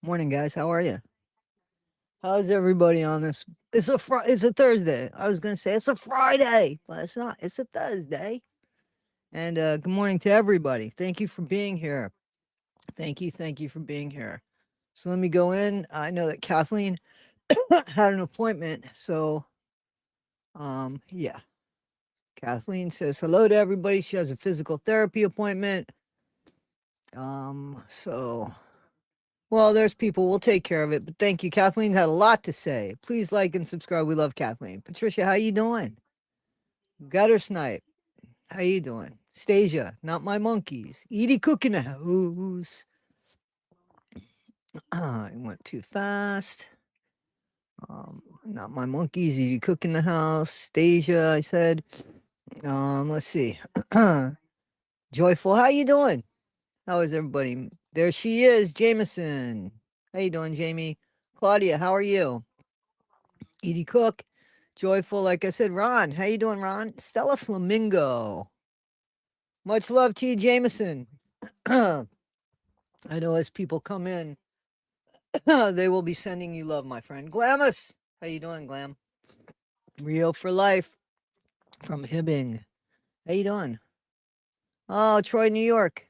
Morning, guys. How are you? How's everybody on this? It's a Thursday. I was gonna say it's a Friday, but it's not. It's a Thursday. And good morning to everybody. Thank you for being here. Thank you for being here. So let me go in. I know that Kathleen had an appointment, so yeah. Kathleen says hello to everybody. She has a physical therapy appointment. So well, there's people. We'll take care of it. But thank you. Kathleen had a lot to say. Please like and subscribe. We love Kathleen. Patricia, how you doing? Gutter Snipe, how you doing? Stasia, not my monkeys. Edie Cook in the house. I went too fast. Not my monkeys. Edie Cook in the house. Stasia, I said. Let's see. Joyful, how you doing? How is everybody? There she is, Jameson. How you doing, Jamie? Claudia, how are you? Edie Cook, Joyful, like I said, Ron. How you doing, Ron? Stella Flamingo. Much love to you, Jameson. I know as people come in, they will be sending you love, my friend. Glamis, how you doing, Glam? Rio for life from Hibbing. How you doing? Oh, Troy, New York.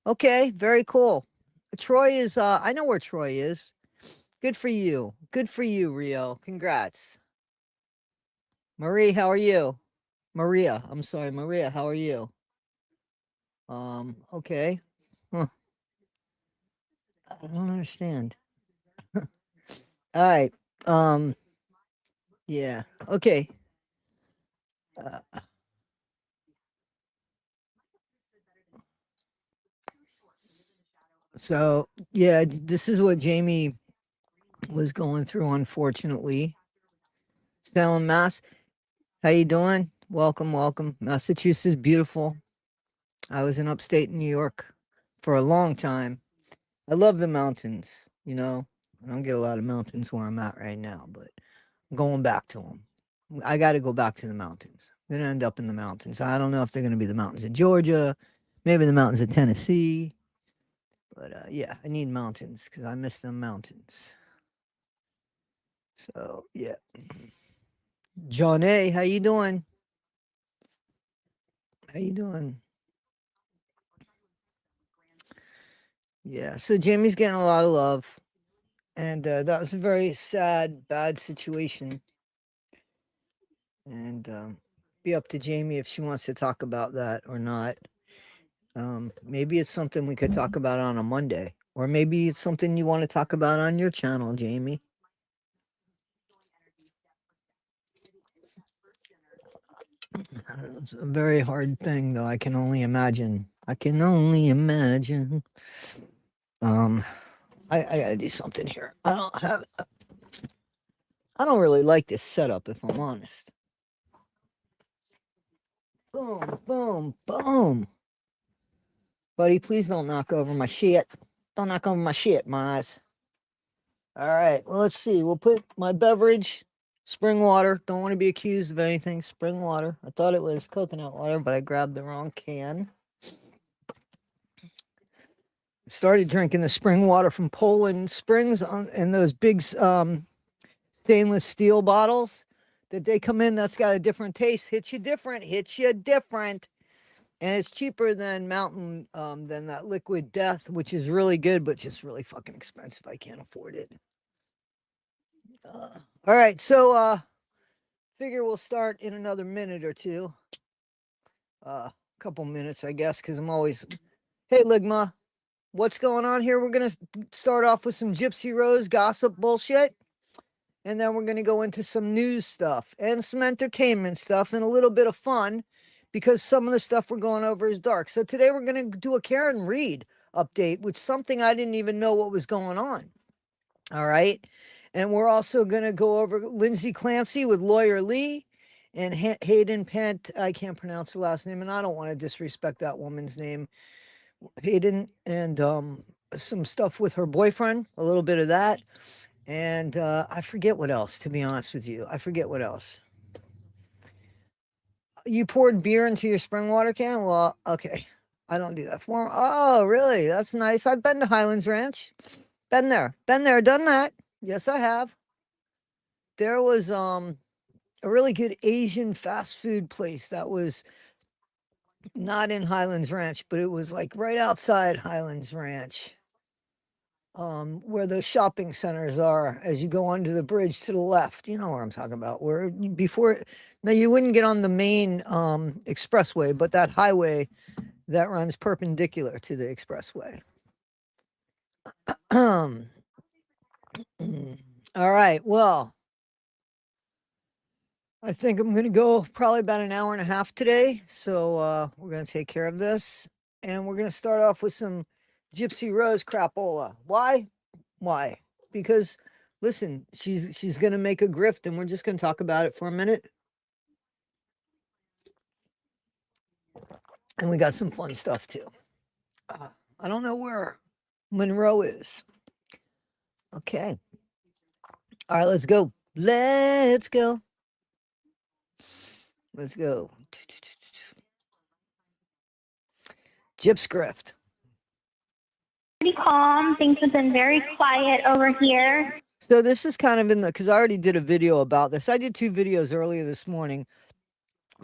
Okay, very cool. Troy is I know where Troy is. Good for you. Good for you, Rio. Congrats. Marie, how are you? Maria, I'm sorry, Maria, how are you? Okay. Huh. I don't understand. All right. Um, yeah. Okay. Uh, so yeah, this is what Jamie was going through, unfortunately. Salem, Mass. How you doing? Welcome, welcome. Massachusetts, beautiful. I was in upstate New York for a long time. I love the mountains. You know, I don't get a lot of mountains where I'm at right now, but I'm going back to them. I got to go back to the mountains. I'm gonna end up in the mountains. I don't know if they're gonna be the mountains of Georgia, maybe the mountains of Tennessee, but yeah, I need mountains because I miss them mountains. So yeah, John A, how you doing? How you doing? Yeah, so Jamie's getting a lot of love, and that was a very sad, bad situation. And be up to Jamie if she wants to talk about that or not. Maybe it's something we could talk about on a Monday, or maybe it's something you want to talk about on your channel, Jamie. It's a very hard thing, though. I can only imagine. I can only imagine. Um, I gotta do something here. I don't really like this setup, if I'm honest. Boom, boom, boom. Buddy, please don't knock over my shit. Don't knock over my shit, Maz. All right. Well, let's see. We'll put my beverage, spring water. Don't want to be accused of anything. Spring water. I thought it was coconut water, but I grabbed the wrong can. Started drinking the spring water from Poland Springs in those big stainless steel bottles that they come in. That's got a different taste. Hits you different. Hits you different. And it's cheaper than Mountain, than that Liquid Death, which is really good, but just really fucking expensive. I can't afford it. All right, so figure we'll start in another minute or two. Couple minutes, I guess, because I'm always. Hey, Ligma, what's going on here? We're gonna start off with some Gypsy Rose gossip bullshit, and then we're gonna go into some news stuff and some entertainment stuff and a little bit of fun, because some of the stuff we're going over is dark. So today we're gonna do a Karen Reed update, which something I didn't even know what was going on. All right. And we're also going to go over Lindsay Clancy with Lawyer Lee and Hayden Pent. I can't pronounce her last name, and I don't want to disrespect that woman's name. Hayden, and some stuff with her boyfriend, a little bit of that. And I forget what else, to be honest with you. I forget what else. You poured beer into your spring water can? Well, okay. I don't do that for 'em. Oh, really? That's nice. I've been to Highlands Ranch. Been there, done that. Yes, I have. There was a really good Asian fast food place that was not in Highlands Ranch, but it was like right outside Highlands Ranch, where those shopping centers are as you go under the bridge to the left. You know where I'm talking about. Where before, now you wouldn't get on the main expressway, but that highway that runs perpendicular to the expressway. All right. Well, I think I'm going to go probably about an hour and a half today. So we're going to take care of this. And we're going to start off with some Gypsy Rose crapola. Why? Why? Because listen, she's going to make a grift and we're just going to talk about it for a minute. And we got some fun stuff too. I don't know where Monroe is. Okay. All right, let's go. Let's go. Let's go. Gyps grift. Pretty calm. Things have been very quiet over here. So this is kind of in the, because I already did a video about this. I did 2 videos earlier this morning.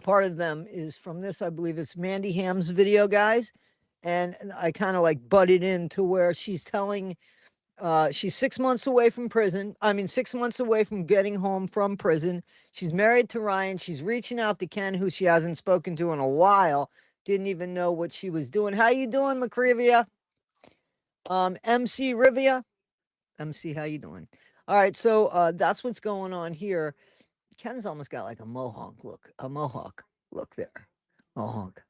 Part of them is from this, I believe it's Mandy Ham's video, guys. And I kind of like butted into where she's telling, she's 6 months away from prison. I mean, 6 months away from getting home from prison. She's married to Ryan. She's reaching out to Ken, who she hasn't spoken to in a while. Didn't even know what she was doing. How you doing, Macrevia? MC Rivia. MC, how you doing? All right, so that's what's going on here. Ken's almost got like a mohawk look there. Mohawk.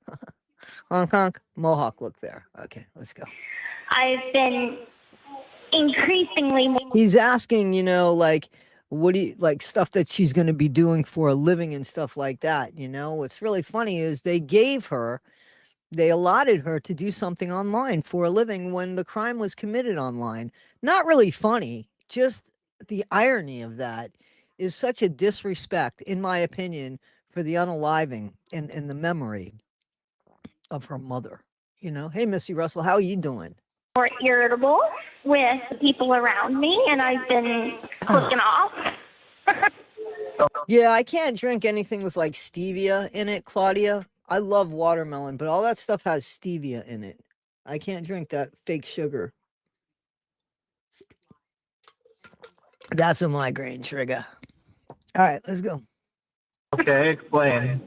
Honk, honk, mohawk look there. Okay, let's go. I've been increasingly. He's asking, you know, like, what do you like stuff that she's going to be doing for a living and stuff like that. You know, what's really funny is they allotted her to do something online for a living when the crime was committed online. Not really funny, just the irony of that is such a disrespect, in my opinion, for the unaliving and the memory of her mother. You know, hey, Missy Russell, how are you doing? More irritable with the people around me, and I've been clicking off. Yeah, I can't drink anything with like stevia in it, Claudia. I love watermelon, but all that stuff has stevia in it. I can't drink that fake sugar. That's a migraine trigger. All right, let's go. Okay, explain.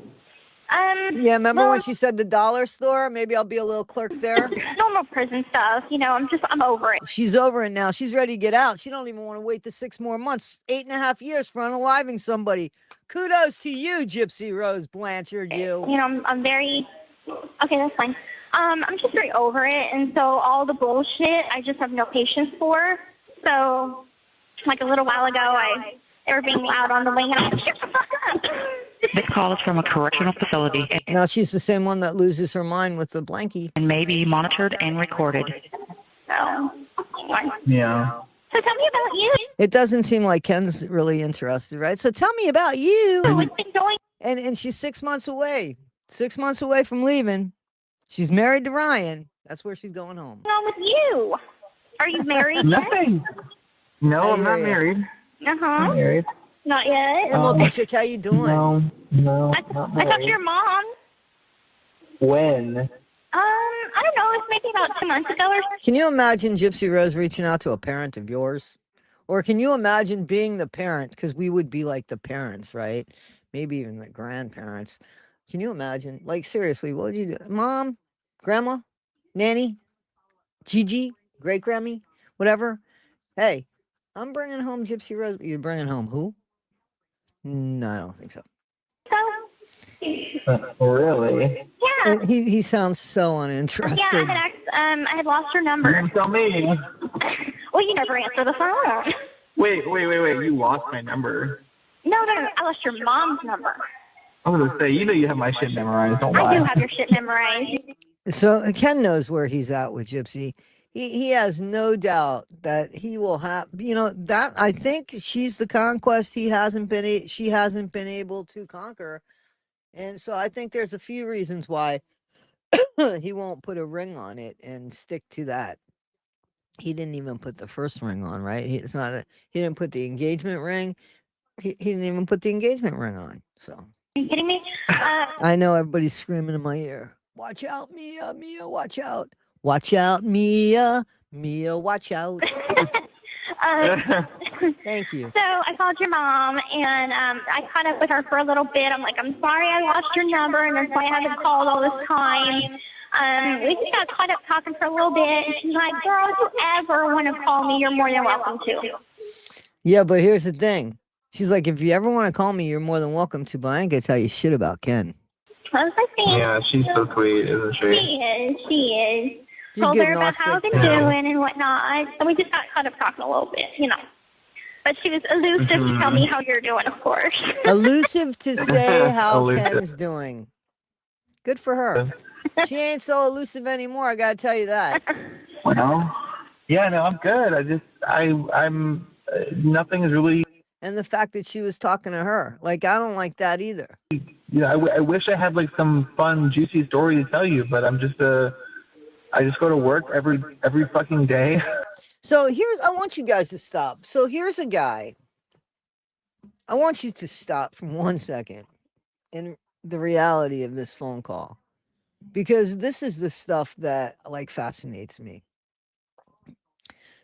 Yeah, remember when she said the dollar store? Maybe I'll be a little clerk there. Normal prison stuff, you know, I'm over it. She's over it now. She's ready to get out. She don't even want to wait the 6 more months, 8.5 years for unaliving somebody. Kudos to you, Gypsy Rose Blanchard, you. You know, I'm very, okay, that's fine. I'm just very over it, and so all the bullshit, I just have no patience for. So, like a little while ago, they were being loud on the wing, and This call is from a correctional facility Now she's the same one that loses her mind with the blankie. and may be monitored and recorded. So, Yeah. so tell me about you. It doesn't seem like Ken's really interested, right? So tell me about you. What's been going And she's 6 months away. 6 months away from leaving. She's married to Ryan. That's where she's going home. on with you? Are you married yet? Nothing. No, I'm not Yeah. married. Uh-huh. I'm married. Not yet? Hey, Multi-Chick, how you doing? No, not I thought married. your mom. When? I don't know. It's maybe about 2 months ago or so. Can you imagine Gypsy Rose reaching out to a parent of yours? Or can you imagine being the parent? Because we would be like the parents, right? Maybe even the grandparents. Can you imagine? Like, seriously, what would you do? Mom, grandma, nanny, Gigi, great Grammy, whatever. Hey, I'm bringing home Gypsy Rose. You're bringing home who? No, I don't think so. Really? Yeah. He sounds so Yeah, uninterested. I had lost her number. You tell me. Well, you never answer the phone. Wait. You lost my number. No. I lost your mom's number. I was going to say, you know you have my shit memorized. Don't lie. I do have your shit memorized. So Ken knows where he's at with Gypsy. He has no doubt that he will have, you know, that I think she's the conquest she hasn't been able to conquer. And so I think there's a few reasons why he won't put a ring on it and stick to that. He didn't even put the first ring on, right? It's not a, he didn't put the engagement ring. He didn't even put the engagement ring on. So Are you kidding me? I know everybody's screaming in my ear. Watch out, Mia, Mia, watch out. Watch out, Mia, Mia, watch out. Thank you. So I called your mom, and I caught up with her for a little bit. I'm like, I'm sorry I lost your number, and that's why I haven't called all this time. We just got caught up talking for a little bit, and she's like, girl, if you ever want to call me, you're more than welcome to. Yeah, but here's the thing. She's like, if you ever want to call me, you're more than welcome to, but I ain't gonna tell you shit about Ken. I was like, Yeah, she's so sweet, isn't She she? is. She is. You're Told her getting all about how I've been stick down. doing and whatnot. So we just got caught up talking a little bit, you know. But she was elusive to tell me how you're doing, of course. Elusive to say how Elusive. Ken's doing. Good for her. She ain't so elusive anymore, I gotta tell you that. Well, yeah, no, I'm good. I'm nothing is really. And the fact that she was talking to her. Like, I don't like that either. You know, I wish I had like some fun, juicy story to tell you, but I'm just I just go to work every fucking day. So I want you guys to stop. So here's a guy. I want you to stop for 1 second in the reality of this phone call, because this is the stuff that like fascinates me.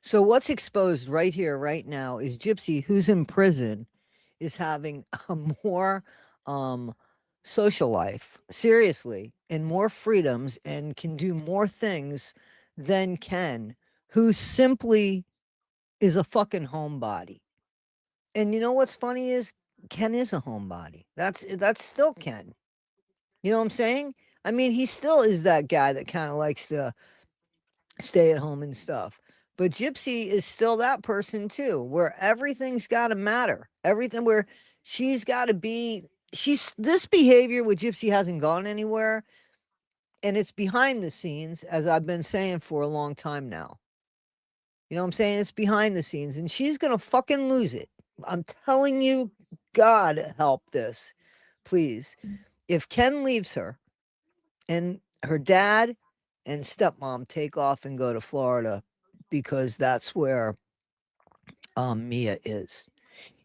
So what's exposed right here, right now, is Gypsy, who's in prison, is having a more social life, seriously, and more freedoms, and can do more things than Ken, who simply is a fucking homebody. And you know what's funny is Ken is a homebody. That's still Ken. You know what I'm saying? I mean, he still is that guy that kind of likes to stay at home and stuff. But Gypsy is still that person too, where everything's got to matter. Everything where she's got to be. This behavior with Gypsy hasn't gone anywhere, and it's behind the scenes, as I've been saying for a long time now. You know what I'm saying? It's behind the scenes, and she's gonna fucking lose it. I'm telling you, God help this, please. If Ken leaves her, and her dad and stepmom take off and go to Florida, because that's where Mia is.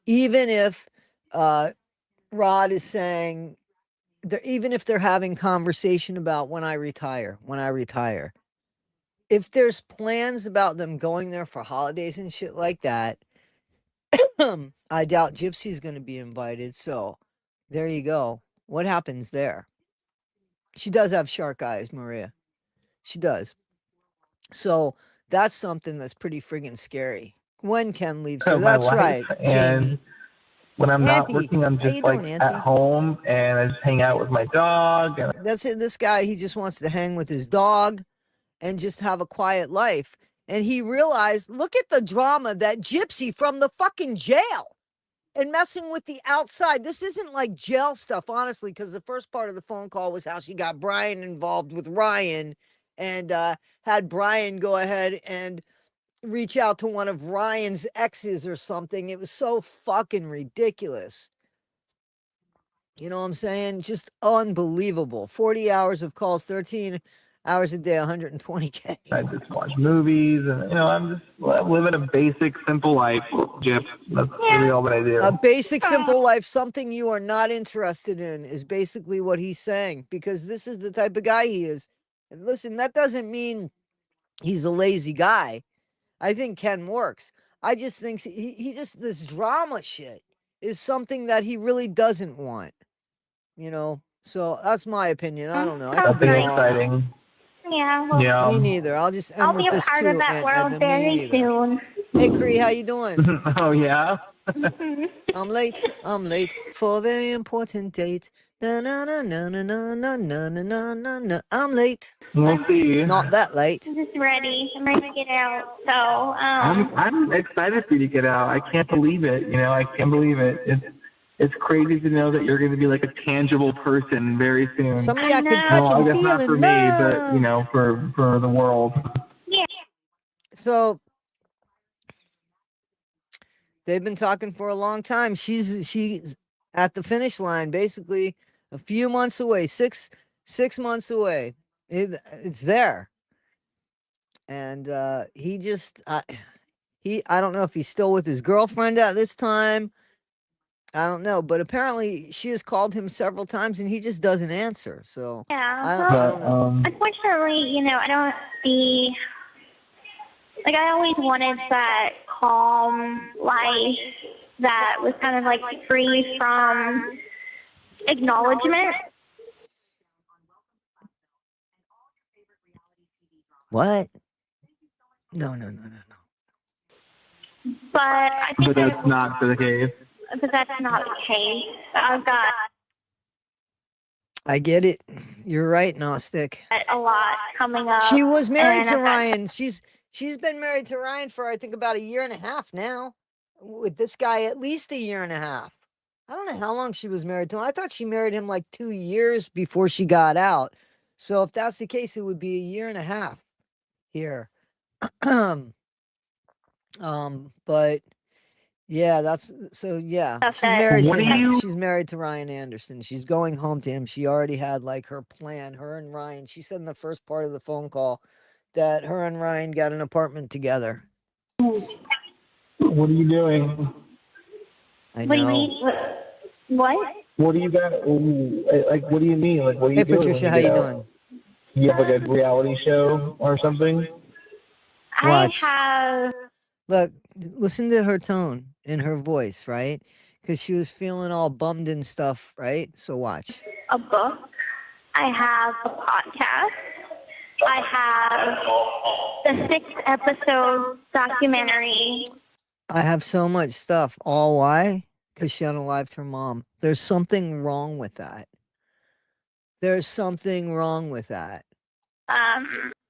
Even if Rod is saying, even if they're having conversation about when I retire, if there's plans about them going there for holidays and shit like that, I doubt Gypsy's going to be invited. So there you go. What happens there? She does have shark eyes, Maria. She does. So that's something that's pretty friggin' scary. When Ken leaves her, My that's life, right, and Jamie. when I'm not Auntie, working, I'm how you just like doing, at Auntie? home and I just hang out with my dog. And That's it. This guy, he just wants to hang with his dog and just have a quiet life. And he realized, look at the drama that Gypsy from the fucking jail and messing with the outside. This isn't like jail stuff, honestly, because the first part of the phone call was how she got Brian involved with Ryan and had Brian go ahead and reach out to one of Ryan's exes or something. It was so fucking ridiculous. You know what I'm saying? Just unbelievable. 40 hours of calls, 13 hours a day, 120K. I just watch movies, and you know, I'm just living a basic, simple life, Jip. That's really all that I do. A basic, simple life, something you are not interested in, is basically what he's saying, because this is the type of guy he is. And listen, that doesn't mean he's a lazy guy. I think Ken works. I just think he just, this drama shit is something that he really doesn't want, you know? So that's my opinion. I don't know. I could be Nothing wrong. exciting. Yeah, well, Yeah. Me neither. I'll just end I'll with be a this part too. of that world me very neither. soon. Hey, Cree, how you doing? Oh yeah. I'm late. I'm late for a very important date. Na na na na na na na na na na na. I'm late. We'll see. Not that late. I'm just ready. I'm ready to get out. So, I'm excited for you to get out. I can't believe it. You know, I can't believe it. It's crazy to know that you're going to be like a tangible person very soon. Somebody I can know. touch Well, I and guess feel not and for me, but you love. know, for the world. yeah. So they've been talking for a long time. She's at the finish line, basically a few months away, six months away. It's there. and he just I don't know if he's still with his girlfriend at this time. I don't know, but apparently she has called him several times and he just doesn't answer. So Yeah. I Well, don't know. unfortunately, I don't see. Like, I always wanted that calm life that was kind of like free from acknowledgement. What? No. But I think But that's not the case. but that's not the case. I've got I get it. You're right, Gnostic. a lot coming up. She was married and to I've got- Ryan. She's been married to Ryan for I think about a year and a half now. With this guy, at least a year and a half. I don't know how long she was married to him. I thought she married him like 2 years before she got out. So if that's the case, it would be a year and a half here. But yeah, that's so yeah. Stuff She's that- married What to do him. you- She's married to Ryan Anderson. She's going home to him. She already had like her plan, her and Ryan. She said in the first part of the phone call that her and Ryan got an apartment together. What are you doing? I What do you know. mean? What? What do you got? Like, what do you mean? Like, what are you Hey doing? when Patricia, how you get out? doing? You have like a reality show or something? Watch. I have Look, listen to her tone in her voice, right? Because she was feeling all bummed and stuff, right? So watch. a book. I have a podcast. I have the 6-episode documentary. I have so much stuff. All why? Because she unalived her mom. There's something wrong with that. There's something wrong with that.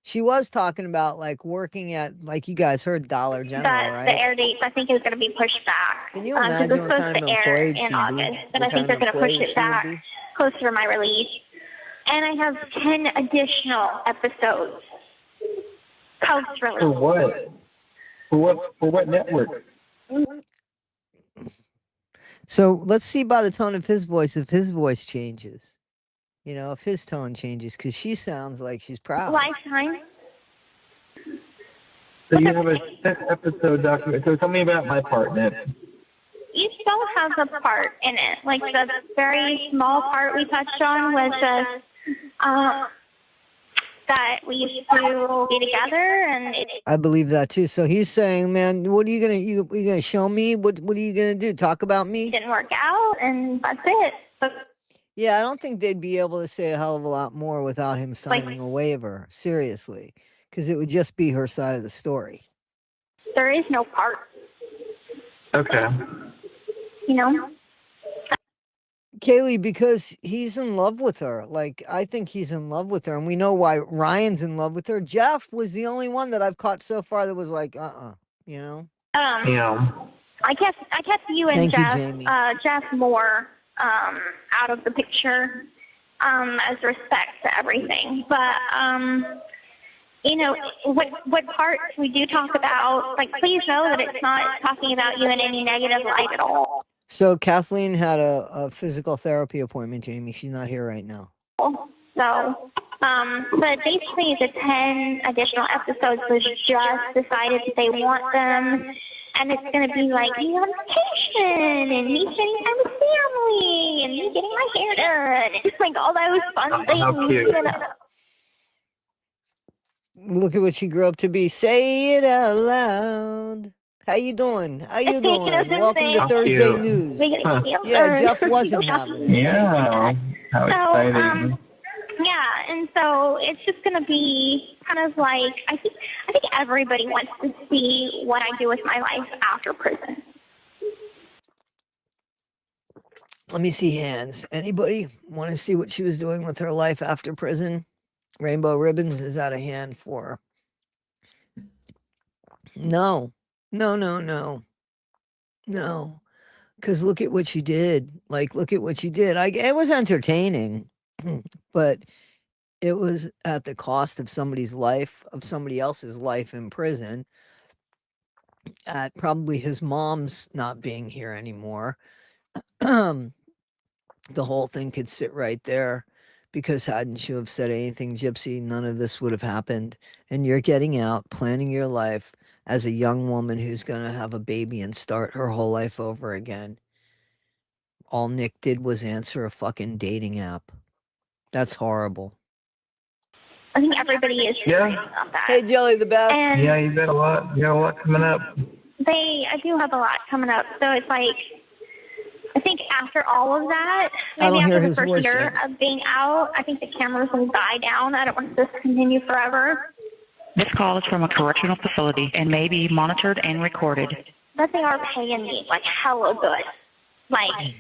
She was talking about like working at, like you guys heard, Dollar General, that right? the air date I think is going to be pushed back. Can you 'cause imagine it's what supposed kind of to air employee in she'd be? August, but What I think kind they're of going to push employee it she would back be? closer to my release. And I have 10 additional episodes post For release. what? For what network? So let's see by the tone of his voice if his voice changes. You know, if his tone changes, because she sounds like she's proud. Lifetime. So you have a 6-episode document. So tell me about my part in it. You don't have a part in it. Like the very small part we touched on was just that we used to be together, and it I believe that too. So he's saying, man, what are you gonna show me? What are you gonna do? Talk about me? didn't work out, and that's it. But Yeah, I don't think they'd be able to say a hell of a lot more without him signing a waiver. Seriously, because it would just be her side of the story. there is no part, Okay. you know? Kaylee, because he's in love with her. Like, I think he's in love with her, and we know why Ryan's in love with her. Jeff was the only one that I've caught so far that was like, you know? Yeah. I kept you and Thank you, Jeff, Jamie. Jeff more out of the picture as respect to everything. But you know, what parts we do talk about, like, please know that it's not talking about you in any negative light at all. So Kathleen had a physical therapy appointment, Jamie. She's not here right now. So, but basically the 10 additional episodes was just decided that they want them, and it's going to be like me on vacation, and me spending time with family, and me getting my hair done, and like all those fun How things. cute. You know? Look at what she grew up to be. Say it out loud. How you doing? How you doing? Welcome to How Thursday cute. News. Huh. Yeah, Jeff wasn't having it. Yeah. How So, exciting. yeah, and so it's just going to be kind of like, I think everybody wants to see what I do with my life after prison. Let me see hands. Anybody want to see what she was doing with her life after prison? Rainbow Ribbons is out of hand for her. No. Because look at what you did. Like, look at what you did. It was entertaining, but it was at the cost of somebody's life, of somebody else's life in prison, at probably his mom's not being here anymore. The whole thing could sit right there because hadn't you have said anything, Gypsy, none of this would have happened. And you're getting out, planning your life as a young woman who's going to have a baby and start her whole life over again. All Nick did was answer a fucking dating app. That's horrible. I think everybody is Yeah. on that. Hey, Jelly, the best. And Yeah, you got a lot coming up. I do have a lot coming up. So it's like, I think after all of that, I maybe don't hear after the his first voice year yet. of being out, I think the cameras will die down. I don't want this to continue forever. This call is from a correctional facility and may be monitored and recorded. But they are paying me like hella good. Like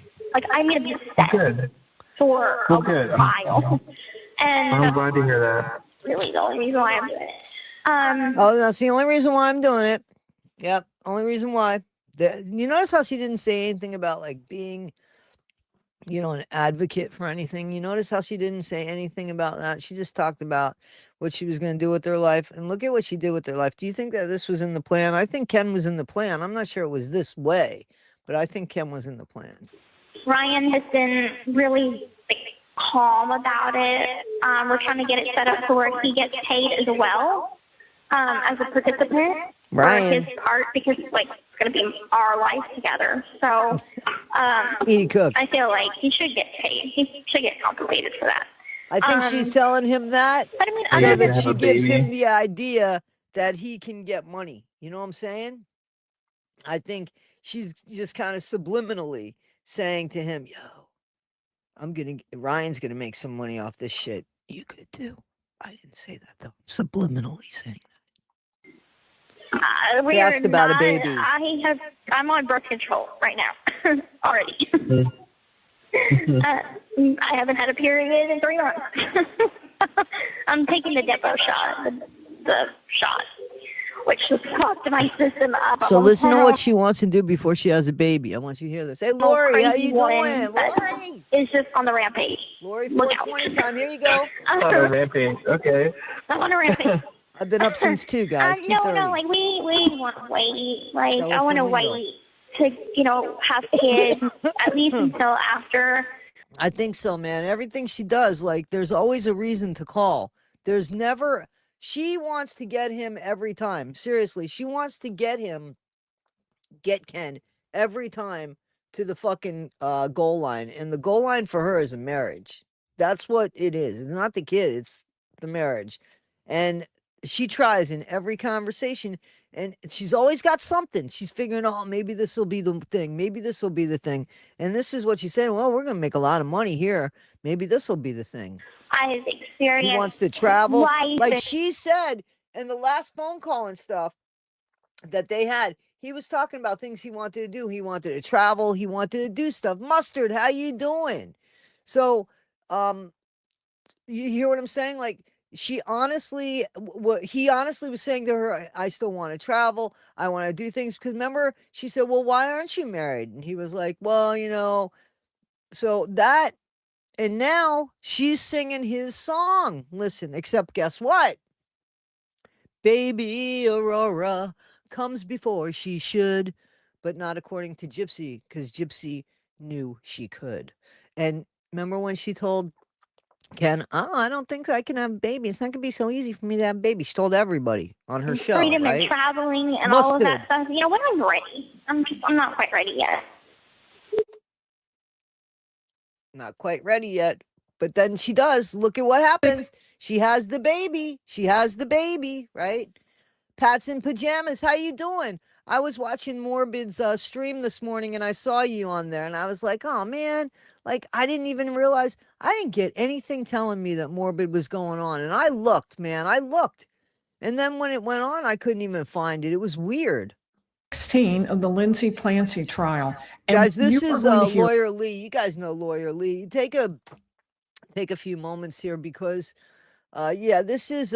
I'm gonna be set Good. for Well, a good. while. And I'm glad to hear that. really the only reason why I'm doing it. Oh, that's the only reason why I'm doing it. Yep, only reason why. You notice how she didn't say anything about like being, an advocate for anything. You notice how she didn't say anything about that. She just talked about what she was going to do with her life, and look at what she did with her life. Do you think that this was in the plan? I think Ken was in the plan. I'm not sure it was this way, but I think Ken was in the plan. Ryan has been really calm about it. We're trying to get it set up to where he gets paid as well as a participant Ryan. for his part, because it's going to be our life together. So Edie Cook. I feel like he should get paid. He should get compensated for that. I think she's telling him that But I mean, Are so you other gonna that have she a gives him baby? the idea that he can get money. You know what I'm saying? I think she's just kind of subliminally saying to him, yo, Ryan's gonna make some money off this shit. You could too. I didn't say that though. Subliminally saying that. we He asked are about a not, baby. I'm on birth control right now already. I haven't had a period in 3 months. I'm taking the depot shot, the shot, which has fucked my system up. So I'm listen to on what she wants to do before she has a baby. I want you to hear this. Hey, Lori, how crazy you woman doing? that Lori, is just on the rampage. Lori, Look out. 420 time. Here you go. On a rampage. Okay. I'm on a rampage. I've been up since 2, guys. 2:30. No, like we want to wait. Like Stella I want to Flamingo. wait to have kids at least until after. I think so, man. Everything she does, like, there's always a reason to call. There's never. She wants to get him every time. Seriously, she wants to get Ken every time to the fucking goal line. And the goal line for her is a marriage. That's what it is. It's not the kid, it's the marriage. And she tries in every conversation, and she's always got something. She's figuring, oh, maybe this will be the thing. Maybe this will be the thing. And this is what she's saying. Well, we're going to make a lot of money here. Maybe this will be the thing. I've experienced. He wants to travel. life Like and- she said in the last phone call and stuff that they had, he was talking about things he wanted to do. He wanted to travel. He wanted to do stuff. Mustard, how you doing? So, you hear what I'm saying? Like, he honestly was saying to her, I still want to travel. I want to do things. Because remember, she said, well, why aren't you married? And he was like, well, so that, and now she's singing his song. Listen, except guess what? Baby Aurora comes before she should, but not according to Gypsy, because Gypsy knew she could. And remember when she told Ken, I don't think I can have a baby. It's not going to be so easy for me to have a baby. She told everybody on her show, freedom right? and traveling and all of that Mustard. stuff. When I'm ready. I'm not quite ready yet. Not quite ready yet. But then she does. Look at what happens. She has the baby. Right? Pat's in pajamas. How you doing? I was watching Morbid's stream this morning, and I saw you on there, and I was like, oh, man. Like, I didn't even realize. I didn't get anything telling me that Morbid was going on. And I looked, man. I looked. And then when it went on, I couldn't even find it. It was weird. 16 of the Lindsay Clancy trial. And Guys, this you are is going to hear- Lawyer Lee. You guys know Lawyer Lee. Take a few moments here because, this is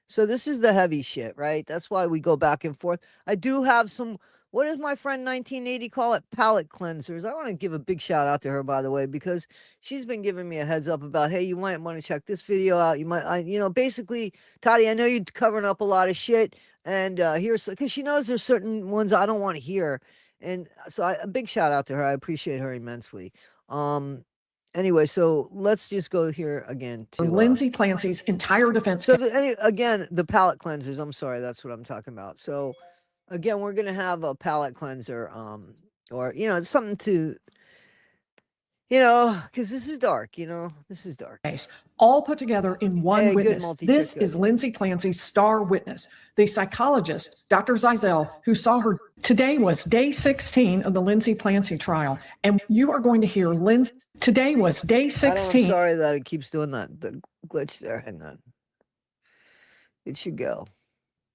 so this is the heavy shit, right? That's why we go back and forth. I do have some. What does my friend 1980 call it? Palate cleansers. I want to give a big shout out to her, by the way, because she's been giving me a heads up about, hey, you might want to check this video out. You might, basically, Toddy, I know you're covering up a lot of shit, and here's because she knows there's certain ones I don't want to hear, and so a big shout out to her. I appreciate her immensely. Anyway, so let's just go here again to Lindsay Clancy's entire defense. So again, the palate cleansers. I'm sorry, that's what I'm talking about. So again, we're gonna have a palate cleanser, or something to, because this is dark. This is dark. Case, all put together in one Hey, good, witness. multi-check, This good. is Lindsay Clancy's star witness, the psychologist, Dr. Zeisel, who saw her. Today was day 16 of the Lindsay Clancy trial, and you are going to hear Lindsay. Today was day I'm 16. sorry that it keeps doing that. The glitch there. Hang on. It should go.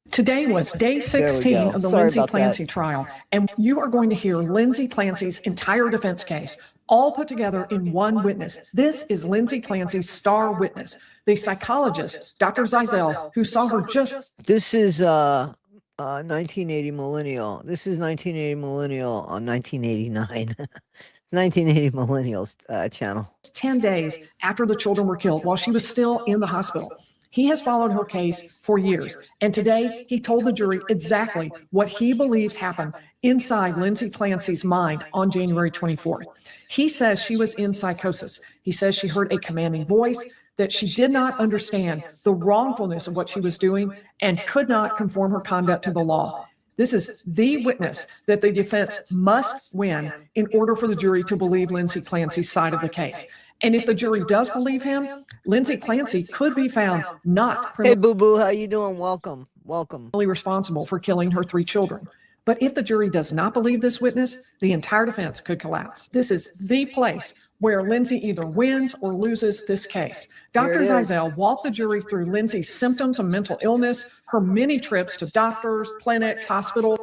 Today was day 16 of the Sorry Lindsay about Clancy that. trial, and you are going to hear Lindsay Clancy's entire defense case, all put together in one witness. This is Lindsay Clancy's star witness, the psychologist, Dr. Zeisel, who saw her just. This is 1980 millennial. This is 1980 millennial on 1989. It's 1980 millennials channel. 10 days after the children were killed while she was still in the hospital. He has followed her case for years, and today he told the jury exactly what he believes happened inside Lindsay Clancy's mind on January 24th. He says she was in psychosis. He says she heard a commanding voice, that she did not understand the wrongfulness of what she was doing and could not conform her conduct to the law. This is the witness that the defense must win in order for the jury to believe Lindsay Clancy's side of the case. And if the jury does believe him, Lindsay Clancy could be found not Hey, Boo Boo, how you doing? Welcome. criminally responsible for killing her 3 children. But if the jury does not believe this witness, the entire defense could collapse. This is the place where Lindsay either wins or loses this case. Dr. Zeisel walked the jury through Lindsay's symptoms of mental illness, her many trips to doctors, clinics, hospitals.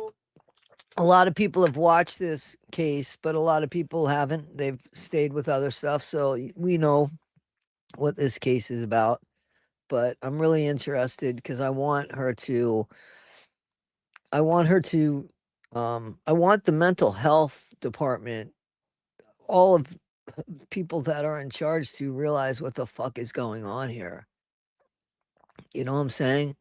A lot of people have watched this case, but a lot of people haven't. They've stayed with other stuff, so we know what this case is about. But I'm really interested because I want the mental health department, all of people that are in charge, to realize what the fuck is going on here. You know what I'm saying?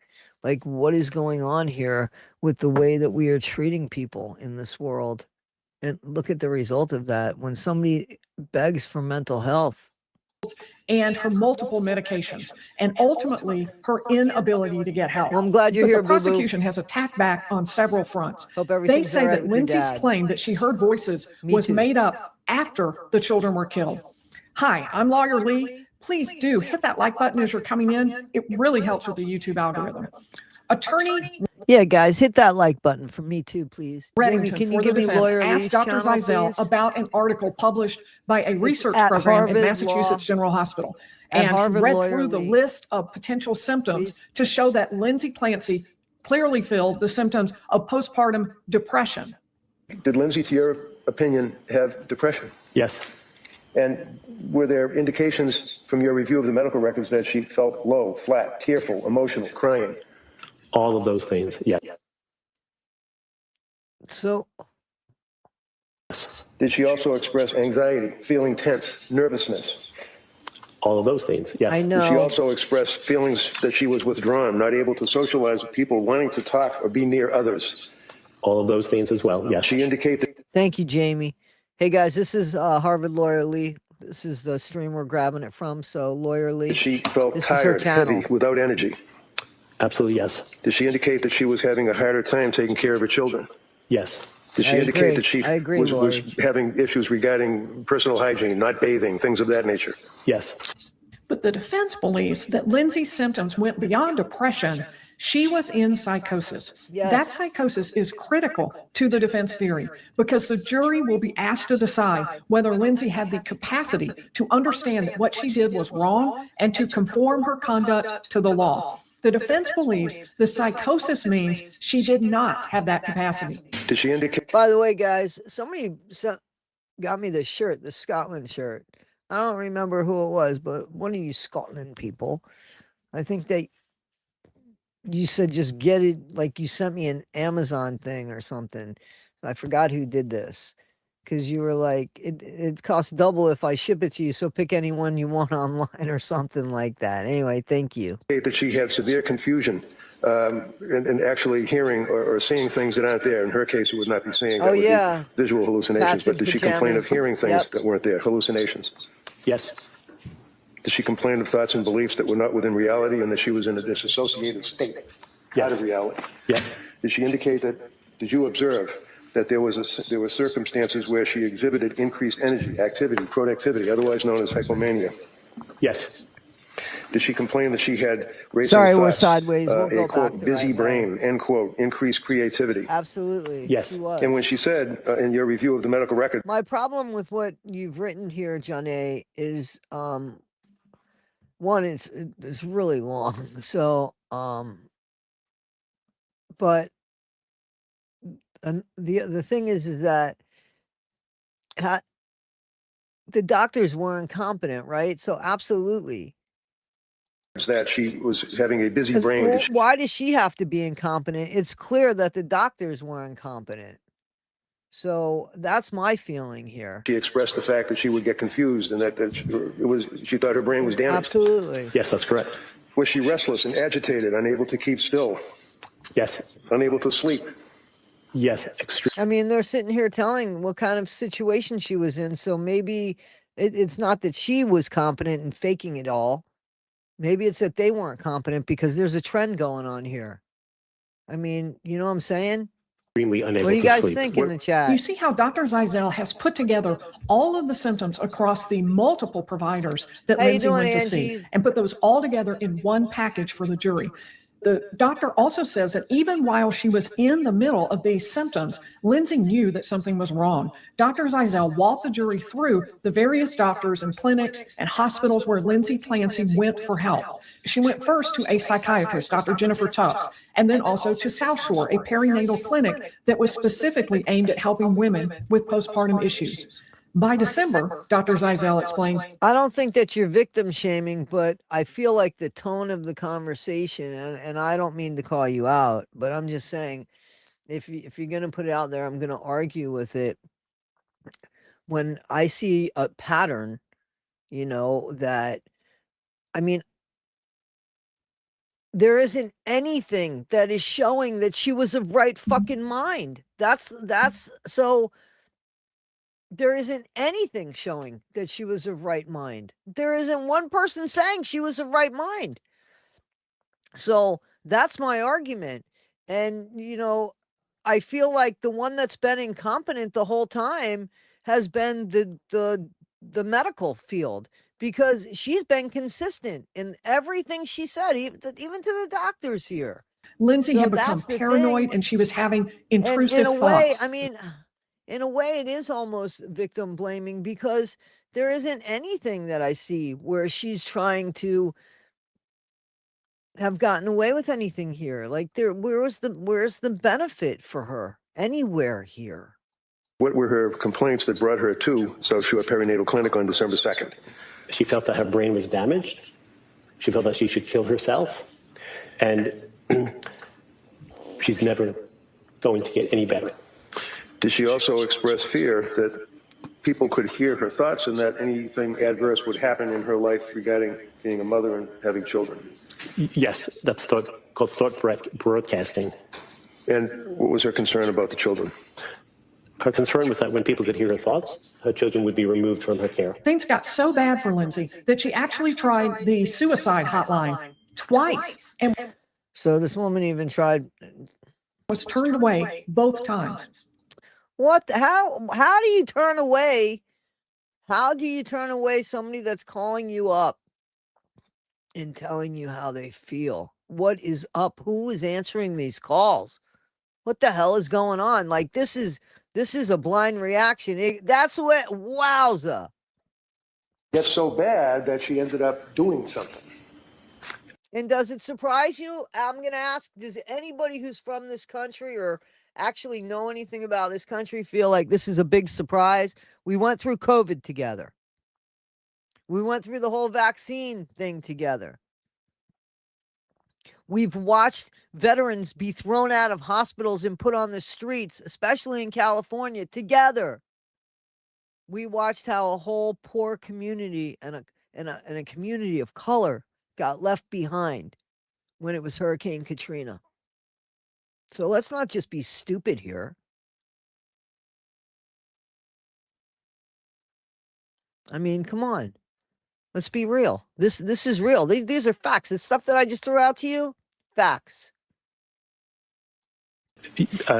Like, what is going on here with the way that we are treating people in this world? And look at the result of that. When somebody begs for mental health, And her multiple medications, and ultimately her inability to get help. Well, I'm glad you're But here, the Boo Boo. prosecution has attacked back on several fronts. Hope They everything's say all right that with your Lindsay's dad. claim that she heard voices Me was too. made up after the children were killed. Hi, I'm Lawyer Lee. Please do hit that like button as you're coming in. It really helps with the YouTube algorithm. Attorney Yeah, guys, hit that like button for me too, please. Jamie, Reddington can you for give the me defense Lawyer Lee's asked Dr. channel, Zeisel please? about an article published by a research at program Harvard at Massachusetts Law- General Hospital. at And he Harvard read Lawyer through the Lee. list of potential symptoms Please. to show that Lindsay Clancy clearly filled the symptoms of postpartum depression. Did Lindsay, to your opinion, have depression? Yes. And were there indications from your review of the medical records that she felt low, flat, tearful, emotional, crying? All of those things. Yes. So, Did she also express anxiety, feeling tense, nervousness? All of those things. Yes. I Did she know. also express feelings that she was withdrawn, not able to socialize with people, wanting to talk or be near others? All of those things as well. Yes. She indicate that Thank you, Jamie. Hey, guys, this is Harvard Lawyer Lee. This is the stream we're grabbing it from. So, Lawyer Lee. she felt This is her tired, channel. heavy, without energy. Absolutely. Yes. Did she indicate that she was having a harder time taking care of her children? Yes. Did she I indicate agree. that she I agree, was Lori. having issues regarding personal hygiene, not bathing, things of that nature? Yes. But the defense believes that Lindsay's symptoms went beyond depression. She was in psychosis. Yes. That psychosis is critical to the defense theory because the jury will be asked to decide whether Lindsay had the capacity to understand that what she did was wrong and to conform her conduct to the law. The defense believes the psychosis means she did not have that capacity. Did she indicate By the way, guys, somebody got me this shirt, the Scotland shirt. I don't remember who it was, but one of you Scotland people, I think that you said just get it, like you sent me an Amazon thing or something. I forgot who did this. because you were like, it costs double if I ship it to you, so pick any one you want online or something like that. Anyway, thank you. That she had severe confusion and actually hearing or seeing things that aren't there. In her case, it would not be seeing. That Oh, would be yeah. visual hallucinations. Cats But in did she complain of pajamas. hearing things Yep. that weren't there? Hallucinations. Yes. Did she complain of thoughts and beliefs that were not within reality and that she was in a disassociated state out of reality? Yes. Did she indicate that? Did you observe that there were circumstances where she exhibited increased energy, activity, productivity, otherwise known as hypomania? Yes. Did she complain that she had racing Sorry, we're thoughts, sideways. We'll go a back quote to busy right now. brain, end quote, increased creativity? Absolutely. Yes. She was. And when she said in your review of the medical record, My problem with what you've written here, John A, is one, it's really long. So but the thing is that the doctors were incompetent, right? So absolutely. that she was having a busy brain. Well, why does she have to be incompetent? It's clear that the doctors were incompetent. So that's my feeling here. She expressed the fact that she would get confused and that she thought her brain was damaged. Absolutely. Yes, that's correct. Was she restless and agitated, unable to keep still, Yes. unable to sleep? Yes. Extreme. I mean, they're sitting here telling what kind of situation she was in. So maybe it's not that she was competent and faking it all. Maybe it's that they weren't competent because there's a trend going on here. I mean, you know what I'm saying? Extremely unable What do you to guys sleep. think in the You chat? see how Dr. Zeisel has put together all of the symptoms across the multiple providers that How you Lindsay doing, went to see Angie? and put those all together in one package for the jury. The doctor also says that even while she was in the middle of these symptoms, Lindsay knew that something was wrong. Dr. Zeisel walked the jury through the various doctors and clinics and hospitals where Lindsay Clancy went for help. She went first to a psychiatrist, Dr. Jennifer Tufts, and then also to South Shore, a perinatal clinic that was specifically aimed at helping women with postpartum issues. By December, Dr. Zeisel explained, I don't think that you're victim shaming, but I feel like the tone of the conversation, and I don't mean to call you out, but I'm just saying, if you're going to put it out there, I'm going to argue with it. When I see a pattern, that, I mean, there isn't anything that is showing that she was of right fucking mind. That's so. There isn't anything showing that she was of right mind. There isn't one person saying she was of right mind. So that's my argument. And, I feel like the one that's been incompetent the whole time has been the medical field, because she's been consistent in everything she said, even to the doctors here. Lindsay So had become that's the paranoid thing. and she was having And intrusive in a way, thoughts. I mean, in a way, it is almost victim blaming, because there isn't anything that I see where she's trying to have gotten away with anything here. Like, where's the benefit for her anywhere here? What were her complaints that brought her to South Shore Perinatal Clinic on December 2nd? She felt that her brain was damaged. She felt that she should kill herself. And she's never going to get any better. Did she also express fear that people could hear her thoughts and that anything adverse would happen in her life regarding being a mother and having children? Yes, that's called thought broadcasting. And what was her concern about the children? Her concern was that when people could hear her thoughts, her children would be removed from her care. Things got so bad for Lindsay that she actually tried the suicide hotline twice and So this woman even tried. was turned away both times. What? How do you turn away? How do you turn away somebody that's calling you up and telling you how they feel? What is up? Who is answering these calls? What the hell is going on? Like, this is a blind reaction. That's what, wowza. It's so bad that she ended up doing something. And does it surprise you? I'm going to ask, does anybody who's from this country or actually know anything about this country feel like this is a big surprise? We went through COVID together. We went through the whole vaccine thing together. We've watched veterans be thrown out of hospitals and put on the streets, especially in California, together. We watched how a whole poor community and a community of color got left behind when it was Hurricane Katrina. So let's not just be stupid here. I mean, come on. Let's be real. This is real. These are facts. The stuff that I just threw out to you, facts.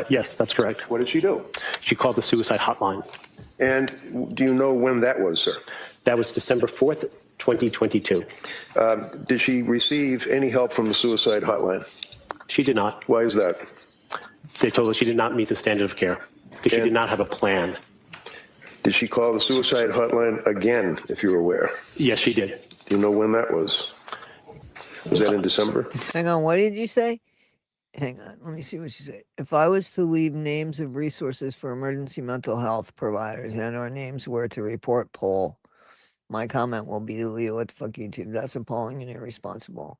Yes, that's correct. What did she do? She called the suicide hotline. And do you know when that was, sir? That was December 4th, 2022. Did she receive any help from the suicide hotline? She did not. Why is that? They told her she did not meet the standard of care because she did not have a plan. Did she call the suicide hotline again, if you're aware? Yes, she did. Do you know when that was? Was that in December? Hang on, what did you say? Hang on, let me see what you say. If I was to leave names of resources for emergency mental health providers and or names where to report poll, my comment will be deleted. What the fuck, YouTube? That's appalling and irresponsible.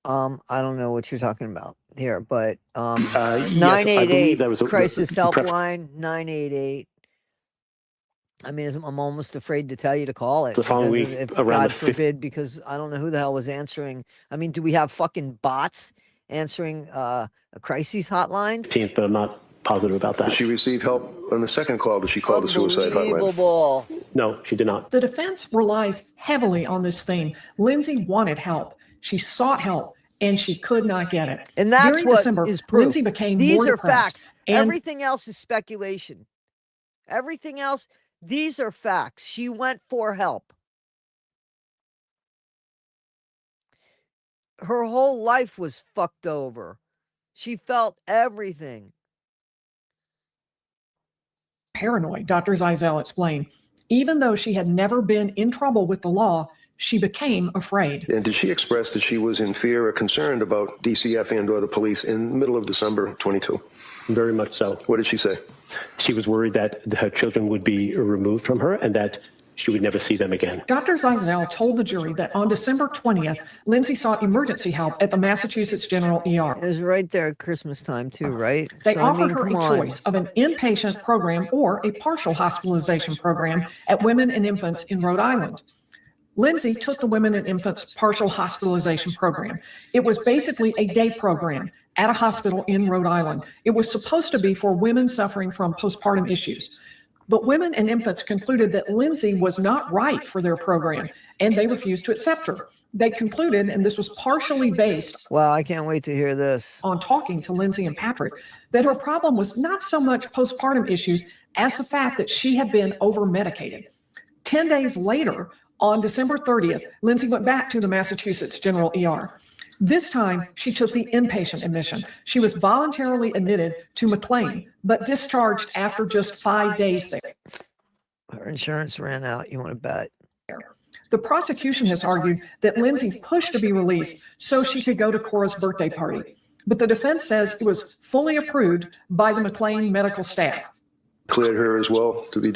I don't know what you're talking about here, but Yes, I 988 believe that was crisis helpline 988. I mean, I'm almost afraid to tell you to call it. The following because week, if around God the forbid, because I don't know who the hell was answering. I mean, do we have fucking bots answering crises hotlines? 15th, but I'm not positive about Did that. she receive help on the second call? Did she call the suicide hotline? Unbelievable. No, she did not. The defense relies heavily on this theme. Lindsay wanted help. She sought help, and she could not get it. And that's During what December, is proof. Lindsay became These more are depressed. facts. And Everything else is speculation. Everything else, these are facts. She went for help. Her whole life was fucked over. She felt everything. paranoid, Dr. Zeisel explained. Even though she had never been in trouble with the law, she became afraid. And did she express that she was in fear or concerned about DCF and or the police in the middle of December 22? Very much so. What did she say? She was worried that her children would be removed from her and that she would never see them again. Dr. Zeisel told the jury that on December 20th, Lindsay sought emergency help at the Massachusetts General ER. It was right there at Christmas time too, right? They So, I offered mean, her a come on. choice of an inpatient program or a partial hospitalization program at Women and Infants in Rhode Island. Lindsay took the Women and Infants partial hospitalization program. It was basically a day program at a hospital in Rhode Island. It was supposed to be for women suffering from postpartum issues. But Women and Infants concluded that Lindsay was not right for their program, and they refused to accept her. They concluded, and this was partially based Wow, I can't wait to hear this. on talking to Lindsay and Patrick, that her problem was not so much postpartum issues as the fact that she had been over-medicated. 10 days later, on December 30th, Lindsay went back to the Massachusetts General ER. This time, she took the inpatient admission. She was voluntarily admitted to McLean, but discharged after just 5 days there. Her insurance ran out. You want to bet? The prosecution has argued that Lindsay pushed to be released so she could go to Cora's birthday party. But the defense says it was fully approved by the McLean medical staff. Cleared her as well to be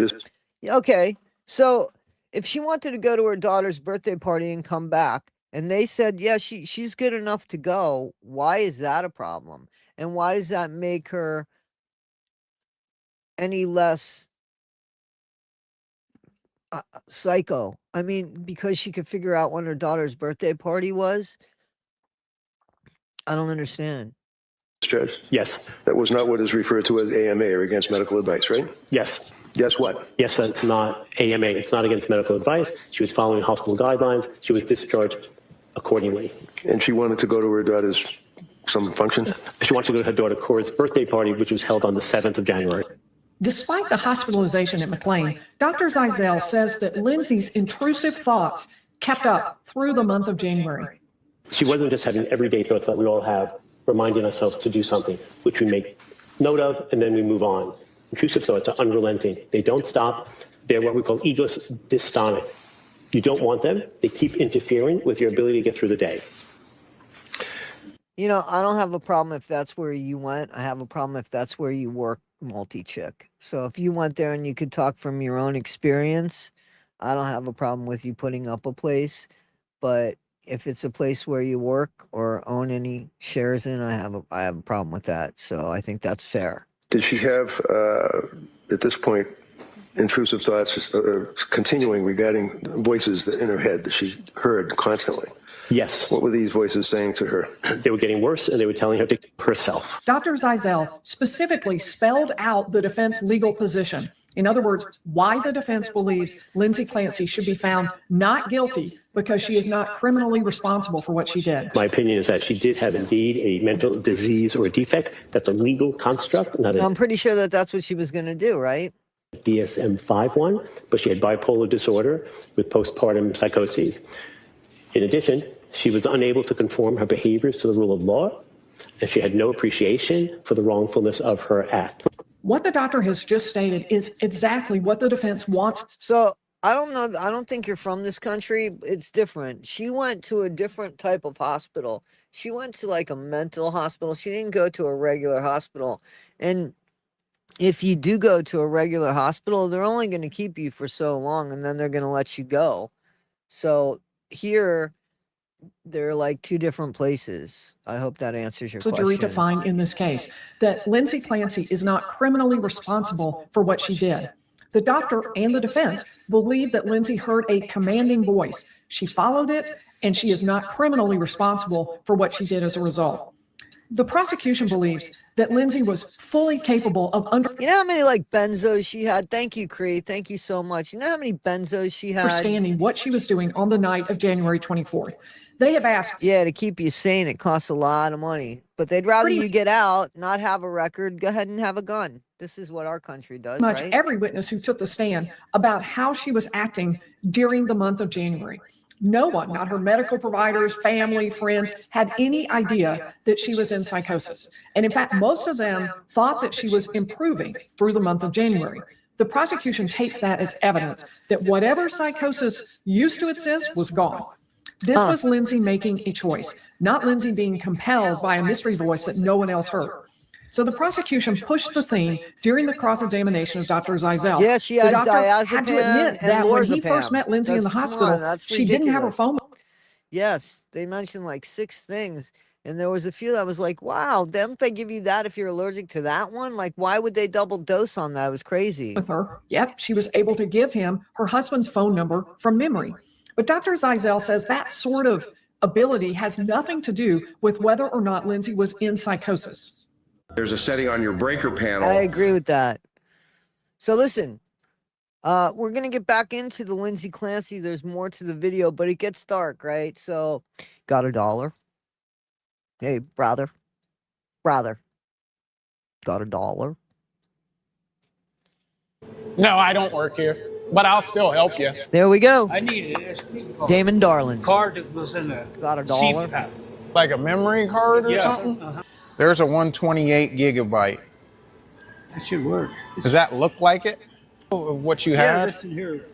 Okay, so if she wanted to go to her daughter's birthday party and come back, and they said, yeah, she's good enough to go, why is that a problem? And why does that make her any less psycho? I mean, because she could figure out when her daughter's birthday party was? I don't understand. discharged? Yes. That was not what is referred to as AMA or against medical advice, right? Yes. Yes, what? Yes, that's not AMA. It's not against medical advice. She was following hospital guidelines. She was discharged accordingly. And she wanted to go to her daughter's some function? She wanted to go to her daughter Cora's birthday party, which was held on the 7th of January. Despite the hospitalization at McLean, Dr. Zeisel says that Lindsay's intrusive thoughts kept up through the month of January. She wasn't just having everyday thoughts that we all have, reminding ourselves to do something, which we make note of, and then we move on. Intrusive thoughts are unrelenting. They don't stop. They're what we call ego dystonic. You don't want them. They keep interfering with your ability to get through the day. You know, I don't have a problem if that's where you went. I have a problem if that's where you work, multi-chick. So if you went there and you could talk from your own experience, I don't have a problem with you putting up a place. But if it's a place where you work or own any shares in, I have a problem with that. So I think that's fair. Did she have, at this point, intrusive thoughts continuing regarding voices in her head that she heard constantly. Yes. What were these voices saying to her? They were getting worse, and they were telling her to herself. Dr. Zeisel specifically spelled out the defense legal position. In other words, why the defense believes Lindsay Clancy should be found not guilty because she is not criminally responsible for what she did. My opinion is that she did have indeed a mental disease or a defect. That's a legal construct, not a I'm pretty sure that that's what she was going to do, right? DSM-5 one, but she had bipolar disorder with postpartum psychoses. In addition, she was unable to conform her behaviors to the rule of law, and she had no appreciation for the wrongfulness of her act. What the doctor has just stated is exactly what the defense wants. So I don't know. I don't think you're from this country. It's different. She went to a different type of hospital. She went to like a mental hospital. She didn't go to a regular hospital. And if you do go to a regular hospital, they're only going to keep you for so long, and then they're going to let you go. So here, they're like two different places. I hope that answers your The question. jury to find in this case that Lindsay Clancy is not criminally responsible for what she did. The doctor and the defense believe that Lindsay heard a commanding voice. She followed it, and she is not criminally responsible for what she did as a result. The prosecution believes that Lindsay was fully capable of You know how many like benzos she had? Thank you, Creed. Thank you so much. You know how many benzos she had? understanding what she was doing on the night of January 24th. They have asked. Yeah, to keep you sane, it costs a lot of money. But they'd rather you get out, not have a record, go ahead and have a gun. This is what our country does, Much right? every witness who took the stand about how she was acting during the month of January. No one, not her medical providers, family, friends, had any idea that she was in psychosis. And in fact, most of them thought that she was improving through the month of January. The prosecution takes that as evidence that whatever psychosis used to exist was gone. This was Lindsay making a choice, not Lindsay being compelled by a mystery voice that no one else heard. So the prosecution pushed the theme during the cross-examination of Dr. Zeisel. Yeah, she had the doctor had to diazepam admit and that when he lorazepam. first met Lindsay in the hospital, That's she didn't have her ridiculous. phone. Yes, they mentioned like 6 things. And there was a few that was like, wow, don't they give you that if you're allergic to that one? Like, why would they double dose on that? It was crazy. With her. Yep, she was able to give him her husband's phone number from memory. But Dr. Zeisel says that sort of ability has nothing to do with whether or not Lindsay was in psychosis. There's a setting on your breaker panel. I agree with that. So listen, we're going to get back into the Lindsay Clancy. There's more to the video, but it gets dark, right? So, got $1. Hey, brother, got $1. No, I don't work here, but I'll still help you. There we go. I needed a SD card. Damon Darlin. Card that was in a Got $1. CPAP. Like a memory card or Yeah. something? There's a 128 gigabyte. That should work. Does that look like it? Of what you Yeah, had? this in here.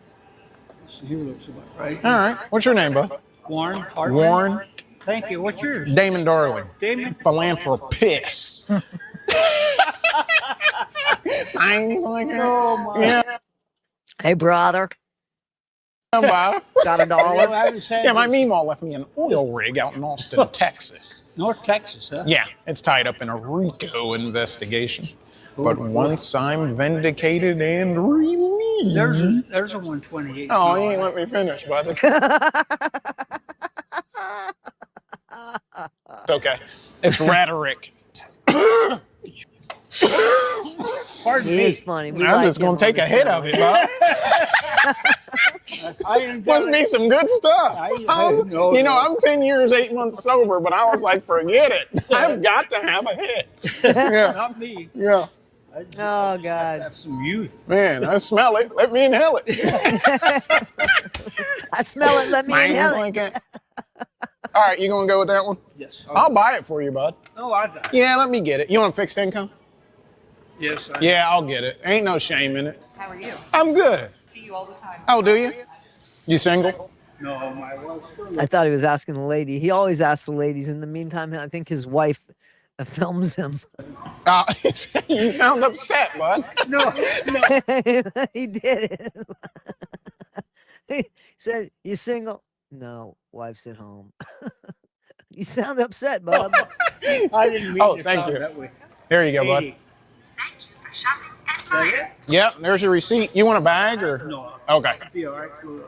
This in here looks about right. All right. What's your name, bud? Warren. Hartman. Warren Thank you. What's yours? Damon Darling. Damon. Philanthropist. Things like that. Oh my. Yeah, Hey, brother, Bob. got $1. Yeah, my meemaw left me an oil rig out in Austin, Texas. North Texas, huh? Yeah, it's tied up in a RICO investigation. But once I'm vindicated and released. There's a 128. Oh, he ain't let me finish, bud. It's okay. It's rhetoric. Pardon It me. is funny. We I'm like just going him to take on a the hit show. of it, bud. I didn't Must be some good stuff. know You know, that. I'm 10 years, 8 months sober, but I was like, forget it. I've got to have a hit. Yeah. Not me. Yeah. I just Oh, God. have some youth. Man, I smell it. Let me inhale it. I smell it. Let me Things inhale it. like that. All right, you going to go with that one? Yes. I'll buy it for you, bud. Oh, I got it. Yeah, let me get it. You want fixed income? Yes. Yeah, I'll get it. Ain't no shame in it. How are you? I'm good. See you all the time. Oh, do you? You single? No, my wife's still I thought he was asking the lady. He always asks the ladies. In the meantime, I think his wife films him. You sound upset, bud. No. He did it. He said, "You single?" No, wife's at home. You sound upset, Bob. I didn't mean Oh, to thank sound you. that way. Here you go, bud. 80. Thank you for shopping at that it? Yep, there's your receipt. You want a bag or? No. Okay. It'll be all right. Cool.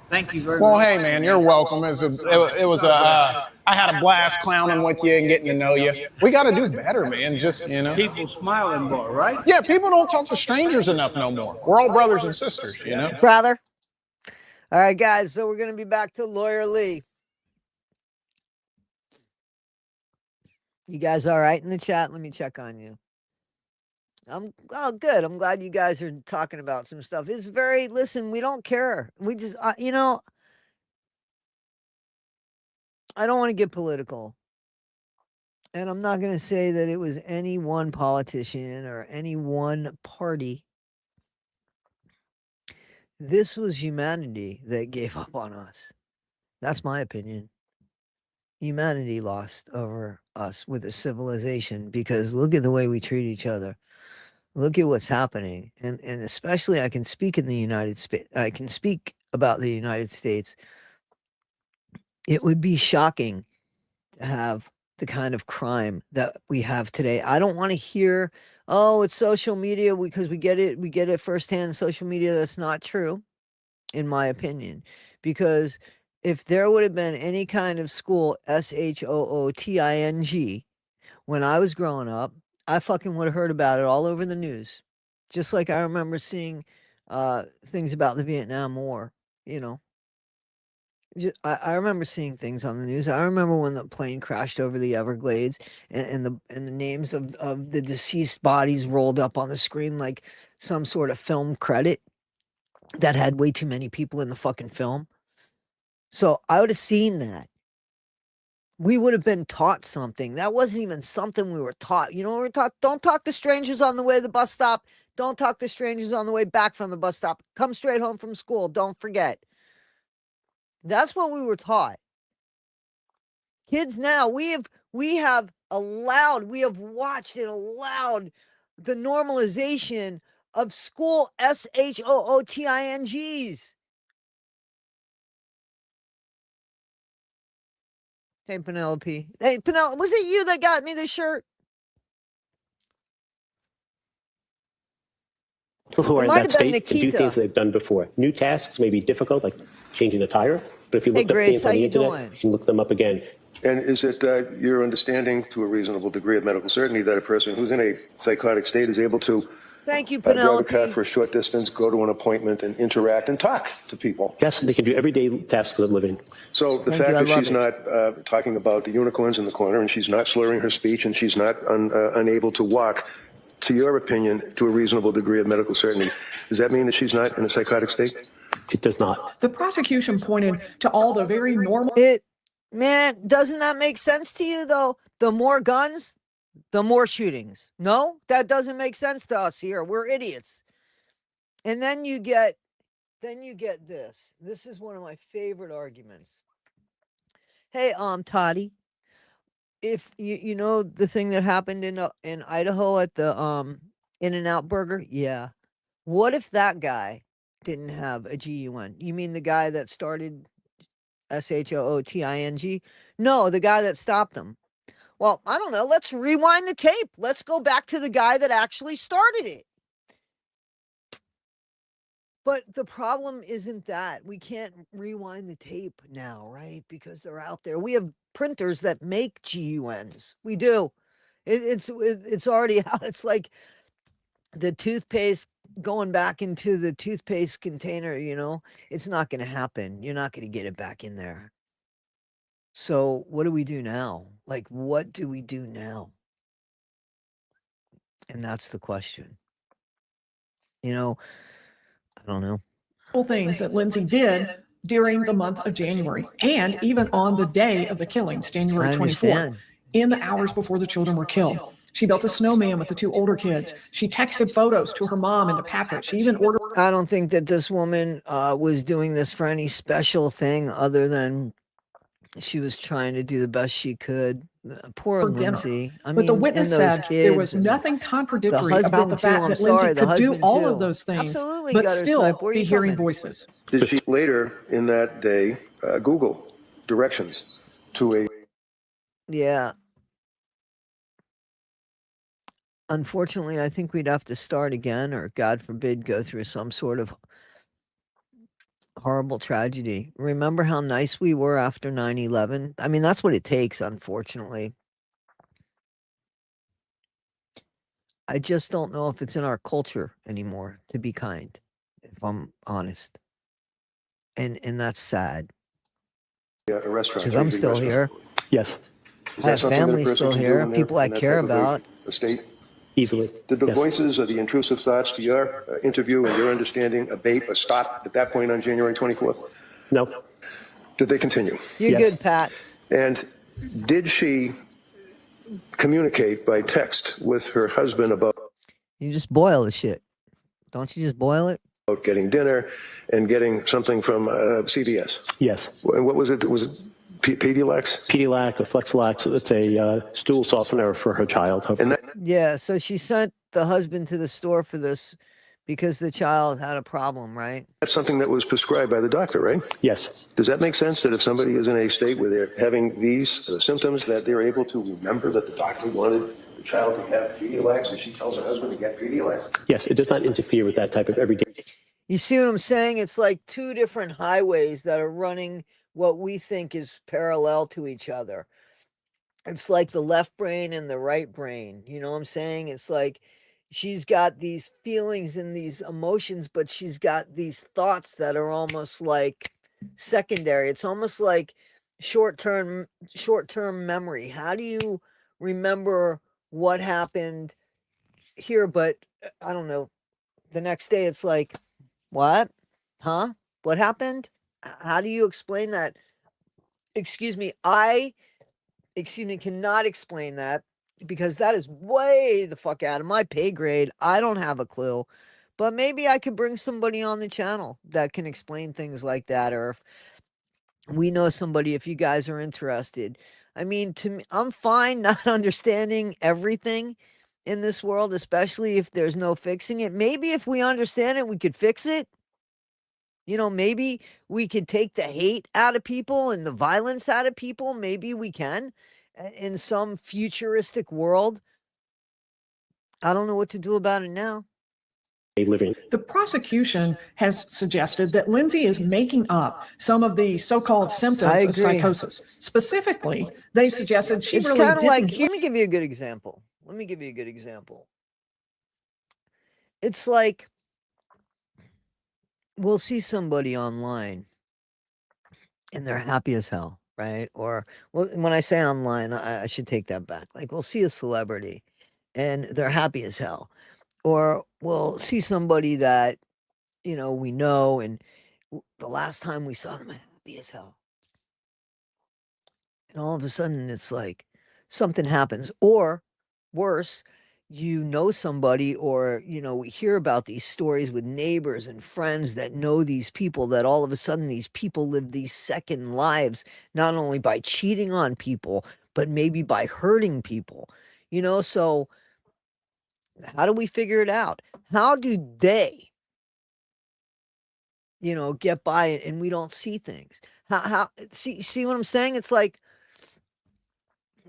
Thank you very Well, much. hey man, you're welcome. I had a blast clowning with you and getting to know you. We got to do better, man. Just, you know. People smiling more, right? Yeah, people don't talk to strangers enough no more. We're all brothers and sisters, you know. Brother. All right, guys. So we're going to be back to Lawyer Lee. You guys all right in the chat? Let me check on you. Good. I'm glad you guys are talking about some stuff. It's listen, we don't care. We just, you know, I don't want to get political. And I'm not going to say that it was any one politician or any one party. This was humanity that gave up on us. That's my opinion. Humanity lost over us with a civilization because look at the way we treat each other. Look at what's happening. And especially I can speak in the United States. I can speak about the United States. It would be shocking to have the kind of crime that we have today. I don't want to hear, oh, it's social media because we get it firsthand. Social media, that's not true, in my opinion. Because if there would have been any kind of school, SHOOTING, when I was growing up, I fucking would have heard about it all over the news. Just like I remember seeing things about the Vietnam War, you know. I remember seeing things on the news. I remember when the plane crashed over the Everglades and the names of the deceased bodies rolled up on the screen like some sort of film credit that had way too many people in the fucking film. So I would have seen that. We would have been taught something. That wasn't even something we were taught. You know, we were taught, don't talk to strangers on the way to the bus stop. Don't talk to strangers on the way back from the bus stop. Come straight home from school. Don't forget. That's what we were taught. Kids now, we have watched and allowed the normalization of school SHOOTINGs. Hey, Penelope. Hey, Penelope, was it you that got me this shirt? People who are in might that have been state can do Nikita. things they've done before. New tasks may be difficult, like changing the tire, but if you Hey, look up Grace, things how on the you internet, doing? you can look them up again. And is it your understanding to a reasonable degree of medical certainty that a person who's in a psychotic state is able to Thank you, drive a car Penelope. for a short distance, go to an appointment, and interact and talk to people? Yes, they can do everyday tasks of living. So the Thank fact you, I that love she's it. not talking about the unicorns in the corner and she's not slurring her speech and she's not unable to walk, to your opinion, to a reasonable degree of medical certainty, does that mean that she's not in a psychotic state? It does not. The prosecution pointed to all the very normal Man, doesn't that make sense to you, though? The more guns, the more shootings. No, that doesn't make sense to us here. We're idiots. And then you get this. This is one of my favorite arguments. Hey, Toddy, if you know the thing that happened in Idaho at the In-N-Out Burger, yeah. What if that guy didn't have a GUN? You mean the guy that started SHOOTING? No, the guy that stopped him. Well, I don't know. Let's rewind the tape. Let's go back to the guy that actually started it. But the problem isn't that. We can't rewind the tape now, right? Because they're out there. We have printers that make GUNs. We do. It's already out. It's like the toothpaste going back into the toothpaste container, you know? It's not going to happen. You're not going to get it back in there. So what do we do now? Like, what do we do now? And that's the question. You know, I don't know. things that Lindsay did during the month of January and even on the day of the killings, January I 24th, understand. in the hours before the children were killed. She built a snowman with the two older kids. She texted photos to her mom and to Patrick. She even ordered. I don't think that this woman was doing this for any special thing other than she was trying to do the best she could. Poor dinner. Lindsay. I But mean, the witness and those said kids there was and nothing the contradictory about husband the too. fact I'm that Lindsay sorry, the could do husband all too. of those things, Absolutely, but gutter still snipe. Where be you hearing coming? voices. Did she later in that day Google directions to a... Yeah. unfortunately, I think we'd have to start again, or God forbid, go through some sort of horrible tragedy. Remember how nice we were after 9/11? I mean, that's what it takes, unfortunately. I just don't know if it's in our culture anymore to be kind, if I'm honest. And that's sad. A restaurant. Because I'm still here. Yes, Is I that have something that a family person still can do here, when they're people I in that care type of about. a state? easily. Did the Yes. voices or the intrusive thoughts, to your interview and your understanding, abate or stop at that point on January 24th? No. Did they continue? You're Yes. good, Pats. And did she communicate by text with her husband about You just boil the shit. Don't you just boil it? getting dinner and getting something from CVS? Yes. And what was it? Was it Pedialyte? Pedialyte or Flexilax, it's a stool softener for her child. And that, Yeah, so she sent the husband to the store for this because the child had a problem, right? that's something that was prescribed by the doctor, right? Yes. Does that make sense that if somebody is in a state where they're having these symptoms, that they're able to remember that the doctor wanted the child to have Pedialyte, and she tells her husband to get Pedialyte? Yes, it does not interfere with that type of everyday. You see what I'm saying? It's like two different highways that are running what we think is parallel to each other. It's like the left brain and the right brain. You know what I'm saying? It's like she's got these feelings and these emotions, but she's got these thoughts that are almost like secondary. It's almost like short-term memory. How do you remember what happened here? But I don't know. The next day it's like, what? Huh? What happened? How do you explain that? Excuse me. Cannot explain that because that is way the fuck out of my pay grade. I don't have a clue, but maybe I could bring somebody on the channel that can explain things like that. Or if we know somebody, if you guys are interested. I mean, to me, I'm fine not understanding everything in this world, especially if there's no fixing it. Maybe if we understand it, we could fix it. You know, maybe we could take the hate out of people and the violence out of people. Maybe we can in some futuristic world. I don't know what to do about it now. Living. The prosecution has suggested that Lindsay is making up some of the so-called symptoms of psychosis. Specifically, they've suggested she It's really kind of didn't like, let me give you a good example. It's like we'll see somebody online and they're happy as hell, right? Or, well, when I say online, I should take that back. Like, we'll see a celebrity and they're happy as hell. Or we'll see somebody that, you know, we know, and the last time we saw them, happy as hell. And all of a sudden, it's like something happens. Or worse, you know somebody, or, you know, we hear about these stories with neighbors and friends that know these people, that all of a sudden these people live these second lives, not only by cheating on people, but maybe by hurting people, you know? So how do we figure it out? How do they, you know, get by it and we don't see things? How see what I'm saying? It's like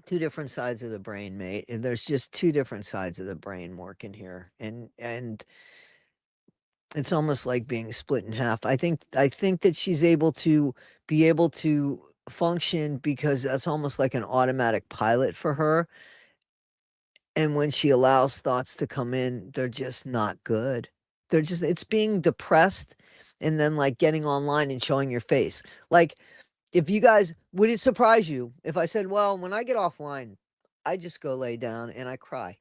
two different sides of the brain, mate. And there's just two different sides of the brain working here. And it's almost like being split in half. I think that she's able to function because that's almost like an automatic pilot for her. And when she allows thoughts to come in, they're just not good. They're just, it's being depressed and then like getting online and showing your face. Like, if you guys, would it surprise you if I said, well, when I get offline, I just go lay down and I cry.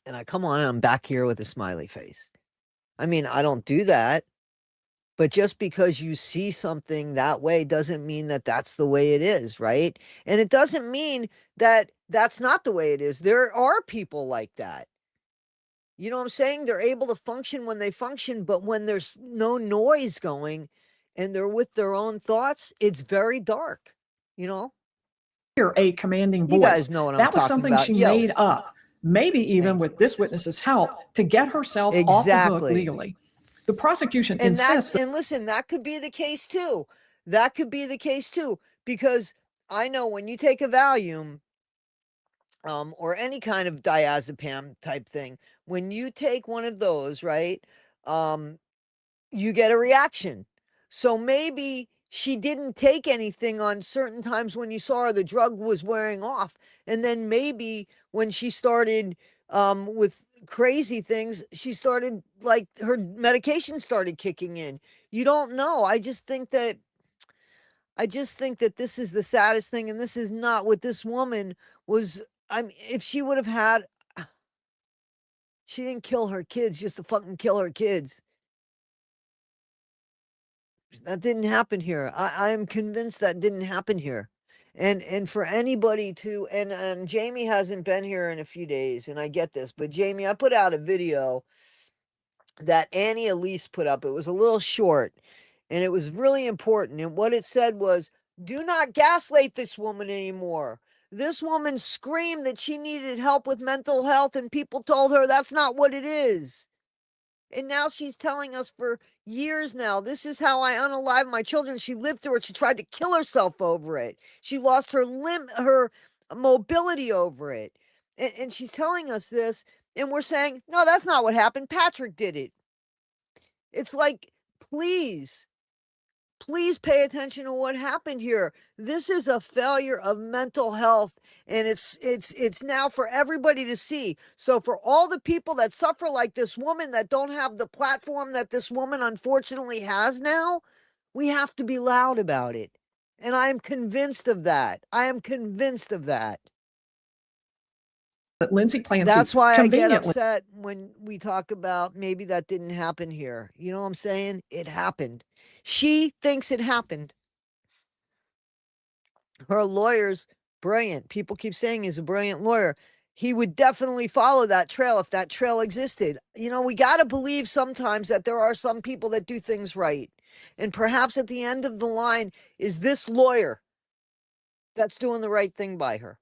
And I come on and I'm back here with a smiley face. I mean, I don't do that. But just because you see something that way doesn't mean that that's the way it is, right? And it doesn't mean that that's not the way it is. There are people like that. You know what I'm saying? They're able to function when they function, but when there's no noise going and they're with their own thoughts, it's very dark, you know? hear a commanding voice. You guys know what I'm that was talking something about. she Yo. made up, maybe even with this witness's help, to get herself off the hook legally. The prosecution insists and listen, that could be the case too. That could be the case too, because I know when you take a Valium, or any kind of diazepam type thing, when you take one of those, right, you get a reaction. So maybe she didn't take anything on certain times when you saw her, the drug was wearing off. And then maybe when she started with crazy things, she started like her medication started kicking in. You don't know. I just think that this is the saddest thing, and this is not what this woman was. If she would have had, she didn't kill her kids just to fucking kill her kids. That didn't happen here. I am convinced that didn't happen here. And for anybody to and Jamie hasn't been here in a few days, and I get this, but Jamie, I put out a video that Annie Elise put up. It was a little short, and it was really important. And what it said was, do not gaslight this woman anymore. This woman screamed that she needed help with mental health, and people told her that's not what it is. And now she's telling us for years now, this is how I unalive my children. She lived through it. She tried to kill herself over it. She lost her mobility over it. And she's telling us this, and we're saying, no, that's not what happened. Patrick did it. It's like, please pay attention to what happened here. This is a failure of mental health, and it's now for everybody to see. So for all the people that suffer like this woman, that don't have the platform that this woman unfortunately has now, we have to be loud about it. And I am convinced of that. That Lindsay Clancy That's why I get conveniently upset when we talk about maybe that didn't happen here. You know what I'm saying? It happened. She thinks it happened. Her lawyer's brilliant. People keep saying he's a brilliant lawyer. He would definitely follow that trail if that trail existed. You know, we got to believe sometimes that there are some people that do things right. And perhaps at the end of the line is this lawyer that's doing the right thing by her.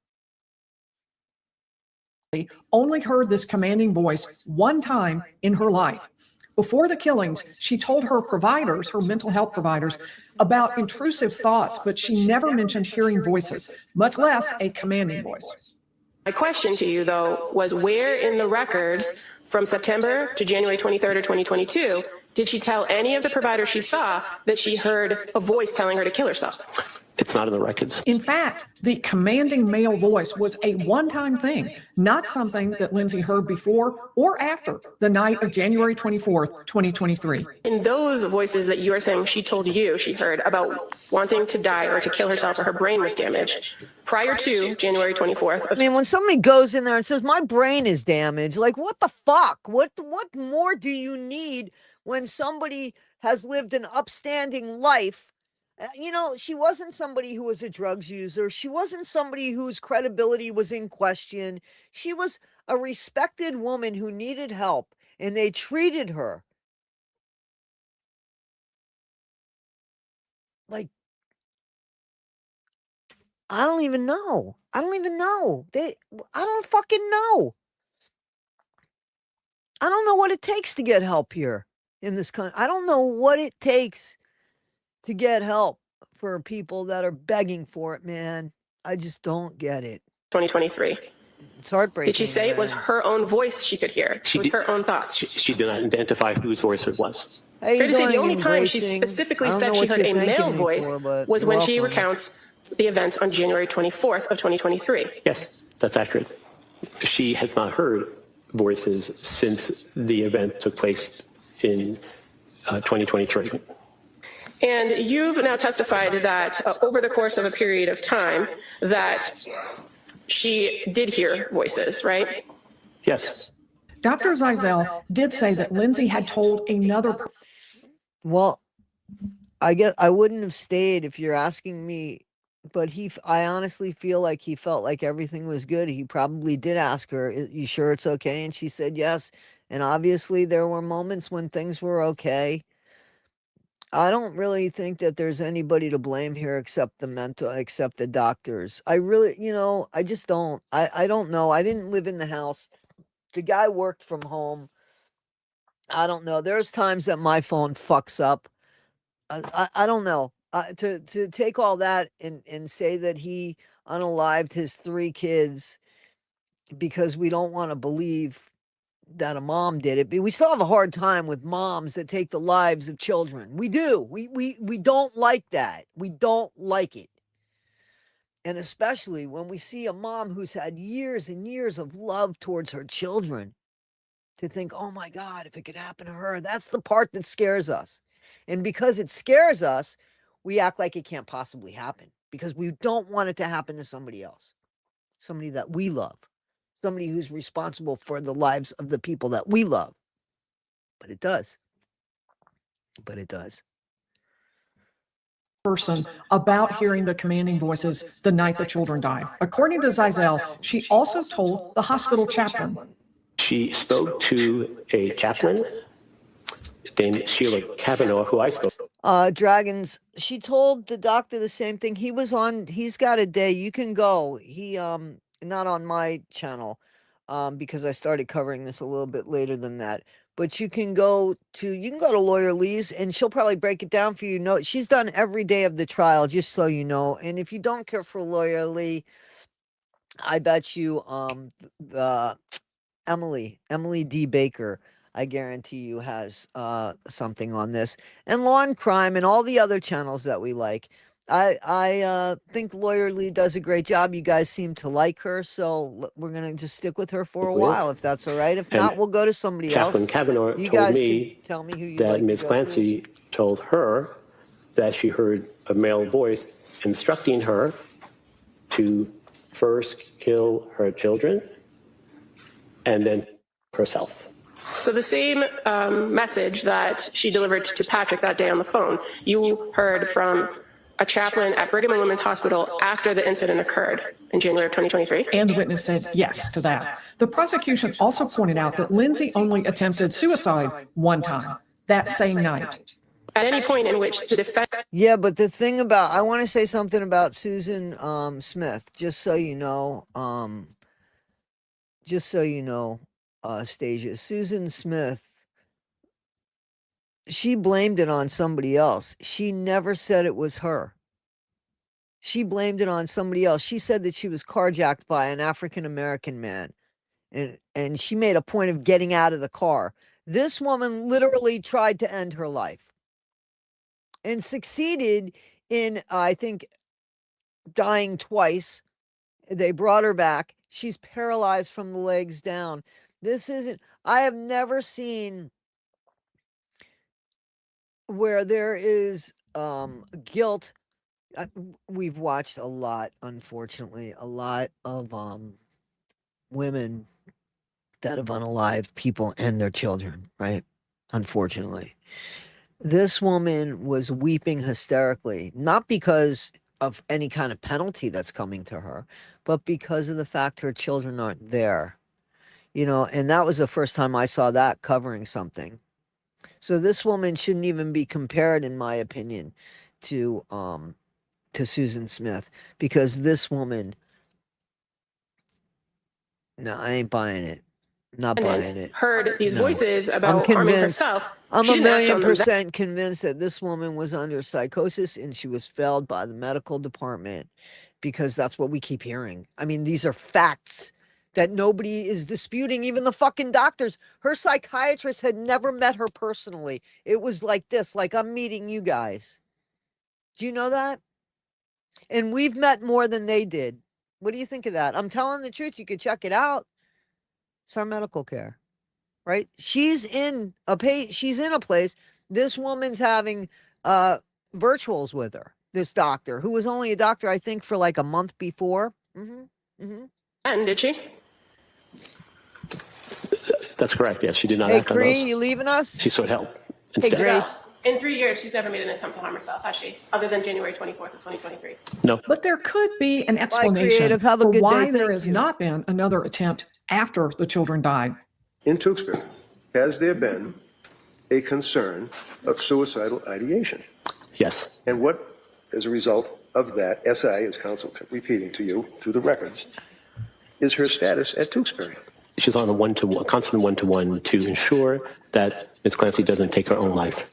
only heard this commanding voice one time in her life. Before the killings, she told her providers, her mental health providers, about intrusive thoughts, but she never mentioned hearing voices, much less a commanding voice. My question to you, though, was where in the records from September to January 23rd of 2022 did she tell any of the providers she saw that she heard a voice telling her to kill herself? It's not in the records. In fact, the commanding male voice was a one-time thing, not something that Lindsay heard before or after the night of January 24th, 2023. In those voices that you are saying she told you she heard about wanting to die or to kill herself or her brain was damaged, prior to January 24th. I mean, when somebody goes in there and says, my brain is damaged, like, what the fuck? What more do you need when somebody has lived an upstanding life? You know, she wasn't somebody who was a drugs user. She wasn't somebody whose credibility was in question. She was a respected woman who needed help, and they treated her like, I don't even know. I don't fucking know. I don't know what it takes to get help here in this country. I don't know what it takes to get help for people that are begging for it, man. I just don't get it. 2023. It's heartbreaking. Did she say it was her own voice she could hear? It was her own thoughts. She did not identify whose voice it was. Fair to say the only time she specifically said she heard a male voice was when she recounts the events on January 24th of 2023. Yes, that's accurate. She has not heard voices since the event took place in 2023. And you've now testified that over the course of a period of time that she did hear voices, right? Yes. Dr. Zeisel did say that Lindsay had told another. Well, I guess I wouldn't have stayed if you're asking me, but I honestly feel like he felt like everything was good. He probably did ask her, you sure it's okay? And she said yes. And obviously there were moments when things were okay. I don't really think that there's anybody to blame here except the doctors. I really, I just don't. I don't know. I didn't live in the house. The guy worked from home. I don't know. There's times that my phone fucks up. I don't know. To take all that and say that he unalived his 3 kids because we don't want to believe that a mom did it. But we still have a hard time with moms that take the lives of children. We do. We don't like that. We don't like it. And especially when we see a mom who's had years and years of love towards her children, to think, oh my God, if it could happen to her, that's the part that scares us. And because it scares us, we act like it can't possibly happen because we don't want it to happen to somebody else, somebody that we love, somebody who's responsible for the lives of the people that we love. But it does. But it does. Person about hearing the commanding voices the night the children died. According to Zizell, she also told the hospital chaplain. She spoke to a chaplain named Sheila Kavanaugh, who I spoke to. Dragons, she told the doctor the same thing. He's got a day. You can go. He not on my channel, because I started covering this a little bit later than that. But you can go to Lawyer Lee's and she'll probably break it down for you. No, she's done every day of the trial, just so you know. And if you don't care for Lawyer Lee, I bet you the Emily D. Baker, I guarantee you, has something on this. And Law and Crime and all the other channels that we like. I think Lawyer Lee does a great job. You guys seem to like her, so we're going to just stick with her for a while, if that's all right. If not, we'll go to somebody else. Chaplain Kavanaugh You told guys me can tell me who you that like to Ms. go Clancy told her that she heard a male voice instructing her to first kill her children and then herself. So the same message that she delivered to Patrick that day on the phone, you heard from a chaplain at Brigham and Women's Hospital after the incident occurred in January of 2023? And the witness said yes to that. The prosecution also pointed out that Lindsay only attempted suicide one time, that same night. At any point in which the defense... Yeah, but the thing about, I want to say something about Susan Smith, just so you know, Stasia. Susan Smith, she blamed it on somebody else. She never said it was her. She blamed it on somebody else. She said that she was carjacked by an African-American man. And she made a point of getting out of the car. This woman literally tried to end her life. And succeeded in, I think, dying twice. They brought her back. She's paralyzed from the legs down. I have never seen where there is guilt. We've watched a lot, unfortunately, a lot of women that have unalived people and their children, right? Unfortunately. This woman was weeping hysterically, not because of any kind of penalty that's coming to her, but because of the fact her children aren't there. You know, and that was the first time I saw that covering something. So this woman shouldn't even be compared, in my opinion, to Susan Smith, because this woman, no, I ain't buying it. Not buying it. Heard these voices about harming herself. I'm 1,000,000% convinced that this woman was under psychosis and she was failed by the medical department, because that's what we keep hearing. I mean, these are facts that nobody is disputing, even the fucking doctors. Her psychiatrist had never met her personally. It was like this, like I'm meeting you guys. Do you know that? And we've met more than they did. What do you think of that? I'm telling the truth. You could check it out. It's our medical care, right? She's in a place. This woman's having virtuals with her. This doctor, who was only a doctor, I think, for like a month before. And did she? That's correct. Yes, she did not Hey, act on those. Cree, you leaving us? She sought help Hey, instead. Grace. In 3 years, she's never made an attempt to harm herself, has she? Other than January 24th of 2023. No. But there could be an explanation Creative. Have a for good why day. there Thank has you. not been another attempt after the children died. In Tewksbury, has there been a concern of suicidal ideation? Yes. And what, as a result of that, SI, as counsel kept repeating to you through the records, is her status at Tewksbury? She's on a constant one-to-one to ensure that Ms. Clancy doesn't take her own life.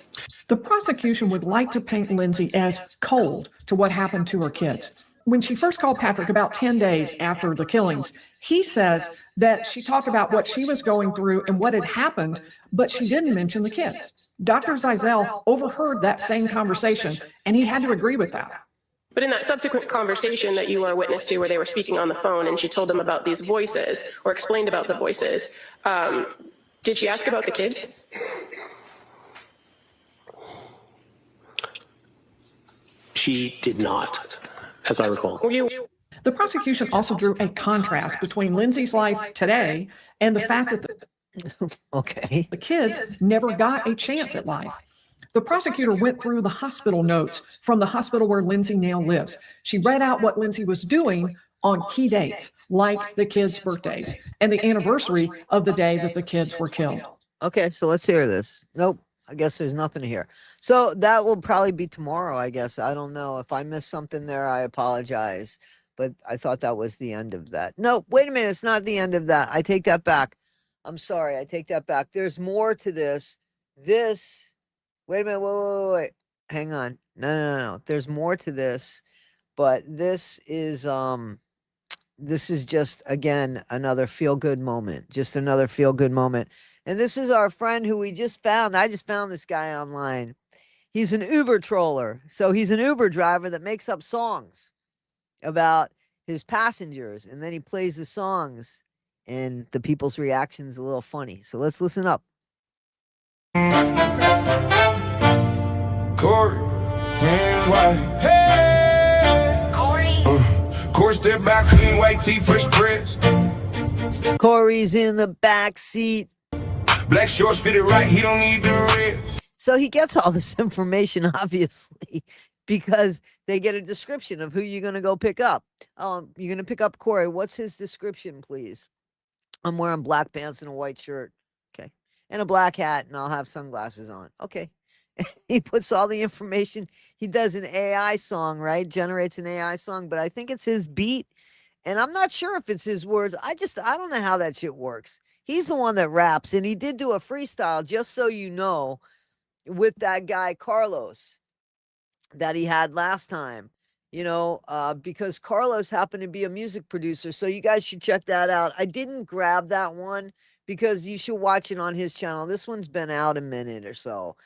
The prosecution would like to paint Lindsay as cold to what happened to her kids. when she first called Patrick about 10 days after the killings, he says that she talked about what she was going through and what had happened, but she didn't mention the kids. Dr. Zeisel overheard that same conversation, and he had to agree with that. But in that subsequent conversation that you were a witness to where they were speaking on the phone and she told them about these voices or explained about the voices, did she ask about the kids? She did not, as I recall. The prosecution also drew a contrast between Lindsay's life today and the fact that the kids never got a chance at life. The prosecutor went through the hospital notes from the hospital where Lindsay now lives. She read out what Lindsay was doing on key dates, like the kids' birthdays and the anniversary of the day that the kids were killed. Okay, so let's hear this. Nope, I guess there's nothing to hear. So that will probably be tomorrow, I guess. I don't know. If I missed something there, I apologize. But I thought that was the end of that. No, wait a minute. It's not the end of that. I take that back. I'm sorry. I take that back. There's more to this. Wait a minute. Wait. Hang on. No. There's more to this. But this is just, again, another feel-good moment. Just another feel-good moment. And this is our friend who we just found. I just found this guy online. He's an Uber troller. So he's an Uber driver that makes up songs about his passengers. And then he plays the songs. And the people's reaction's a little funny. So let's listen up. Corey, hand white. Hey! Corey. Corey, step back, clean white tee, fresh press. Corey's in the back seat. Black shorts fitted right, he don't need the rest. So he gets all this information, obviously, because they get a description of who you're going to go pick up. You're going to pick up Corey. What's his description, please? I'm wearing black pants and a white shirt. Okay. And a black hat, and I'll have sunglasses on. Okay. He puts all the information. He does an AI song, right? Generates an AI song, but I think it's his beat. And I'm not sure if it's his words. I don't know how that shit works. He's the one that raps, and he did do a freestyle, just so you know, with that guy, Carlos, that he had last time, because Carlos happened to be a music producer. So you guys should check that out. I didn't grab that one because you should watch it on his channel. This one's been out a minute or so,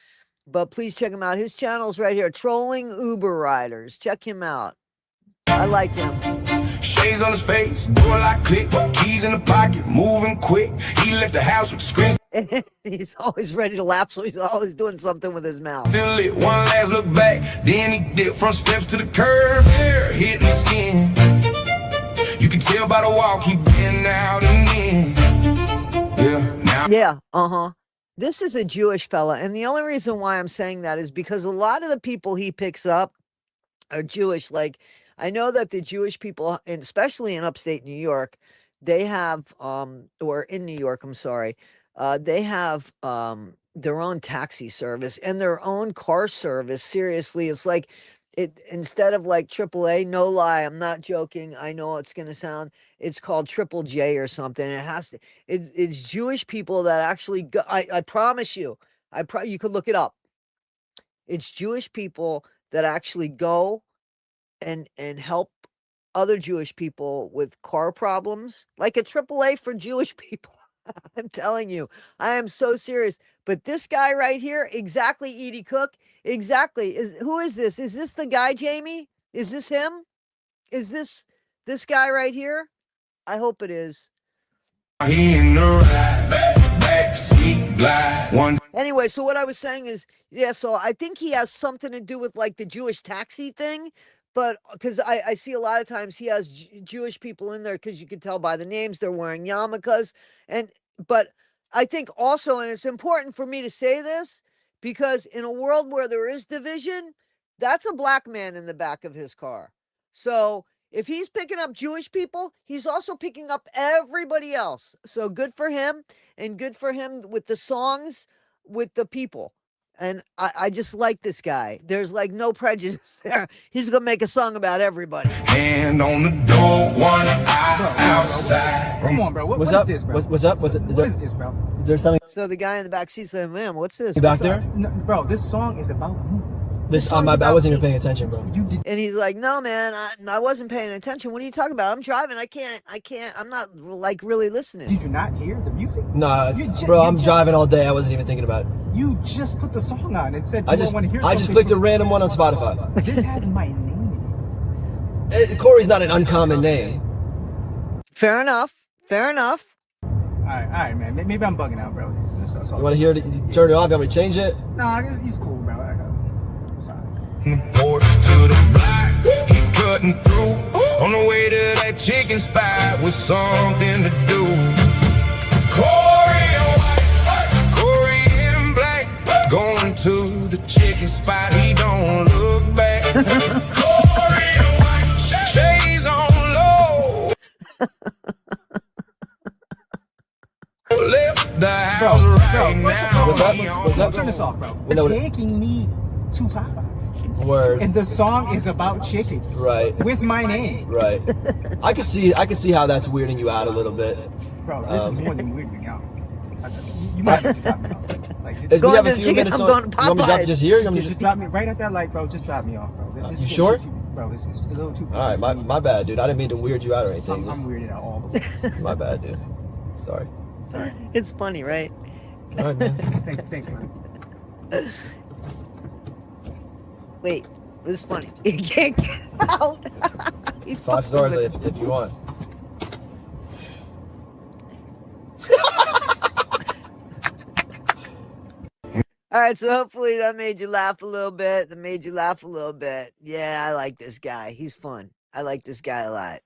but please check him out. His channel's right here, Trolling Uber Riders. Check him out. I like him. Shades on his face, door lock click, keys in the pocket, moving quick. He left the house with the screen. He's always ready to laugh, so he's always doing something with his mouth. Still lit, one last look back, then he dipped from steps to the curb, hit the skin. You can tell by the walk he been out and in. Yeah, This is a Jewish fella, and the only reason why I'm saying that is because a lot of the people he picks up are Jewish. Like, I know that the Jewish people, and especially in upstate New York, they have, or in New York, I'm sorry, they have their own taxi service and their own car service. Seriously, it's like instead of like AAA, no lie, I'm not joking. I know it's going to sound, it's called Triple J or something. It's Jewish people that actually go, I promise you, you could look it up. It's Jewish people that actually go and help other Jewish people with car problems, like a AAA for Jewish people. I'm telling you, I am so serious. But this guy right here, exactly, Edie Cook, exactly. Who is this? Is this the guy, Jamie? Is this him? Is this guy right here? I hope it is. Anyway, so what I was saying is, so I think he has something to do with like the Jewish taxi thing. But because I see a lot of times he has Jewish people in there, because you can tell by the names, they're wearing yarmulkes. But I think also, and it's important for me to say this, because in a world where there is division, that's a black man in the back of his car. So if he's picking up Jewish people, he's also picking up everybody else. So good for him, and good for him with the songs, with the people. And I just like this guy. There's like no prejudice there. He's going to make a song about everybody. Hand on the door, one eye outside. Come on, bro. What's up? This, bro? What's up? What is this, bro? Is there something? So the guy in the back seat said, man, what's this? You back there? No, bro, this song is about me. This I wasn't even paying attention, bro. And he's like, no, man, I wasn't paying attention. What are you talking about? I'm driving. I can't. I'm not like really listening. Did you not hear the music? Nah, bro, I'm driving all day. I wasn't even thinking about it. You just put the song on and said I just clicked a random one on Spotify. This has my name in it. Corey's not an uncommon name. Fair enough. All right, man. Maybe I'm bugging out, bro. That's You want to hear it? You turn it off? You want me to change it? Nah, he's cool, bro. Porch to the block, he cutting through. On the way to that chicken spot with something to do. Corey in white, Corey in black, going to the chicken spot. He don't look back. Corey in white, shades on low. Left the house now. What's up? Turn this off, bro. It's taking me to Popeyes. Word. And the song is about chicken. Right. With my name. Right. I could see how that's weirding you out a little bit. Bro, this is more than weirding me out. You might have to drop me off. Like, going to the chicken, I'm going to Popeyes. You want me to drop you just here? Just drop me right at that light, bro. Just drop me off, bro. You sure? Bro, this is a little too. All right, my bad, dude. I didn't mean to weird you out or anything. I'm weirded out all the way. My bad, dude. Sorry. It's funny, right? All right, man. Thanks, man. Wait, this is funny. He can't get out. He's 5 stars if you want. All right, so hopefully that made you laugh a little bit. Yeah, I like this guy. He's fun. I like this guy a lot.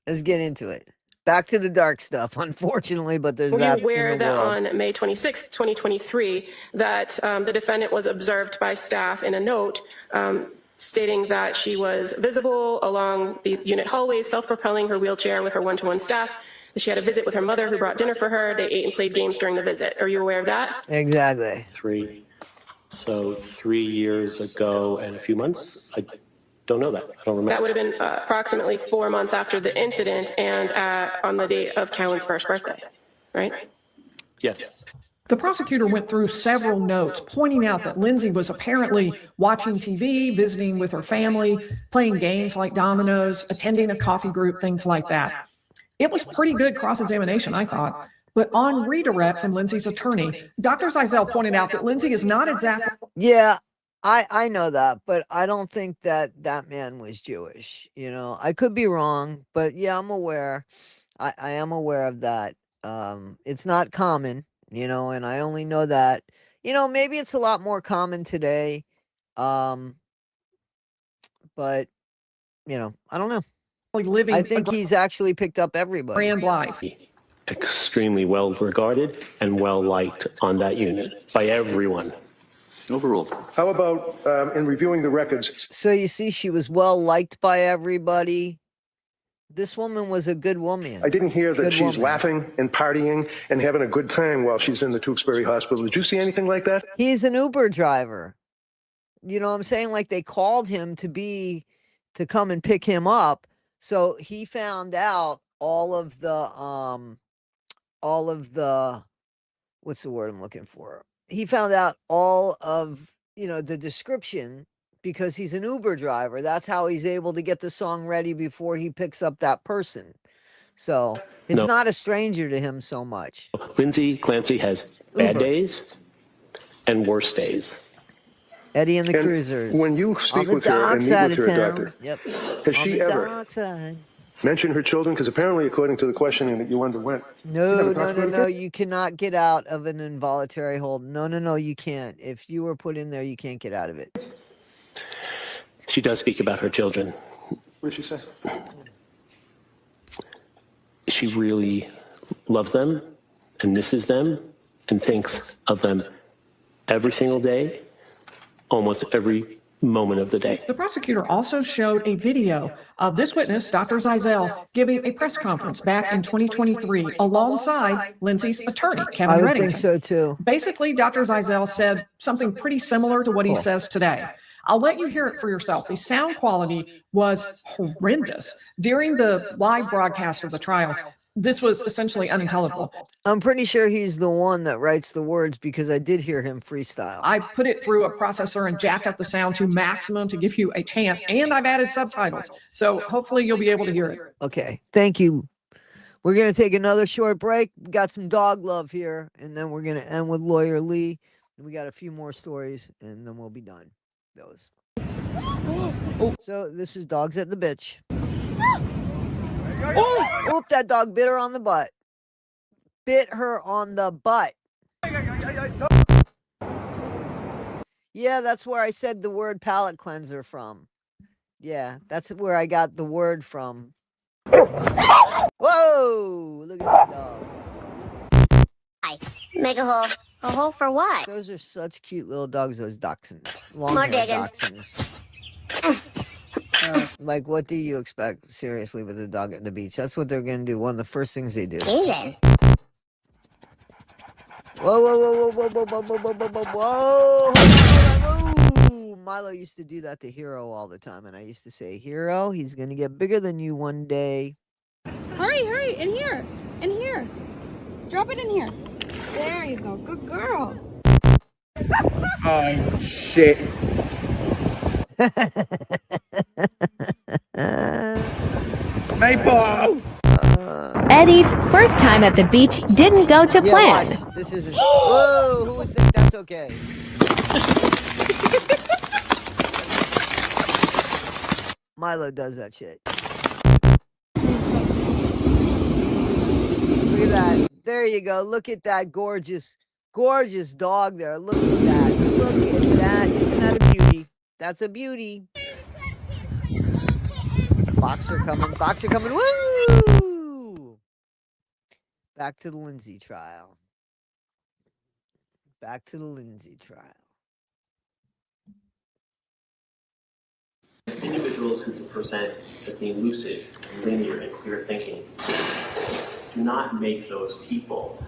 Let's get into it. Back to the dark stuff, unfortunately, but there's that. Were you aware in the that world. on May 26th, 2023, that the defendant was observed by staff in a note stating that she was visible along the unit hallways, self-propelling her wheelchair with her one-to-one staff? She had a visit with her mother who brought dinner for her. They ate and played games during the visit. Are you aware of that? Exactly. 3 years ago and a few months. I don't know that. I don't remember. That would have been approximately 4 months after the incident and on the date of Cowan's first birthday, right? Yes. The prosecutor went through several notes pointing out that Lindsay was apparently watching TV, visiting with her family, playing games like dominoes, attending a coffee group, things like that. It was pretty good cross-examination, I thought. But on redirect from Lindsay's attorney, Dr. Zeisel pointed out that Lindsay is not exactly... Yeah, I know that, but I don't think that man was Jewish. You know, I could be wrong, but yeah, I'm aware. I am aware of that. It's not common, you know, and I only know that, you know, maybe it's a lot more common today. But, you know, I don't know. Living I think he's actually picked up everybody. Brand life. Extremely well regarded and well liked on that unit by everyone. Overruled. How about in reviewing the records? So you see, she was well liked by everybody. This woman was a good woman. I didn't hear that she's laughing and partying and having a good time while she's in the Tewksbury Hospital. Did you see anything like that? He's an Uber driver. You know what I'm saying? Like they called him to come and pick him up. So he found out all of the what's the word I'm looking for? He found out all of, you know, the description because he's an Uber driver. That's how he's able to get the song ready before he picks up that person. So it's not a stranger to him so much. Lindsay Clancy has bad days and worse days. Eddie and the Cruisers. When you speak with her and meet with her, doctor, has she ever mentioned her children? Because apparently, according to the questioning that you underwent, no, you cannot get out of an involuntary hold. No, you can't. If you were put in there, you can't get out of it. She does speak about her children. What did she say? She really loves them and misses them and thinks of them every single day, almost every moment of the day. The prosecutor also showed a video of this witness, Dr. Zeisel, giving a press conference back in 2023 alongside Lindsay's attorney, Kevin Reddington. I would think so too. Basically, Dr. Zeisel said something pretty similar to what he says today. I'll let you hear it for yourself. The sound quality was horrendous during the live broadcast of the trial. this was essentially unintelligible. I'm pretty sure he's the one that writes the words because I did hear him freestyle. I put it through a processor and jacked up the sound to maximum to give you a chance, and I've added subtitles. So hopefully you'll be able to hear it. Okay, thank you. We're going to take another short break. We got some dog love here, and then we're going to end with Lawyer Lee. We got a few more stories, and then we'll be done. Those. So this is Dogs at the Bitch. Oh! Oop, that dog bit her on the butt. Bit her on the butt. Yeah, that's where I said the word palate cleanser from. Yeah, that's where I got the word from. Whoa! Look at that dog. Make a hole. A hole for what? Those are such cute little dogs, those dachshunds. More Long-haired digging. dachshunds. Like, what do you expect, seriously, with a dog at the beach? That's what they're going to do. One of the first things they do. Even. Whoa, whoa, whoa, whoa, whoa, whoa, whoa, whoa, whoa, whoa, whoa. Whoa. Milo used to do that to Hero all the time, and I used to say, Hero, he's going to get bigger than you one day. Hurry, hurry, in here, in here. Drop it in here. There you go, good girl. Oh, shit. Maple! Eddie's first time at the beach didn't go to plan. Watch. This isn't. Whoa, who would think that's okay? Milo does that shit. Look at that. There you go. Look at that gorgeous, gorgeous dog there. Look at that. Look at that. Isn't that a beauty? That's a beauty. Boxer coming. Boxer coming. Woo! Back to the Lindsay trial. Back to the Lindsay trial. Individuals who can present as being lucid, linear, and clear thinking do not make those people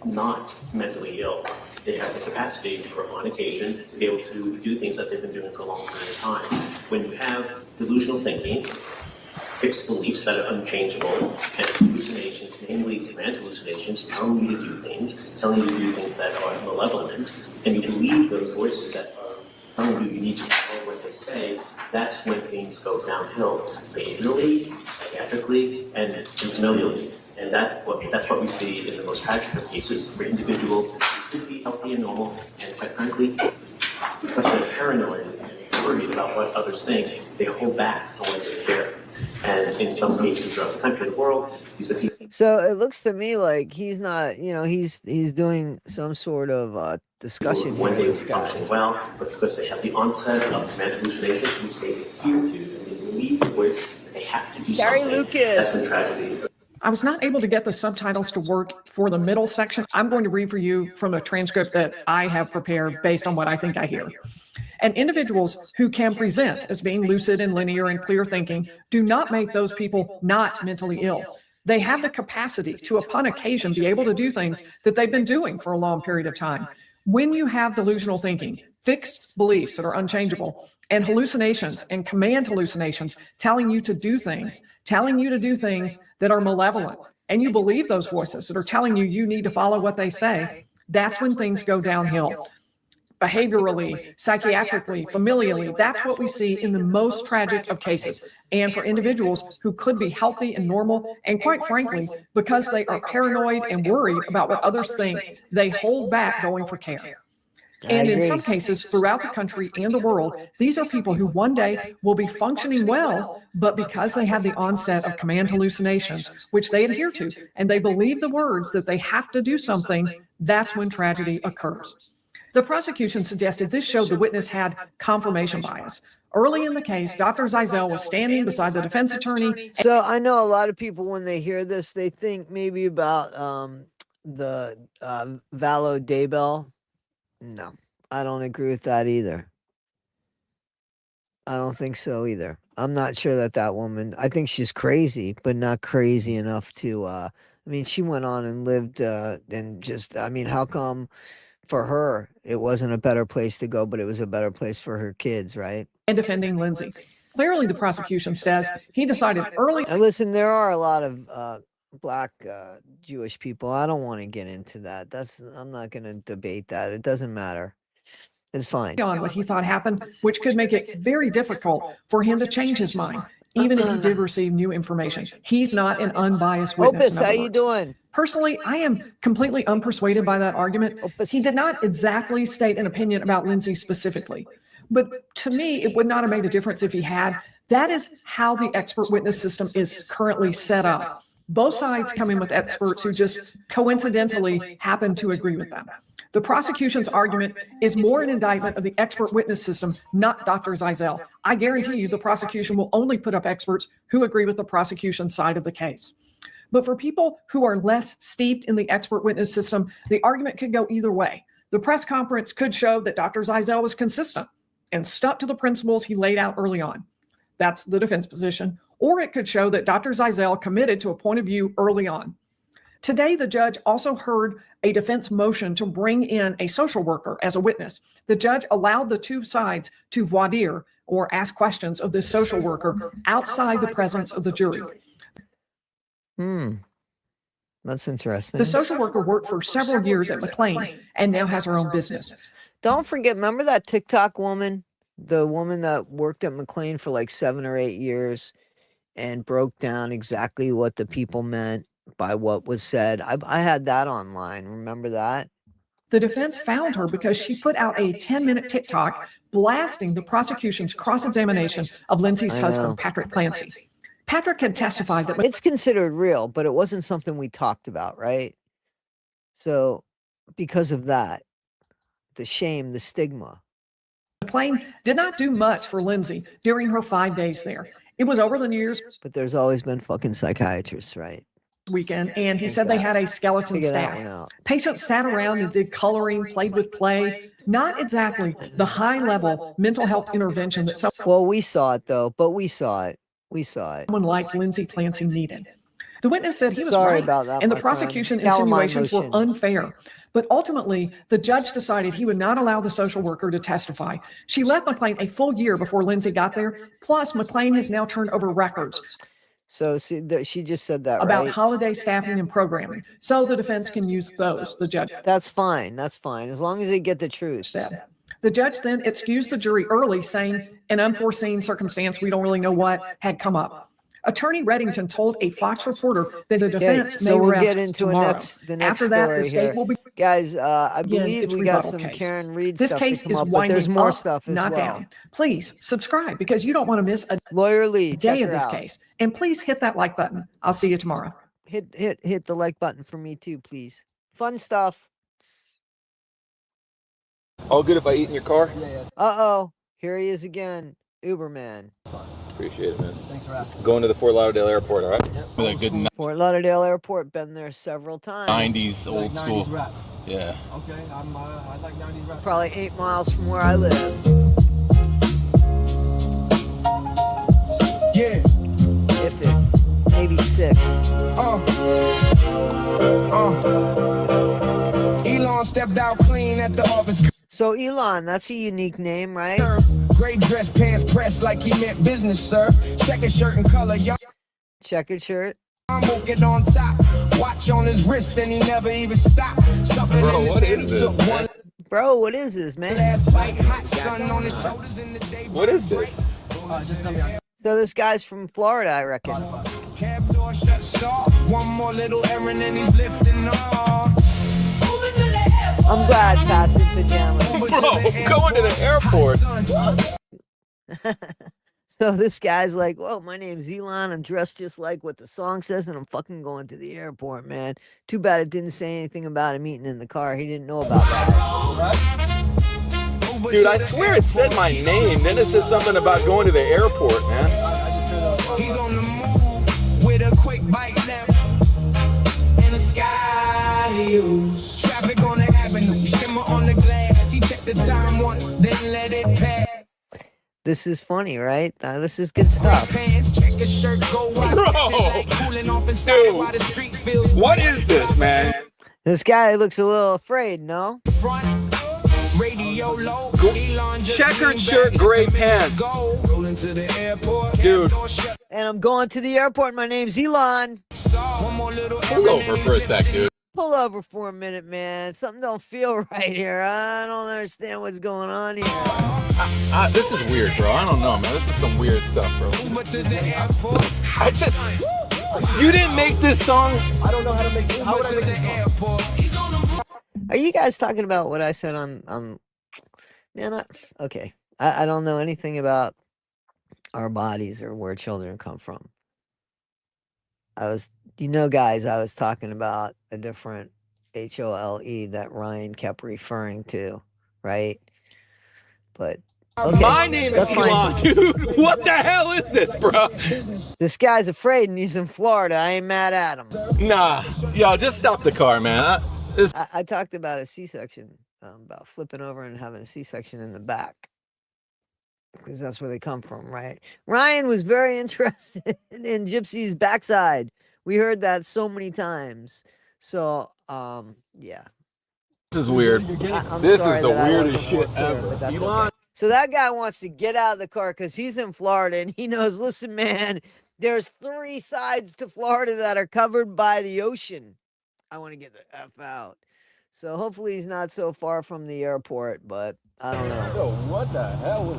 not mentally ill. They have the capacity for, on occasion, to be able to do things that they've been doing for a long period of time. When you have delusional thinking, fixed beliefs that are unchangeable, and hallucinations, namely command hallucinations, telling you to do things, telling you to do things that are malevolent, and you believe those voices that are telling you you need to follow what they say, that's when things go downhill, behaviorally, psychiatrically, and familially. And that's what we see in the most tragic of cases for individuals who could be healthy and normal, and quite frankly, because they're paranoid and worried about what others think, they hold back on what they share. And in some cases throughout the country and the world, these are people. So it looks to me like he's not, he's doing some sort of discussion When here they with this guy. function well, but because they have the onset of command hallucinations, which they adhere to, and they believe the voice that they have to do Gary something. Lucas. That's the tragedy. I was not able to get the subtitles to work for the middle section. I'm going to read for you from a transcript that I have prepared based on what I think I hear. And individuals who can present as being lucid and linear and clear thinking do not make those people not mentally ill. They have the capacity to, upon occasion, be able to do things that they've been doing for a long period of time. When you have delusional thinking, fixed beliefs that are unchangeable, and hallucinations and command hallucinations telling you to do things that are malevolent, and you believe those voices that are telling you you need to follow what they say, that's when things go downhill. Behaviorally, psychiatrically, familially, that's what we see in the most tragic of cases. And for individuals who could be healthy and normal, and quite frankly, because they are paranoid and worried about what others think, they hold back going for care. And in some cases, throughout the country and the world, these are people who one day will be functioning well, but because they have the onset of command hallucinations, which they adhere to, and they believe the words that they have to do something, that's when tragedy occurs. The prosecution suggested this showed the witness had confirmation bias. Early in the case, Dr. Zeisel was standing beside the defense attorney. So I know a lot of people, when they hear this, they think maybe about the Valo Daybell. No, I don't agree with that either. I don't think so either. I'm not sure that woman, I think she's crazy, but not crazy enough to, she went on and lived and just, how come for her it wasn't a better place to go, but it was a better place for her kids, right? And defending Lindsay. Clearly, the prosecution says he decided early. And listen, there are a lot of black Jewish people. I don't want to get into that. I'm not going to debate that. It doesn't matter. It's fine. On what he thought happened, which could make it very difficult for him to change his mind, even if he did receive new information. He's not an unbiased witness. Opus, how you doing? Personally, I am completely unpersuaded by that argument. He did not exactly state an opinion about Lindsay specifically, but to me, it would not have made a difference if he had. That is how the expert witness system is currently set up. Both sides come in with experts who just coincidentally happen to agree with them. The prosecution's argument is more an indictment of the expert witness system, not Dr. Zeisel. I guarantee you the prosecution will only put up experts who agree with the prosecution's side of the case. But for people who are less steeped in the expert witness system, the argument could go either way. The press conference could show that Dr. Zeisel was consistent and stuck to the principles he laid out early on. That's the defense position. Or it could show that Dr. Zeisel committed to a point of view early on. Today, the judge also heard a defense motion to bring in a social worker as a witness. The judge allowed the two sides to voir dire, or ask questions of this social worker outside the presence of the jury. That's interesting. The social worker worked for several years at McLean and now has her own business. Don't forget, remember that TikTok woman? The woman that worked at McLean for like 7 or 8 years and broke down exactly what the people meant by what was said. I had that online. Remember that? The defense found her because she put out a 10-minute TikTok blasting the prosecution's cross-examination of Lindsay's husband, Patrick Clancy. Patrick had testified that it's considered real, but it wasn't something we talked about, right? So because of that, the shame, the stigma. McLean did not do much for Lindsay during her 5 days there. It was over the New Year's But there's always been fucking psychiatrists, right? weekend, and he said they had a skeleton Figure that one staff. out. Patients sat around and did coloring, played with clay. Not exactly the high-level mental health intervention that Well, we saw it though, but we saw it. We saw it. someone like Lindsay Clancy needed. The witness said he was Sorry right, about that, and the my prosecution friend. Calamine insinuations were motion. unfair. But ultimately, the judge decided he would not allow the social worker to testify. She left McLean a full year before Lindsay got there. Plus, McLean has now turned over records So see, she just said that, about right? holiday staffing and programming, so the defense can use those, the judge That's fine. That's fine. As long as they get the truth. said. The judge then excused the jury early, saying an unforeseen circumstance, we don't really know what, had come up. Attorney Reddington told a Fox reporter that the defense may so we'll rest get into tomorrow. the next After that, the story state here. will be Guys, I begin believe its we got rebuttal some case. Karen Reed This stuff case to come is up, but winding there's more up, stuff as not well. down. Please subscribe because you don't want to miss a Lawyer Lee, check day of her this out. case. And please hit that like button. I'll see you tomorrow. Hit the like button for me too, please. Fun stuff. All good if I eat in your car? Uh-oh. Here he is again. Uberman. Appreciate it, man. Thanks for asking. Going to the Fort Lauderdale airport, all right? With a good Fort Lauderdale Airport. Been there several times. 90s old 90s school. rap. Yeah. Okay, I like 90s rap. Probably 8 miles from where I live. Yeah. If it, maybe 6. Elon stepped out clean at the office. So Elon, that's a unique name, right? Gray dress, pants pressed like he meant business, sir. Checkered shirt and color, young. Checkered shirt. I'm walking on top. Watch on his wrist, and he never even stopped. Something Bro, in his what hand, is he this, took man? one Bro, what is this, man? last bite. Hot sun on his shoulders in the day. What is this? Just something else. So this guy's from Florida, I reckon. Cab door shuts off. One more little errand, and he's lifting off. I'm glad Pat's in pajamas. Bro, going to the airport. So this guy's like, whoa, my name's Elon. I'm dressed just like what the song says, and I'm fucking going to the airport, man. Too bad it didn't say anything about him eating in the car. He didn't know about that. Dude, I swear it said my name. Then it says something about going to the airport, man. He's on the move with a quick bite left. And the sky views. Traffic on the avenue, shimmer on the glass. He checked the time once, then let it pass. This is funny, right? This is good stuff. Pants, check his shirt, go watch Bro, cooling off inside while the street feels what is this, man? This guy looks a little afraid, no? front. Radio Checkered shirt, gray pants. Dude. And I'm going to the airport. My name's Elon. Pull over for a sec, dude. Pull over for a minute, man. Something don't feel right here. I don't understand what's going on here. This is weird, bro. I don't know, man. This is some weird stuff, bro. You didn't make this song. I don't know how to make it. How would I make this song? Are you guys talking about what I said on man, okay. I don't know anything about our bodies or where children come from. Guys, I was talking about a different HOLE that Ryan kept referring to, right? But okay, my name is Elon, dude. What the hell is this, bro? This guy's afraid and he's in Florida. I ain't mad at him. Nah, yo, just stop the car, man. I talked about a C-section, about flipping over and having a C-section in the back. Because that's where they come from, right? Ryan was very interested in Gypsy's backside. We heard that so many times. So, yeah. This is weird. This is the weirdest shit ever. Okay. So that guy wants to get out of the car because he's in Florida and he knows, listen, man, there's 3 sides to Florida that are covered by the ocean. I want to get the F out. So hopefully he's not so far from the airport, but I don't know. Yo, what the hell was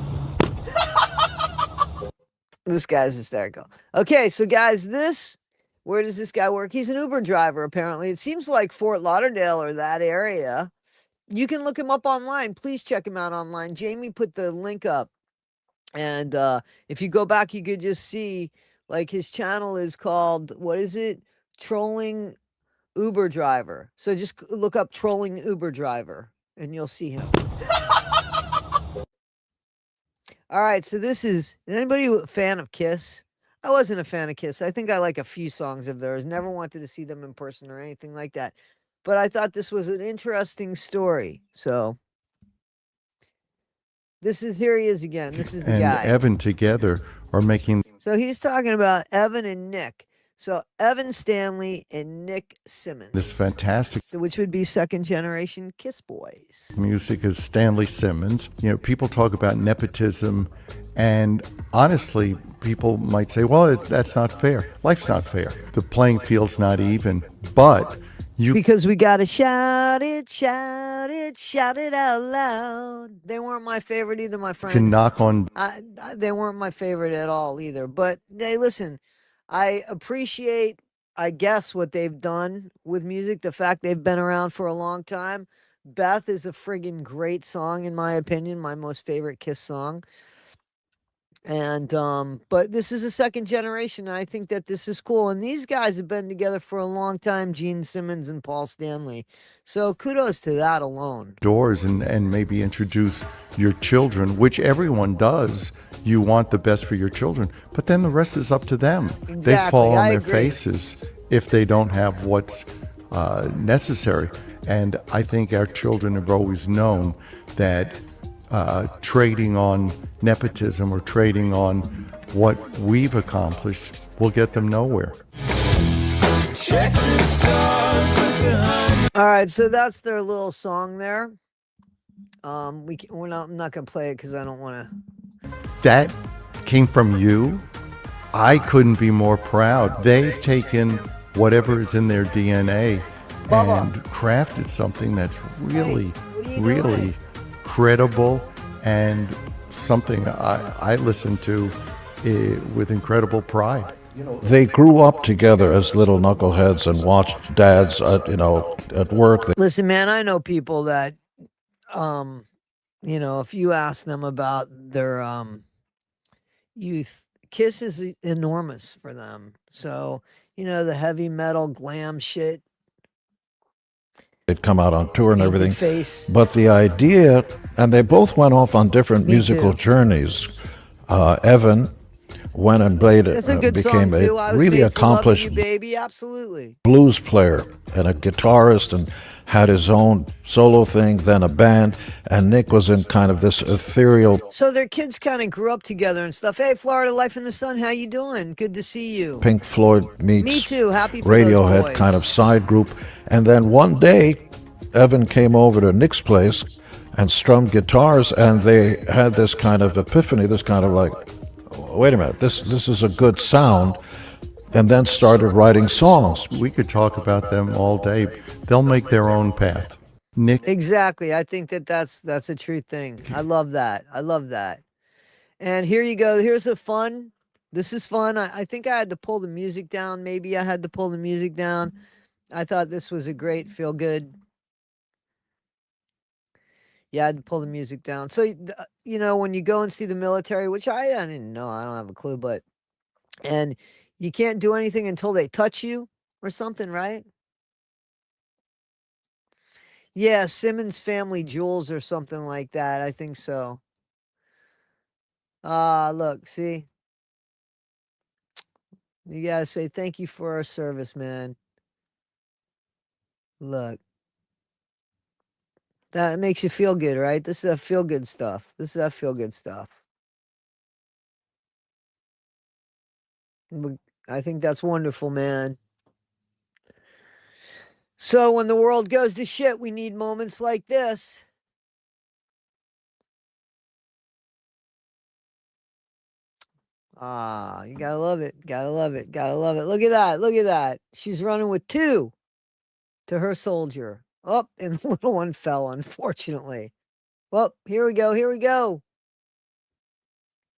This guy's hysterical. Okay, so guys, where does this guy work? He's an Uber driver, apparently. It seems like Fort Lauderdale or that area. You can look him up online. Please check him out online. Jamie put the link up. And if you go back, you could just see, like, his channel is called, what is it? Trolling Uber Driver. So just look up Trolling Uber Driver, and you'll see him. All right, so is anybody a fan of Kiss? I wasn't a fan of Kiss. I think I like a few songs of theirs. Never wanted to see them in person or anything like that. But I thought this was an interesting story. So here he is again. This is the guy. And Evan together are making. So he's talking about Evan and Nick. So Evan Stanley and Nick Simmons. This fantastic. Which would be second generation Kiss boys. Music is Stanley Simmons. You know, people talk about nepotism, and honestly, people might say, well, that's not fair. Life's not fair. The playing field's not even, but because we got to shout it out loud. They weren't my favorite either, my friend. Can knock on. They weren't my favorite at all either. But hey, listen, I appreciate, I guess, what they've done with music. The fact they've been around for a long time. Beth is a friggin' great song, in my opinion. My most favorite Kiss song. And but this is a second generation, and I think that this is cool. And these guys have been together for a long time, Gene Simmons and Paul Stanley. So kudos to that alone. Doors and maybe introduce your children, which everyone does. You want the best for your children, but then the rest is up to them. Exactly. They fall on their agree. faces if they don't have what's necessary. And I think our children have always known that trading on nepotism or trading on what we've accomplished will get them nowhere. All right, so that's their little song there. I'm not gonna play it because I don't want to. That came from you. I couldn't be more proud. They've taken whatever is in their DNA and crafted something that's really, really credible and something I listen to with incredible pride. They grew up together as little knuckleheads and watched dads at work. Listen, man, I know people that, if you ask them about their youth, Kiss is enormous for them. So, the heavy metal glam shit. They'd come out on tour and everything. Face. But the idea, and they both went off on different musical journeys. Evan went and played it, became a really accomplished baby. Absolutely. blues player and a guitarist, and had his own solo thing, then a band, and Nick was in kind of this ethereal. So their kids kind of grew up together and stuff. Hey, Florida Life in the Sun, how you doing? Good to see you. Pink Floyd meets Me too. Happy for Radiohead those boys. kind of side group. And then one day, Evan came over to Nick's place and strummed guitars, and they had this kind of epiphany, this kind of like, wait a minute, this is a good sound, and then started writing songs. We could talk about them all day. They'll make their own path. Nick, Exactly. I think that's a true thing. I love that. I love that. And here you go. Here's a fun. This is fun. I think I had to pull the music down. Maybe I had to pull the music down. I thought this was a great feel good. Yeah, I had to pull the music down. So, you know, when you go and see the military, which I didn't know, I don't have a clue, but, and you can't do anything until they touch you or something, right? Yeah, Simmons Family Jewels or something like that. I think so. Look, see? You gotta say thank you for our service, man. Look. That makes you feel good, right? This is that feel good stuff. This is that feel good stuff. I think that's wonderful, man. So when the world goes to shit, we need moments like this. You gotta love it. Gotta love it. Gotta love it. Look at that. Look at that. She's running with 2 to her soldier. Oh, and the little one fell, unfortunately. Well, here we go. Here we go.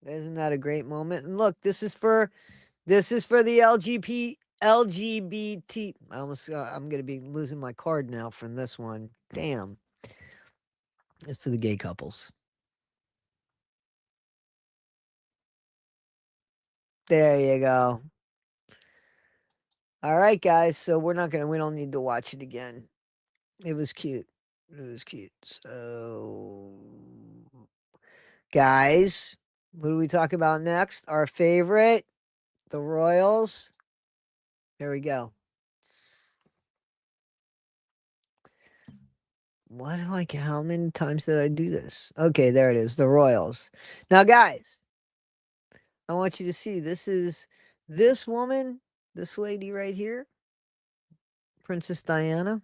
Isn't that a great moment? And look, this is for the LGBT. I'm gonna be losing my card now from this one. Damn. It's for the gay couples. There you go. All right, guys. So we don't need to watch it again. It was cute. It was cute. So, guys, what do we talk about next? Our favorite, the Royals. Here we go. Why do I get, how many times did I do this? Okay, there it is, the Royals. Now, guys, I want you to see, this is this woman, this lady right here, Princess Diana.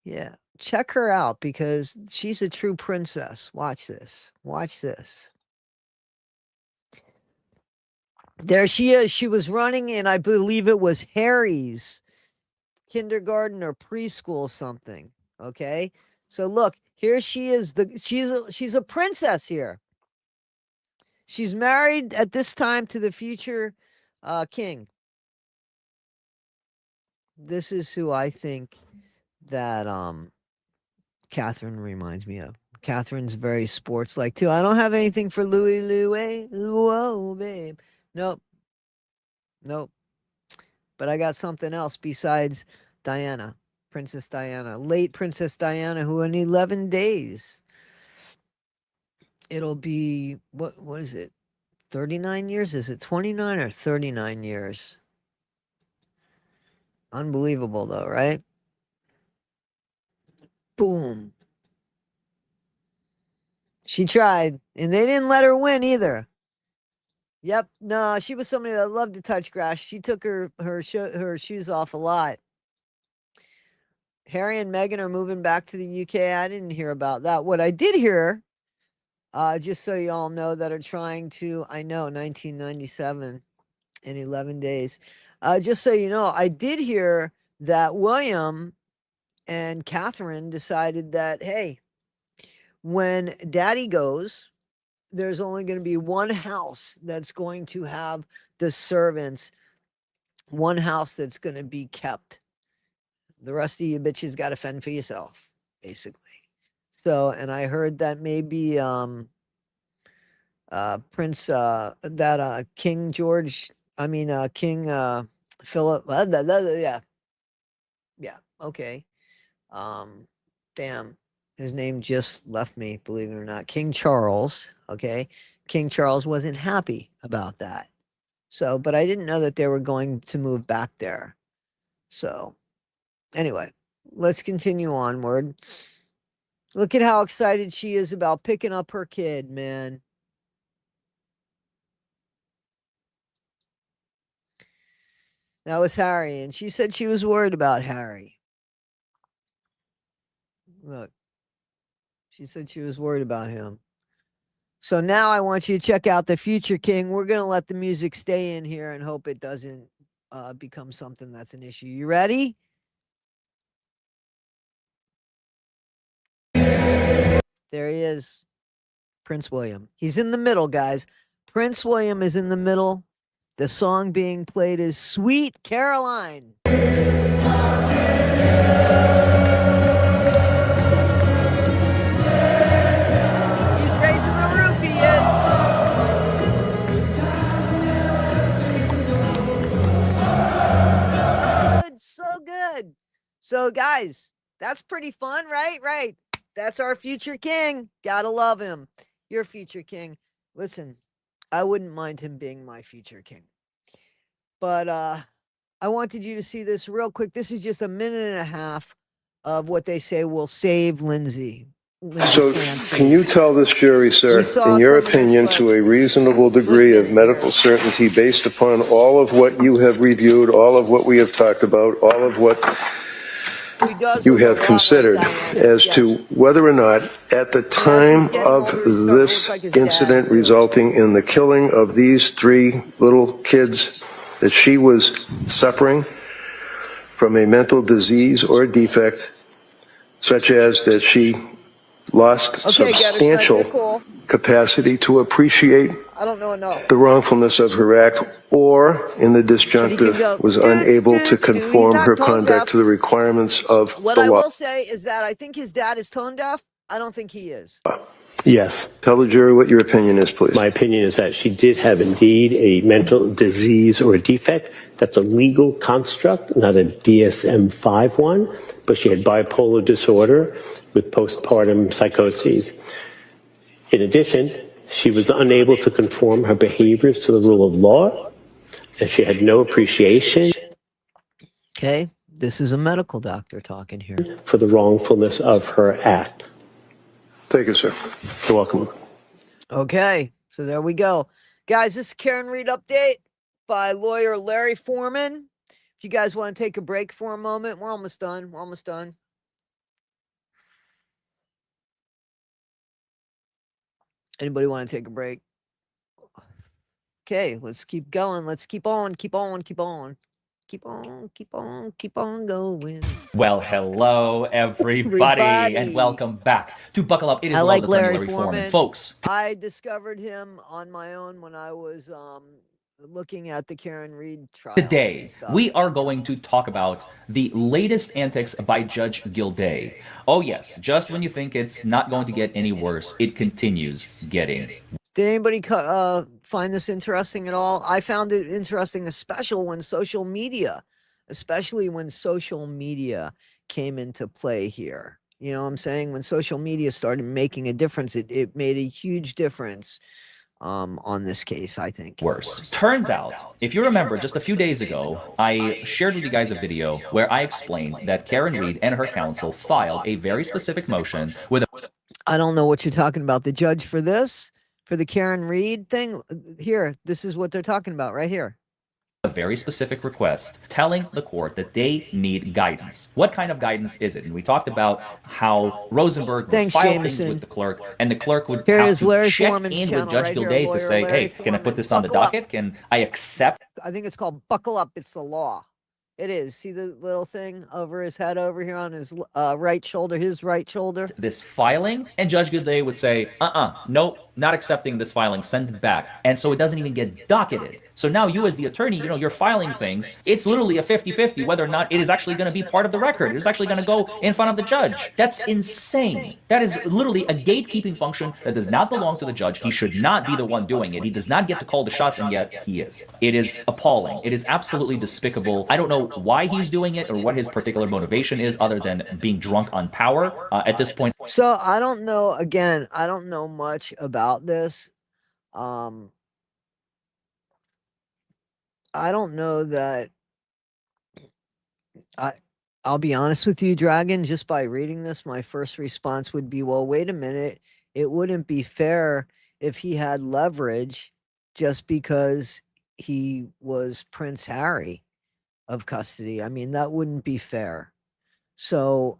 Yeah, check her out because she's a true princess. Watch this. Watch this. There she is. She was running in, I believe it was Harry's kindergarten or preschool something. Okay? So look, here she is. She's a princess here. She's married at this time to the future king. This is who I think that Catherine reminds me of. Catherine's very sports like too. I don't have anything for Louie. Whoa, babe. Nope. Nope. But I got something else besides Diana, Princess Diana, late Princess Diana, who in 11 days, it'll be, what is it? 39 years? Is it 29 or 39 years? Unbelievable though, right? Boom. She tried, and they didn't let her win either. Yep. No, she was somebody that loved to touch grass. She took her shoes off a lot. Harry and Meghan are moving back to the UK. I didn't hear about that. What I did hear, just so you all know that are trying to, I know, 1997 in 11 days. Just so you know, I did hear that William and Catherine decided that, hey, when daddy goes, there's only going to be one house that's going to have the servants, one house that's going to be kept. The rest of you bitches got to fend for yourself, basically. So, and I heard that maybe Prince King George, King Philip, yeah, okay. Damn, his name just left me, believe it or not. King Charles, okay? King Charles wasn't happy about that. So, but I didn't know that they were going to move back there. So, anyway, let's continue onward. Look at how excited she is about picking up her kid, man. That was Harry, and she said she was worried about Harry. Look. She said she was worried about him. So now I want you to check out the Future King. We're going to let the music stay in here and hope it doesn't become something that's an issue. You ready? There he is, Prince William. He's in the middle, guys. Prince William is in the middle. The song being played is Sweet Caroline. He's raising the roof, he is. So good. So, guys, that's pretty fun, right? Right. That's our Future King. Gotta love him. Your Future King. Listen, I wouldn't mind him being my Future King. But I wanted you to see this real quick. This is just a minute and a half of what they say will save Lindsay. So, can you tell this jury, sir, in your opinion, to a reasonable degree of medical certainty, based upon all of what you have reviewed, all of what we have talked about, all of what you have considered, as to whether or not, at the time of this incident resulting in the killing of these 3 little kids, that she was suffering from a mental disease or defect, such as that she lost substantial capacity to appreciate the wrongfulness of her act, or in the disjunctive was unable to conform her conduct to the requirements of what the I law. will say is that I think his dad is tone deaf. I don't think he is. Yes. Tell the jury what your opinion is, please. My opinion is that she did have indeed a mental disease or a defect. That's a legal construct, not a DSM-5 one, but she had bipolar disorder with postpartum psychoses. In addition, she was unable to conform her behaviors to the rule of law, and she had no appreciation. Okay, this is a medical doctor talking here. For the wrongfulness of her act. Thank you, sir. You're welcome. Okay, so there we go. Guys, this is Karen Reed Update by lawyer Larry Foreman. If you guys want to take a break for a moment, we're almost done. We're almost done. Anybody want to take a break? Okay, let's keep going. Let's keep on, keep on, keep on. Keep on, keep on, keep on going. Well, hello, everybody, and welcome back to Buckle Up. It is I like Larry Foreman. Folks. I discovered him on my own when I was looking at the Karen Reed trial. Today, we are going to talk about the latest antics by Judge Gilday. Oh yes, just when you think it's not going to get any worse, it continues getting. Did anybody find this interesting at all? I found it interesting, especially when social media came into play here. You know what I'm saying? When social media started making a difference, it made a huge difference on this case, I think. Worse. Turns out, if you remember, just a few days ago, I shared with you guys a video where I explained that Karen Reed and her counsel filed a very specific motion with I don't know what you're talking about. The judge for this? For the Karen Reed thing, here, this is what they're talking about right here. A very specific request telling the court that they need guidance. What kind of guidance is it? And we talked about how Rosenberg would file things with the clerk, and the clerk would have to check in with Judge Gilday to say, hey, can I put this on the docket? Can I accept? I think it's called Buckle Up. It's the law. It is. See the little thing over his head over here on his right shoulder, his right shoulder? This filing, and Judge Gilday would say, nope, not accepting this filing, send it back. And so it doesn't even get docketed. So now you as the attorney, you're filing things. It's literally a 50-50 whether or not it is actually going to be part of the record. It is actually going to go in front of the judge. That's insane. That is literally a gatekeeping function that does not belong to the judge. He should not be the one doing it. He does not get to call the shots, and yet he is. It is appalling. It is absolutely despicable. I don't know why he's doing it or what his particular motivation is other than being drunk on power at this point. So I don't know, again, I don't know much about this. I don't know that I'll be honest with you, Dragon, just by reading this, my first response would be, well, wait a minute. It wouldn't be fair if he had leverage just because he was Prince Harry of custody. I mean, that wouldn't be fair. So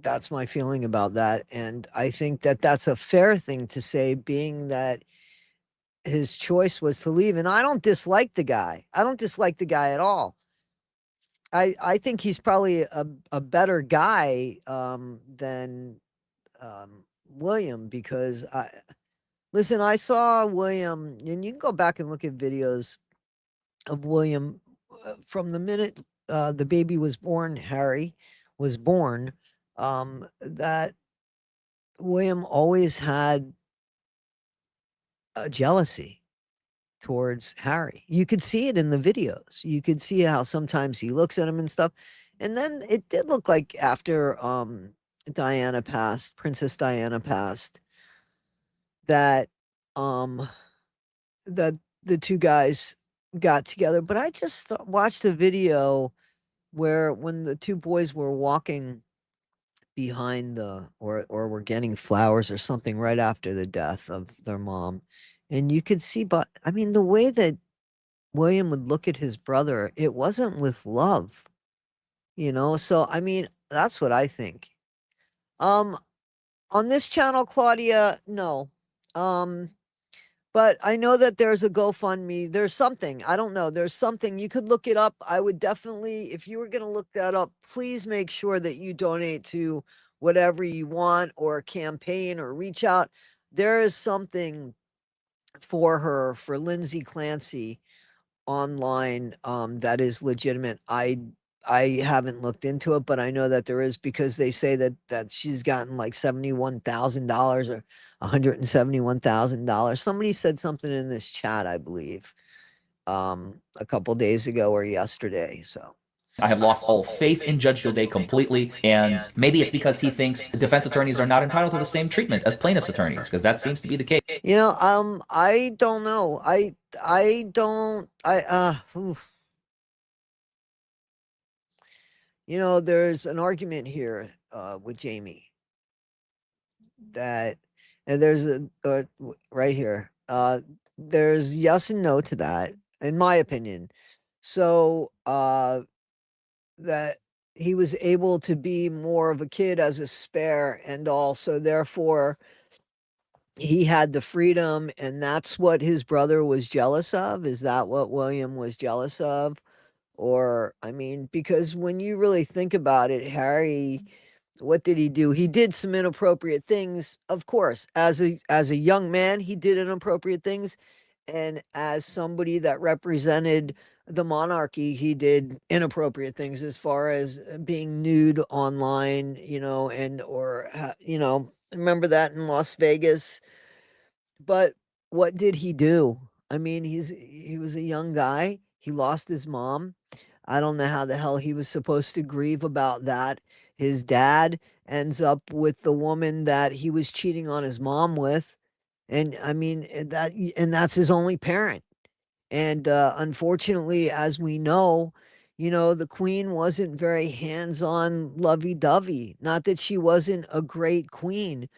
That's my feeling about that, and I think that that's a fair thing to say, being that his choice was to leave, and I don't dislike the guy. I don't dislike the guy at all. I think he's probably a better guy than William, because listen, I saw William, and you can go back and look at videos of William from the minute the baby was born, Harry was born, that William always had a jealousy towards Harry. You could see it in the videos. You could see how sometimes he looks at him and stuff. And then it did look like after Diana passed, Princess Diana passed, that um that the two guys got together. But I just watched a video where when the two boys were walking behind or were getting flowers or something right after the death of their mom, and you could see, but I mean, the way that William would look at his brother, it wasn't with love, so I mean, that's what I think. um on this channel, Claudia, no. But I know that there's a GoFundMe. There's something. I don't know. There's something. You could look it up. I would definitely, if you were going to look that up, please make sure that you donate to whatever you want, or campaign, or reach out. There is something for her, for Lindsay Clancy, online that is legitimate. I haven't looked into it, but I know that there is, because they say that she's gotten like $71,000 or $171,000. Somebody said something in this chat, I believe, a couple days ago or yesterday. So I have lost all faith in Judge Godet completely, and maybe it's because he thinks defense attorneys are not entitled to the same treatment as plaintiffs' attorneys, because that seems to be the case. I don't know. Oof. There's an argument here with Jamie that, and there's right here. There's yes and no to that, in my opinion. So that he was able to be more of a kid as a spare, and also therefore he had the freedom, and that's what his brother was jealous of. Is that what William was jealous of? Or, I mean, because when you really think about it, Harry, what did he do? He did some inappropriate things, of course. As a young man, he did inappropriate things, and as somebody that represented the monarchy, he did inappropriate things, as far as being nude online, remember that in Las Vegas. But what did he do? I mean, he was a young guy. He lost his mom. I don't know how the hell he was supposed to grieve about that. His dad ends up with the woman that he was cheating on his mom with. And I mean, and that's his only parent. And unfortunately, as we know, the queen wasn't very hands-on, lovey-dovey. Not that she wasn't a great queen.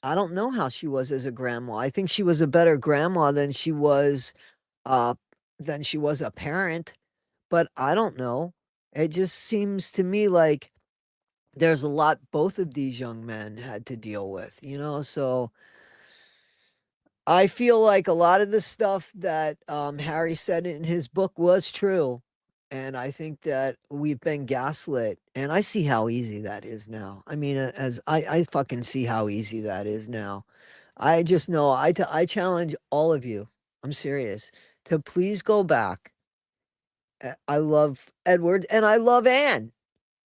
I don't know how she was as a grandma. I think she was a better grandma uh than she was a parent, but I don't know. It just seems to me like there's a lot both of these young men had to deal with, so I feel like a lot of the stuff that Harry said in his book was true. And I think that we've been gaslit. And I see how easy that is now. I mean, as I fucking see how easy that is now. I just know I challenge all of you. I'm serious, to please go back. I love Edward and I love Anne.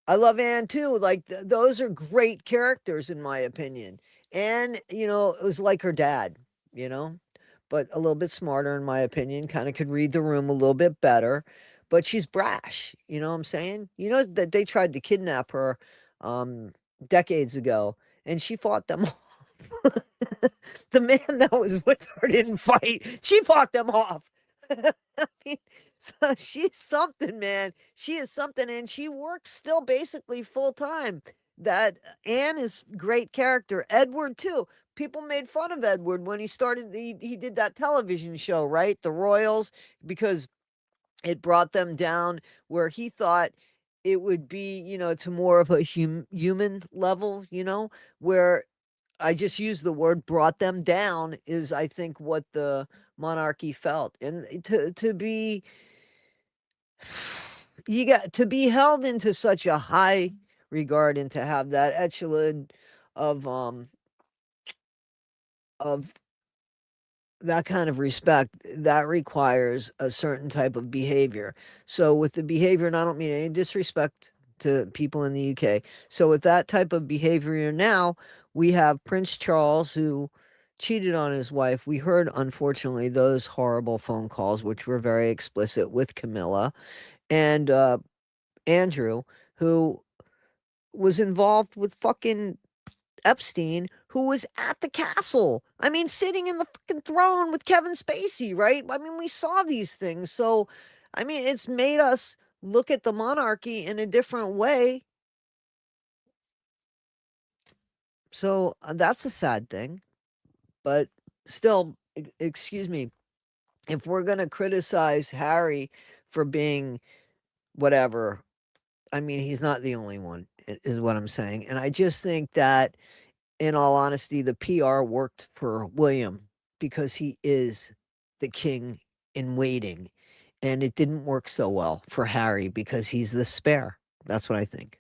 I love Anne too. Like those are great characters in my opinion. And it was like her dad, you know, but a little bit smarter in my opinion. Kind of could read the room a little bit better. But she's brash. You know what I'm saying? You know that they tried to kidnap her decades ago, and she fought them off. The man that was with her didn't fight. She fought them off. I mean, so she's something, man. She is something, and she works still basically full time. That Anne is great character. Edward too. People made fun of Edward when he started. He did that television show, right? The Royals, because it brought them down where he thought it would be, you know, to more of a human level, you know, where I just use the word brought them down is I think what the monarchy felt. And to be you got to be held into such a high regard and to have that echelon of that kind of respect, that requires a certain type of behavior. So with the behavior, and I don't mean any disrespect to people in the UK. So with that type of behavior now, we have Prince Charles who cheated on his wife. We heard, unfortunately, those horrible phone calls, which were very explicit with Camilla and Andrew, who was involved with fucking Epstein, who was at the castle. I mean, sitting in the fucking throne with Kevin Spacey, right? I mean, we saw these things. So, I mean, it's made us look at the monarchy in a different way. So, that's a sad thing. But still, excuse me, if we're going to criticize Harry for being whatever, I mean, he's not the only one, is what I'm saying. And I just think that in all honesty, the PR worked for William because he is the king in waiting. And it didn't work so well for Harry because he's the spare. That's what I think.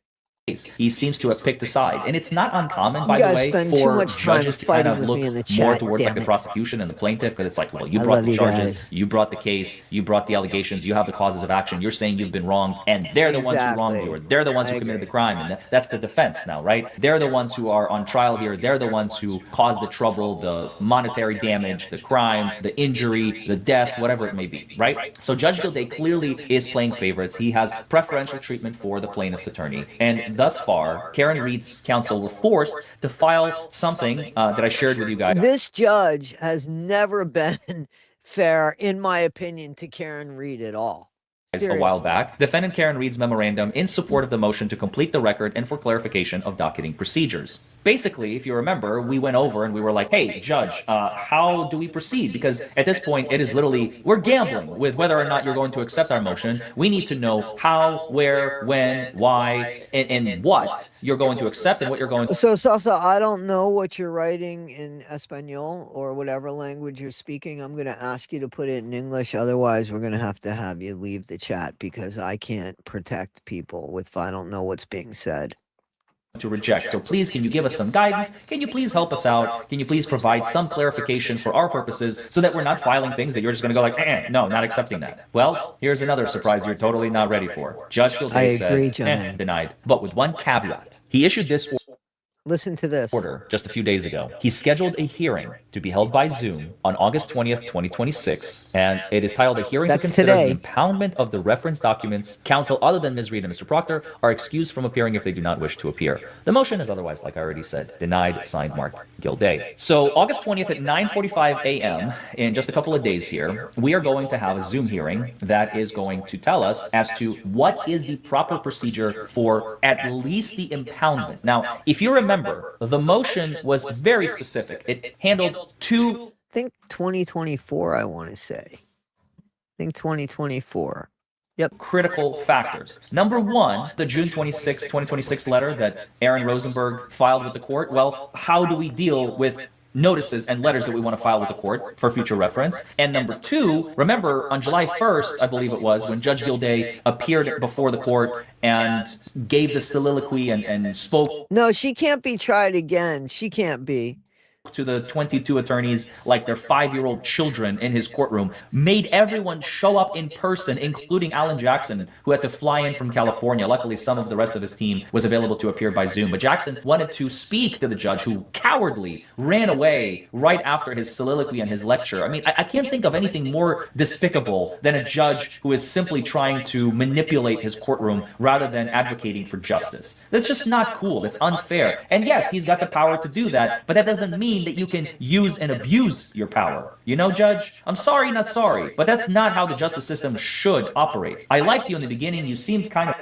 He seems to have picked a side, and it's not uncommon, by the way, for judges to kind of look more towards like the prosecution and the plaintiff, because it's like, well, you brought the charges, you brought the case, you brought the allegations, you have the causes of action, you're saying you've been wronged, and they're the ones who wronged you, or they're the ones who committed the crime, and that's the defense now, right? They're the ones who are on trial here, they're the ones who caused the trouble, the monetary damage, the crime, the injury, the death, whatever it may be, right? So Judge Gilday clearly is playing favorites. He has preferential treatment for the plaintiff's attorney, and thus far, Karen Reed's counsel were forced to file something that I shared with you guys. This judge has never been fair, in my opinion, to Karen Reed at all. A while back, defendant Karen Reed's memorandum in support of the motion to complete the record and for clarification of docketing procedures. Basically, if you remember, we went over and we were like, hey, Judge, how do we proceed? Because at this point, it is literally, we're gambling with whether or not you're going to accept our motion. We need to know how, where, when, why, and what you're going to accept and what you're going to... So, Salsa, I don't know what you're writing in Espanol or whatever language you're speaking. I'm going to ask you to put it in English. Otherwise, we're going to have you leave the chat because I can't protect people if I don't know what's being said. To reject. So please, can you give us some guidance? Can you please help us out? Can you please provide some clarification for our purposes so that we're not filing things that you're just going to go like, no, not accepting that. Well, here's another surprise you're totally not ready for. Judge Gilday said, denied, but with one caveat. He issued this Listen to this order just a few days ago. He scheduled a hearing to be held by Zoom on August 20th, 2026, and it is titled a hearing to consider the impoundment of the reference documents. Counsel other than Ms. Reed and Mr. Proctor are excused from appearing if they do not wish to appear. The motion is otherwise, like I already said, denied, signed Mark Gilday. So August 20th at 9:45 a.m. in just a couple of days here, we are going to have a Zoom hearing that is going to tell us as to what is the proper procedure for at least the impoundment. Now, if you remember, the motion was very specific. It handled two... I think 2024, I want to say. I think 2024. Yep. Critical factors. Number one, the June 26, 2026 letter that Aaron Rosenberg filed with the court. Well, how do we deal with notices and letters that we want to file with the court for future reference? And number two, remember on July 1st, I believe it was, when Judge Gilday appeared before the court and gave the soliloquy and spoke. No, she can't be tried again. She can't be. To the 22 attorneys like they're 5-year-old children in his courtroom, made everyone show up in person, including Alan Jackson, who had to fly in from California. Luckily, some of the rest of his team was available to appear by Zoom. But Jackson wanted to speak to the judge, who cowardly ran away right after his soliloquy and his lecture. I mean, I can't think of anything more despicable than a judge who is simply trying to manipulate his courtroom rather than advocating for justice. That's just not cool. That's unfair. And yes, he's got the power to do that, but that doesn't mean that you can use and abuse your power. You know, Judge? I'm sorry, not sorry, but that's not how the justice system should operate. I liked you in the beginning. You seemed kind of...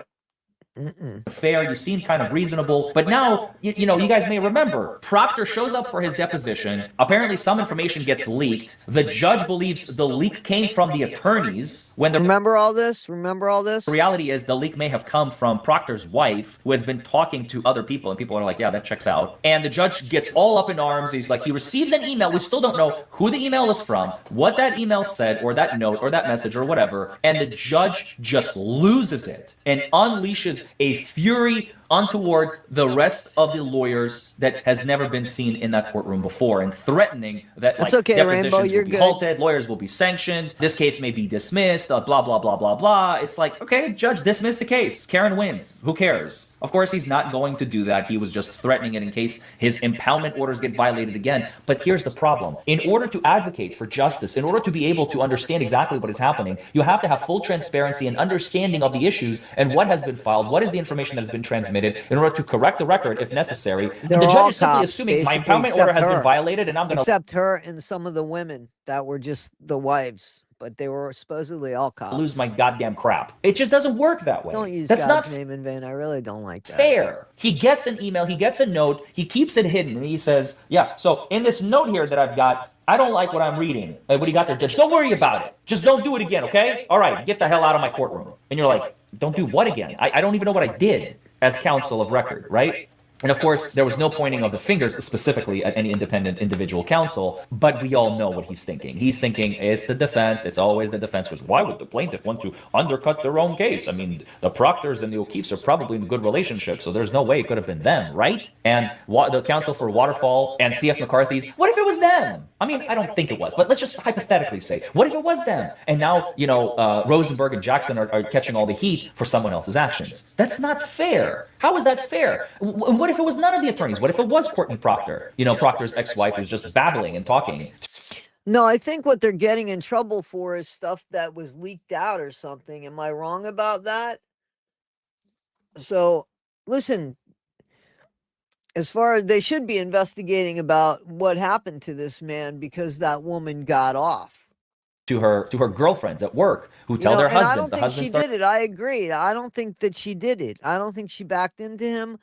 fair, you seem kind of reasonable, but now, you know, you guys may remember, Proctor shows up for his deposition, apparently some information gets leaked, the judge believes the leak came from the attorneys, when the Remember all this? Remember all this? The reality is the leak may have come from Proctor's wife, who has been talking to other people, and people are like, yeah, that checks out. And the judge gets all up in arms. He's like, he receives an email. We still don't know who the email is from, what that email said, or that note, or that message, or whatever. And the judge just loses it and unleashes a fury untoward the rest of the lawyers that has never been seen in that courtroom before, and threatening that like, depositions will be halted, lawyers will be sanctioned, this case may be dismissed, blah, blah, blah, blah, blah. It's like, okay, judge, dismiss the case. Karen wins. Who cares? Of course, he's not going to do that. He was just threatening it in case his impoundment orders get violated again. But here's the problem. In order to advocate for justice, in order to be able to understand exactly what is happening, you have to have full transparency and understanding of the issues and what has been filed, what is the information that has been transmitted, in order to correct the record if necessary. They're the all judge is simply cops, assuming my basically, impoundment order has except been her. violated, and I'm going to... Except her and some of the women that were just the wives, but they were supposedly all cops. lose my goddamn crap. It just doesn't work that way. Don't use That's God's not name in vain. I really don't like that. fair. He gets an email, he gets a note, he keeps it hidden, and he says, yeah, so in this note here that I've got, I don't like what I'm reading. What do you got there, Judge? Don't worry about it. Just don't do it again, okay? All right, get the hell out of my courtroom. And you're like, don't do what again? I don't even know what I did as counsel of record, right? And of course, there was no pointing of the fingers specifically at any independent individual counsel, but we all know what he's thinking. He's thinking it's the defense, it's always the defense, because why would the plaintiff want to undercut their own case? I mean, the Proctors and the O'Keefes are probably in a good relationship, so there's no way it could have been them, right? And the counsel for Waterfall and C.F. McCarthy's, what if it was them? I mean, I don't think it was, but let's just hypothetically say, what if it was them? And now, you know, Rosenberg and Jackson are catching all the heat for someone else's actions. That's not fair. How is that fair? What if it was none of the attorneys? What if it was Courtney Proctor? You know, Proctor's ex-wife who's just babbling and talking. No, I think what they're getting in trouble for is stuff that was leaked out or something. Am I wrong about that? So, listen, as far as they should be investigating about what happened to this man because that woman got off. To her girlfriends at work who tell their husbands. I don't think she did it. I agree. I don't think that she did it. I don't think she backed into him.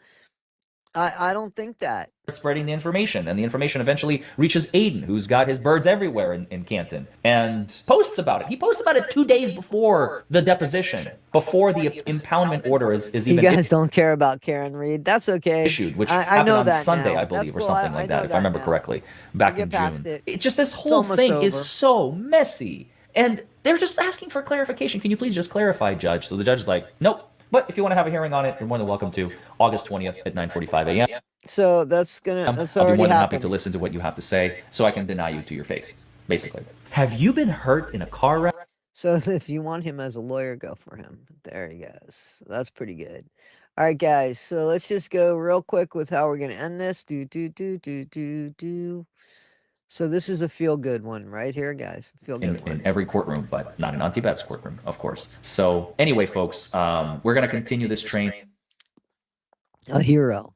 I don't think that. Spreading the information, and the information eventually reaches Aiden, who's got his birds everywhere in Canton, and posts about it. He posts about it 2 days before the deposition, before the impoundment order is even... You guys don't care about Karen Reed. That's okay. Issued, which I happened know on that Sunday, now. I believe, That's or cool. something like that, if I remember correctly, back in June. It's just this whole thing is so messy, and they're just asking for clarification. Can you please just clarify, Judge? So the judge is like, nope. But if you want to have a hearing on it, you're more than welcome to. August 20th at 9:45 a.m. So that's I'll be more than happy to listen to what you have to say, so I can deny you to your face, basically. Have you been hurt in a car wreck? So if you want him as a lawyer, go for him. There he goes. That's pretty good. All right, guys. So let's just go real quick with how we're going to end this. So this is a feel-good one right here, guys. Feel-good one. In every courtroom, but not in Auntie Bev's courtroom, of course. So anyway, folks, we're going to continue this train. A hero.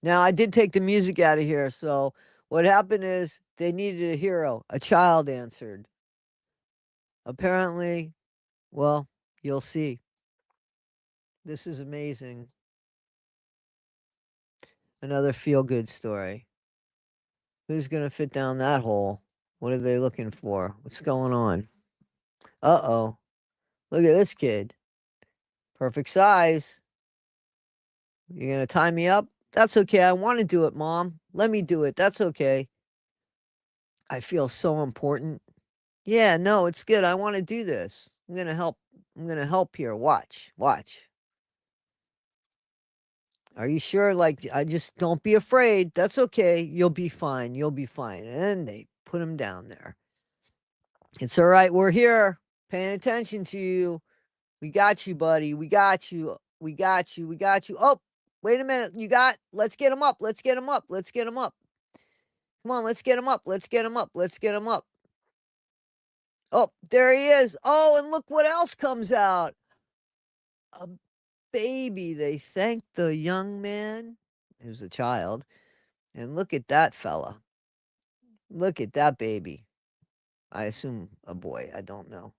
Now, I did take the music out of here, so what happened is they needed a hero. A child answered. Apparently, well, you'll see. This is amazing. Another feel-good story. Who's going to fit down that hole? What are they looking for? What's going on? Uh-oh. Look at this kid. Perfect size. You're going to tie me up? That's okay. I want to do it, Mom. Let me do it. That's okay. I feel so important. Yeah, no, it's good. I want to do this. I'm going to help. I'm going to help here. Watch. Are you sure? Like, I just don't be afraid. That's okay. You'll be fine. You'll be fine. And they put him down there. It's all right. We're here paying attention to you. We got you, buddy. We got you. Oh, wait a minute. Let's get him up. Come on, let's get him up. Oh, there he is. Oh, and look what else comes out. A baby. They thanked the young man. He was a child. And look at that fella. Look at that baby. I assume a boy. I don't know.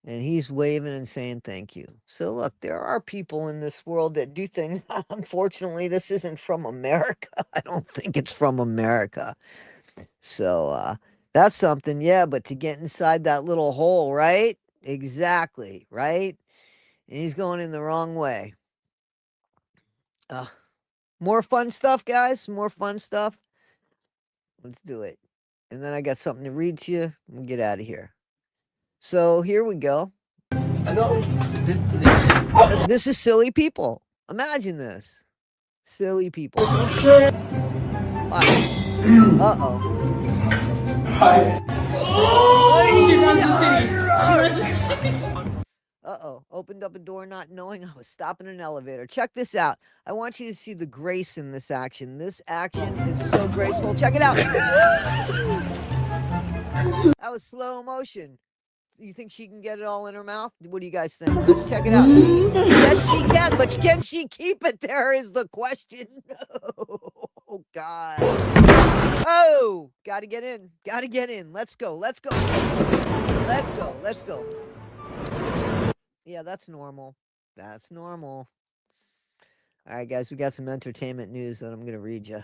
And he's waving and saying thank you. So look, there are people in this world that do things. Unfortunately, this isn't from America. I don't think it's from America. So that's something, yeah, but to get inside that little hole, right? Exactly, right? And he's going in the wrong way. More fun stuff, guys. More fun stuff. Let's do it. And then I got something to read to you. We'll get out of here. So here we go. This is silly people. Imagine this. Silly people. Uh-oh. She runs the city. She runs the city. Uh-oh. Opened up a door not knowing I was stopping an elevator. Check this out. I want you to see the grace in this action. This action is so graceful. Check it out. That was slow motion. You think she can get it all in her mouth? What do you guys think? Let's check it out. Yes, she can, but can she keep it there is the question. Oh, God. Oh, gotta get in. Gotta get in. Let's go. Let's go. Let's go. Let's go. Yeah, that's normal. That's normal. All right, guys, we got some entertainment news that I'm going to read you.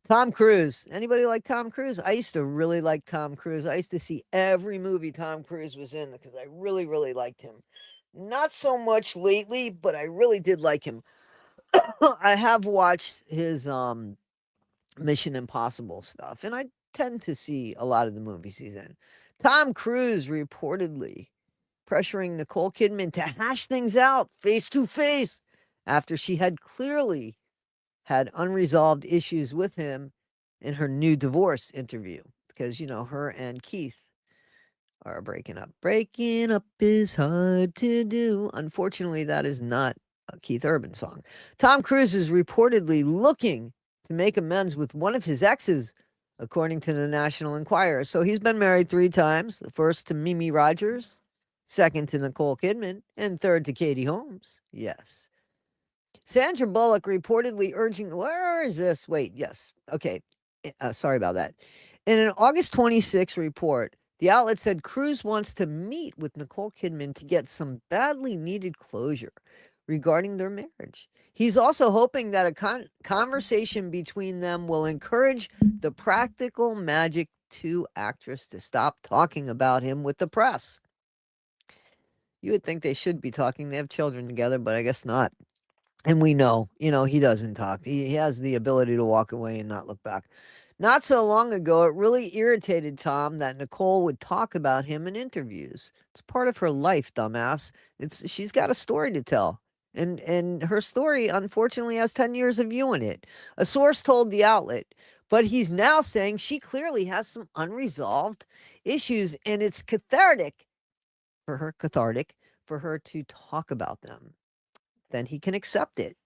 Tom Cruise. Anybody like Tom Cruise? I used to really like Tom Cruise. I used to see every movie Tom Cruise was in because I really, really liked him. Not so much lately, but I really did like him. I have watched his Mission Impossible stuff, and I tend to see a lot of the movies he's in. Tom Cruise reportedly pressuring Nicole Kidman to hash things out face to face after she had clearly had unresolved issues with him in her new divorce interview because, you know, her and Keith are breaking up. Breaking up is hard to do. Unfortunately, that is not a Keith Urban song. Tom Cruise is reportedly looking to make amends with one of his exes, according to the National Enquirer. So he's been married 3 times. The first to Mimi Rogers, second to Nicole Kidman, and third to Katie Holmes. Yes. Sandra Bullock reportedly urging, where is this? Wait, yes. Okay. Sorry about that. In an August 26 report, the outlet said Cruise wants to meet with Nicole Kidman to get some badly needed closure regarding their marriage. He's also hoping that a conversation between them will encourage the Practical Magic 2 actress to stop talking about him with the press. You would think they should be talking. They have children together, but I guess not. And we know, he doesn't talk. He has the ability to walk away and not look back. Not so long ago, it really irritated Tom that Nicole would talk about him in interviews. It's part of her life, dumbass. She's got a story to tell. And her story, unfortunately, has 10 years of you in it. A source told the outlet. But he's now saying she clearly has some unresolved issues, and it's cathartic for her to talk about them. Then he can accept it.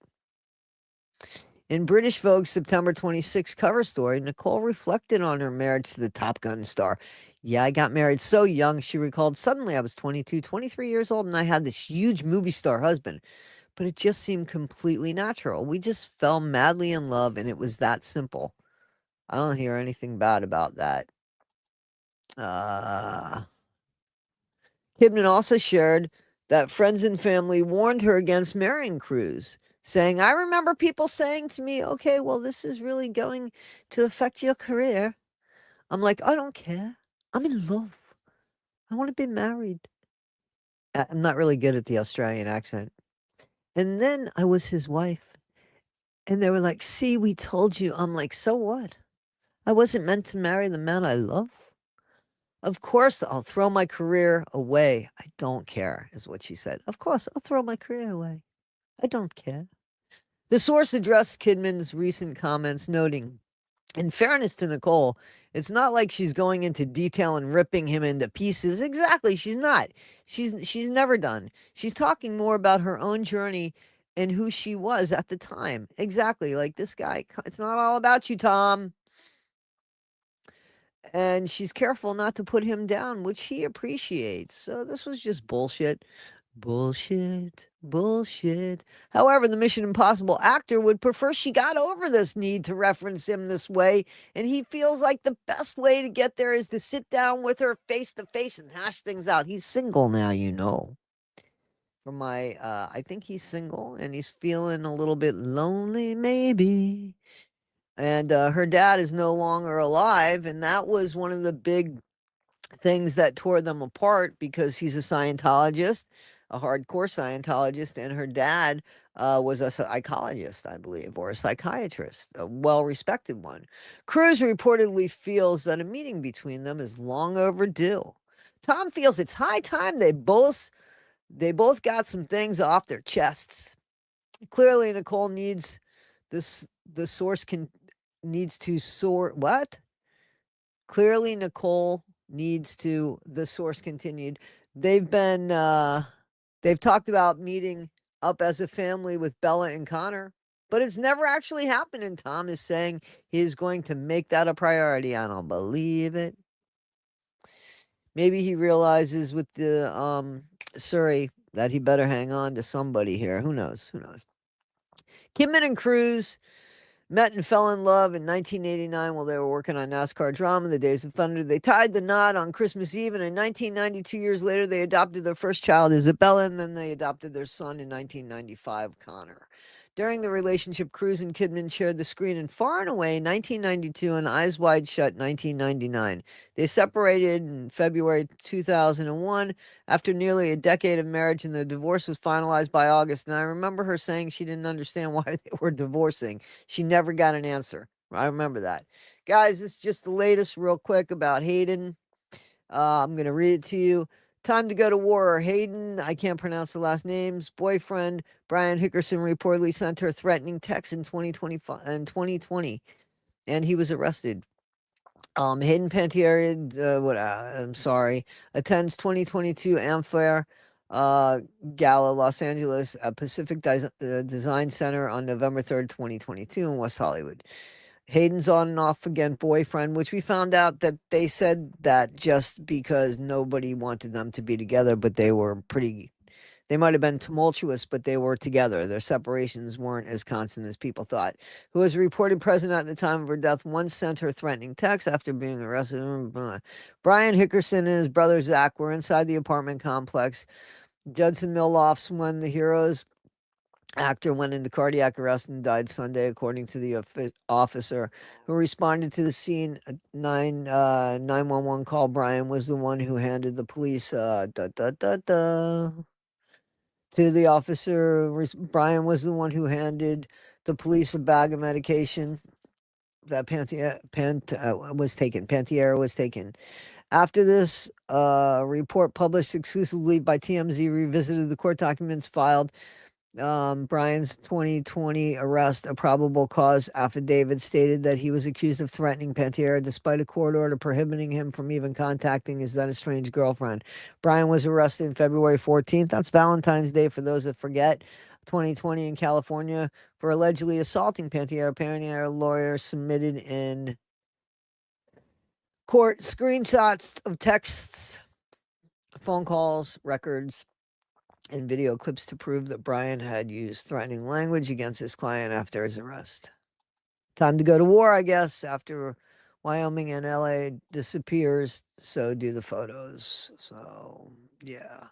In British Vogue's September 26 cover story, Nicole reflected on her marriage to the Top Gun star. Yeah, I got married so young, she recalled. Suddenly I was 22, 23 years old, and I had this huge movie star husband. But it just seemed completely natural. We just fell madly in love, and it was that simple. I don't hear anything bad about that. Kidman also shared that friends and family warned her against marrying Cruise, saying, I remember people saying to me, okay, well, this is really going to affect your career. I'm like, I don't care. I'm in love. I want to be married. I'm not really good at the Australian accent. And then I was his wife. And they were like, see, we told you. I'm like, so what? I wasn't meant to marry the man I love. Of course, I'll throw my career away. I don't care, is what she said. Of course, I'll throw my career away. I don't care. The source addressed Kidman's recent comments, noting, in fairness to Nicole, it's not like she's going into detail and ripping him into pieces. Exactly, she's not. She's never done. She's talking more about her own journey and who she was at the time. Exactly, like this guy. It's not all about you, Tom. And she's careful not to put him down, which he appreciates. So this was just bullshit. Bullshit. Bullshit. However, the Mission Impossible actor would prefer she got over this need to reference him this way, and he feels like the best way to get there is to sit down with her face to face and hash things out. He's single now, you know. For my, I think he's single and he's feeling a little bit lonely, maybe. And her dad is no longer alive, and that was one of the big things that tore them apart because he's a Scientologist, a hardcore Scientologist, and her dad was a psychologist, I believe, or a psychiatrist, a well-respected one. Cruz reportedly feels that a meeting between them is long overdue. Tom feels it's high time they both got some things off their chests. Clearly, Nicole needs this. The source needs to sort what? Clearly, Nicole needs to. The source continued. They've been. They've talked about meeting up as a family with Bella and Connor, but it's never actually happened. And Tom is saying he's going to make that a priority. I don't believe it. Maybe he realizes with the Surrey that he better hang on to somebody here. Who knows? Who knows? Kidman and Cruz met and fell in love in 1989 while they were working on NASCAR drama, The Days of Thunder. They tied the knot on Christmas Eve, and in 1992, years later, they adopted their first child, Isabella, and then they adopted their son in 1995, Connor. During the relationship, Cruz and Kidman shared the screen in Far and Away 1992 and Eyes Wide Shut 1999. They separated in February 2001 after nearly a decade of marriage, and the divorce was finalized by August. And I remember her saying she didn't understand why they were divorcing. She never got an answer. I remember that. Guys, this is just the latest real quick about Hayden. I'm going to read it to you. Time to go to war. Hayden, I can't pronounce the last names. Boyfriend Brian Hickerson reportedly sent her threatening texts in 2020, and he was arrested. Hayden Panettiere, I'm sorry, attends 2022 Amfair Gala, Los Angeles, Pacific Design Center on November 3rd, 2022 in West Hollywood. Hayden's on and off again boyfriend, which we found out that they said that just because nobody wanted them to be together, but they might have been tumultuous, but they were together. Their separations weren't as constant as people thought. Who was reported present at the time of her death once sent her threatening texts after being arrested. Brian Hickerson and his brother Zach were inside the apartment complex. Judson Milhoff's When the Heroes actor went into cardiac arrest and died Sunday, according to the officer who responded to the scene. 911 call. Brian was the one who handed the police to the officer. Brian was the one who handed the police a bag of medication that Panettiere was taken. After this report published exclusively by TMZ revisited the court documents filed, Brian's 2020 arrest, a probable cause affidavit stated that he was accused of threatening Panettiere despite a court order prohibiting him from even contacting his then estranged girlfriend. Brian was arrested on February 14th. That's Valentine's Day for those that forget. 2020 in California for allegedly assaulting Panettiere. Panettiere lawyer submitted in court screenshots of texts, phone calls, records, and video clips to prove that Brian had used threatening language against his client after his arrest. Time to go to war, I guess. After Wyoming and LA disappears, so do the photos. So, yeah.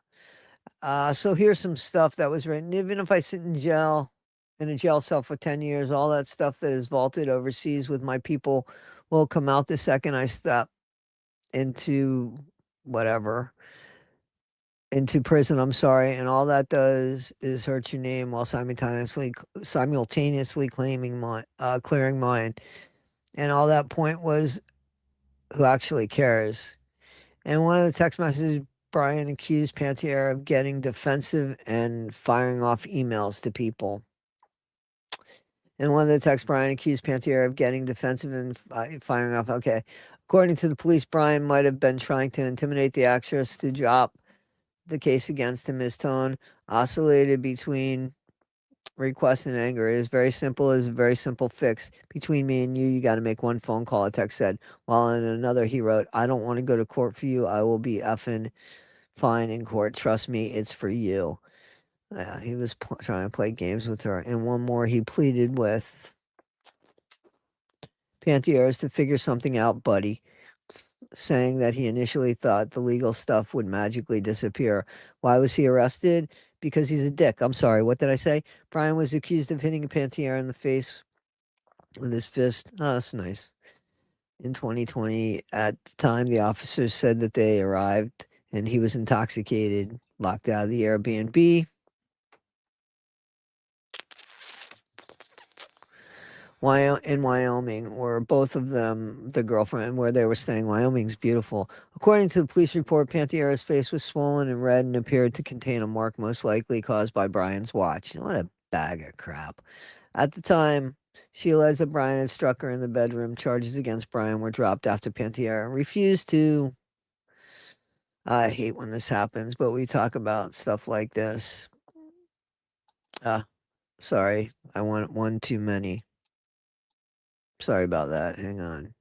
So here's some stuff that was written. Even if I sit in a jail cell for 10 years, all that stuff that is vaulted overseas with my people will come out the second I step into whatever. Into prison, I'm sorry, and all that does is hurt your name while simultaneously clearing mine. And all that point was, who actually cares? And one of the text messages, Brian accused Panettiere of getting defensive and firing off emails to people. And one of the texts, Brian accused Panettiere of getting defensive and firing off. Okay. According to the police, Brian might have been trying to intimidate the actress to drop the case against him. His tone oscillated between request and anger. It is very simple. It is a very simple fix. Between me and you got to make one phone call, a text said. While in another, he wrote, I don't want to go to court for you. I will be effing fine in court. Trust me, it's for you. Yeah, he was trying to play games with her. And one more, he pleaded with Pantieres to figure something out, buddy, saying that he initially thought the legal stuff would magically disappear. Why was he arrested? Because he's a dick. I'm sorry, what did I say? Brian was accused of hitting Pantier in the face with his fist. Oh, that's nice. In 2020, at the time, the officers said that they arrived and he was intoxicated, locked out of the Airbnb. In Wyoming, where both of them, the girlfriend, where they were staying. Wyoming's beautiful. According to the police report, Pantiere's face was swollen and red and appeared to contain a mark most likely caused by Brian's watch. What a bag of crap. At the time, she alleged that Brian had struck her in the bedroom. Charges against Brian were dropped after Pantiere refused to. I hate when this happens, but we talk about stuff like this. Sorry, I want one too many. Sorry about that. Hang on.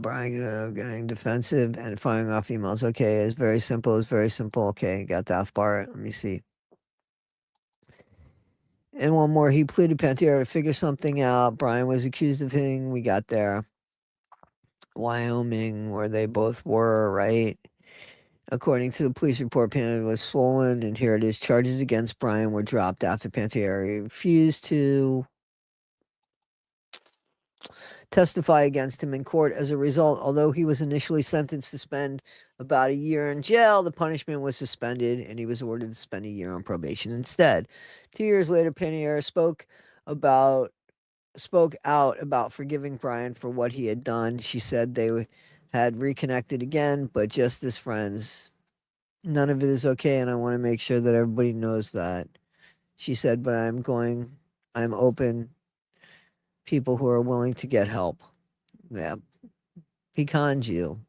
Brian getting defensive and firing off emails. Okay, it's very simple. It's very simple. Okay, got that part. Let me see. And one more. He pleaded Pantera to figure something out. Brian was accused of hitting. We got there. Wyoming, where they both were, right? According to the police report, Pantera was swollen, and here it is. Charges against Brian were dropped after Pantera refused to testify against him in court. As a result, although he was initially sentenced to spend about a year in jail, the punishment was suspended and he was ordered to spend a year on probation instead. 2 years later, Panier spoke out about forgiving Brian for what he had done. She said they had reconnected again, but just as friends. None of it is okay, and I want to make sure that everybody knows that. She said, but I'm open, people who are willing to get help. Yeah. He conned you.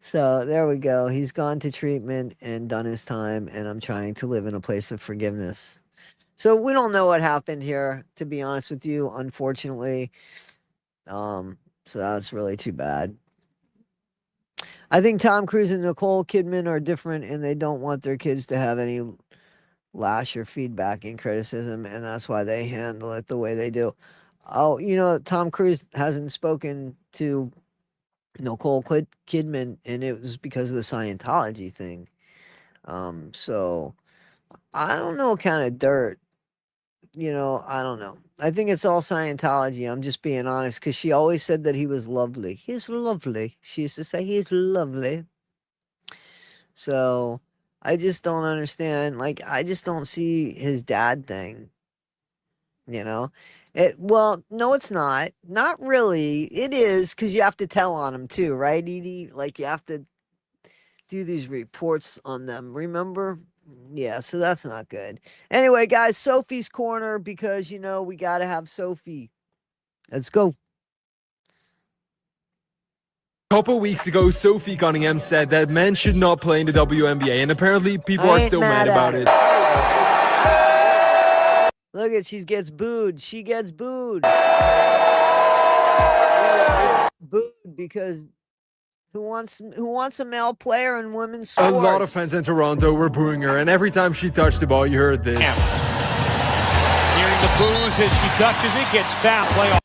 So there we go. He's gone to treatment and done his time, and I'm trying to live in a place of forgiveness. So we don't know what happened here, to be honest with you, unfortunately. So that's really too bad. I think Tom Cruise and Nicole Kidman are different, and they don't want their kids to have any lash or feedback and criticism, and that's why they handle it the way they do. Oh, Tom Cruise hasn't spoken to Nicole Kidman, and it was because of the Scientology thing. So I don't know what kind of dirt, I don't know. I think it's all Scientology. I'm just being honest, because she always said that he was lovely. He's lovely. She used to say he's lovely. So I just don't understand. Like, I just don't see his dad thing. Well, no, it's not. Not really. It is, because you have to tell on him too, right, Edie? Like, you have to do these reports on them, remember? Yeah, so that's not good. Anyway, guys, Sophie's Corner, because, we got to have Sophie. Let's go. A couple weeks ago, Sophie Cunningham said that men should not play in the WNBA, and apparently people are still mad about it. Look at, she gets booed. She gets booed. Booed because who wants a male player in women's sports? A lot of fans in Toronto were booing her, and every time she touched the ball, you heard this. Hearing the boos as she touches it, gets fouled. Play.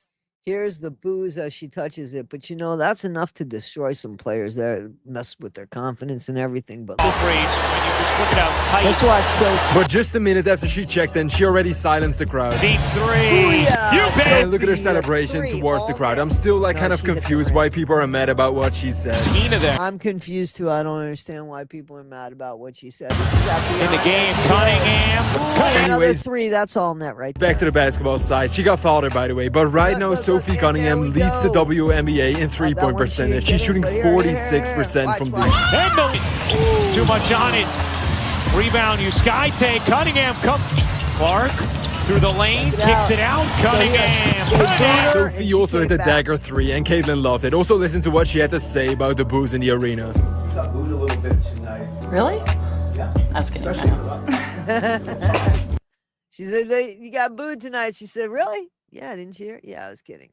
Here's the boos as she touches it, but that's enough to destroy some players. That mess with their confidence and everything. But let's watch Sophie. But just a minute after she checked in, she already silenced the crowd. Deep three. And look at her celebration towards the crowd. I'm still kind of confused why people are mad about what she said. I'm confused too. I don't understand why people are mad about what she said. This is in the game, Cunningham. Another three. That's all net right there. Back to the basketball side. She got fouled, by the way. But right now, Sophie Cunningham leads the WNBA in three-point percentage. She's shooting 46% from deep. Too much on it. Rebound, you sky take. Cunningham comes. Clark through the lane, kicks it out. Cunningham. Sophie also hit the dagger three, and Caitlin loved it. Also listen to what she had to say about the boos in the arena. Got booed a little bit tonight. Really? Yeah. I was kidding. She said, you got booed tonight. She said, really? Yeah, didn't you hear? Yeah, I was kidding.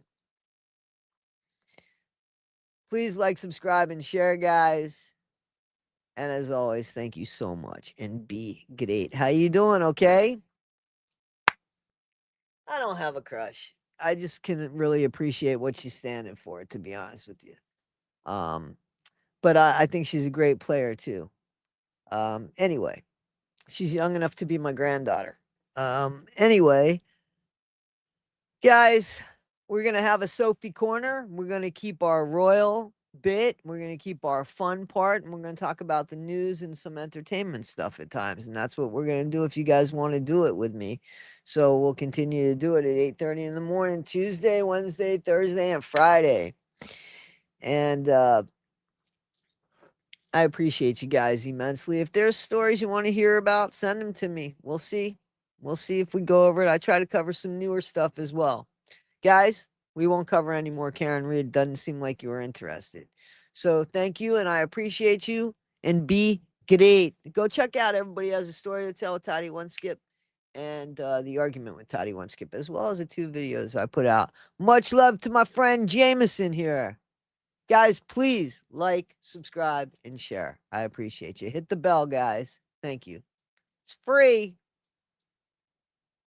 Please like, subscribe, and share, guys. And as always, thank you so much and be great. How you doing? Okay. I don't have a crush. I just can really appreciate what she's standing for, to be honest with you. But I think she's a great player too. Anyway, she's young enough to be my granddaughter. Anyway, guys, we're going to have a Sophie corner. We're going to keep our royal bit. We're going to keep our fun part, and we're going to talk about the news and some entertainment stuff at times. And that's what we're going to do if you guys want to do it with me. So we'll continue to do it at 8:30 in the morning, Tuesday, Wednesday, Thursday, and Friday. And I appreciate you guys immensely. If there's stories you want to hear about, send them to me. We'll see. We'll see if we go over it. I try to cover some newer stuff as well. Guys, we won't cover any more Karen Reed. Doesn't seem like you were interested. So thank you, and I appreciate you, and be great. Go check out Everybody Has a Story to Tell with Toddy One Skip and The Argument with Toddy One Skip, as well as the 2 videos I put out. Much love to my friend Jameson here. Guys, please like, subscribe, and share. I appreciate you. Hit the bell, guys. Thank you. It's free.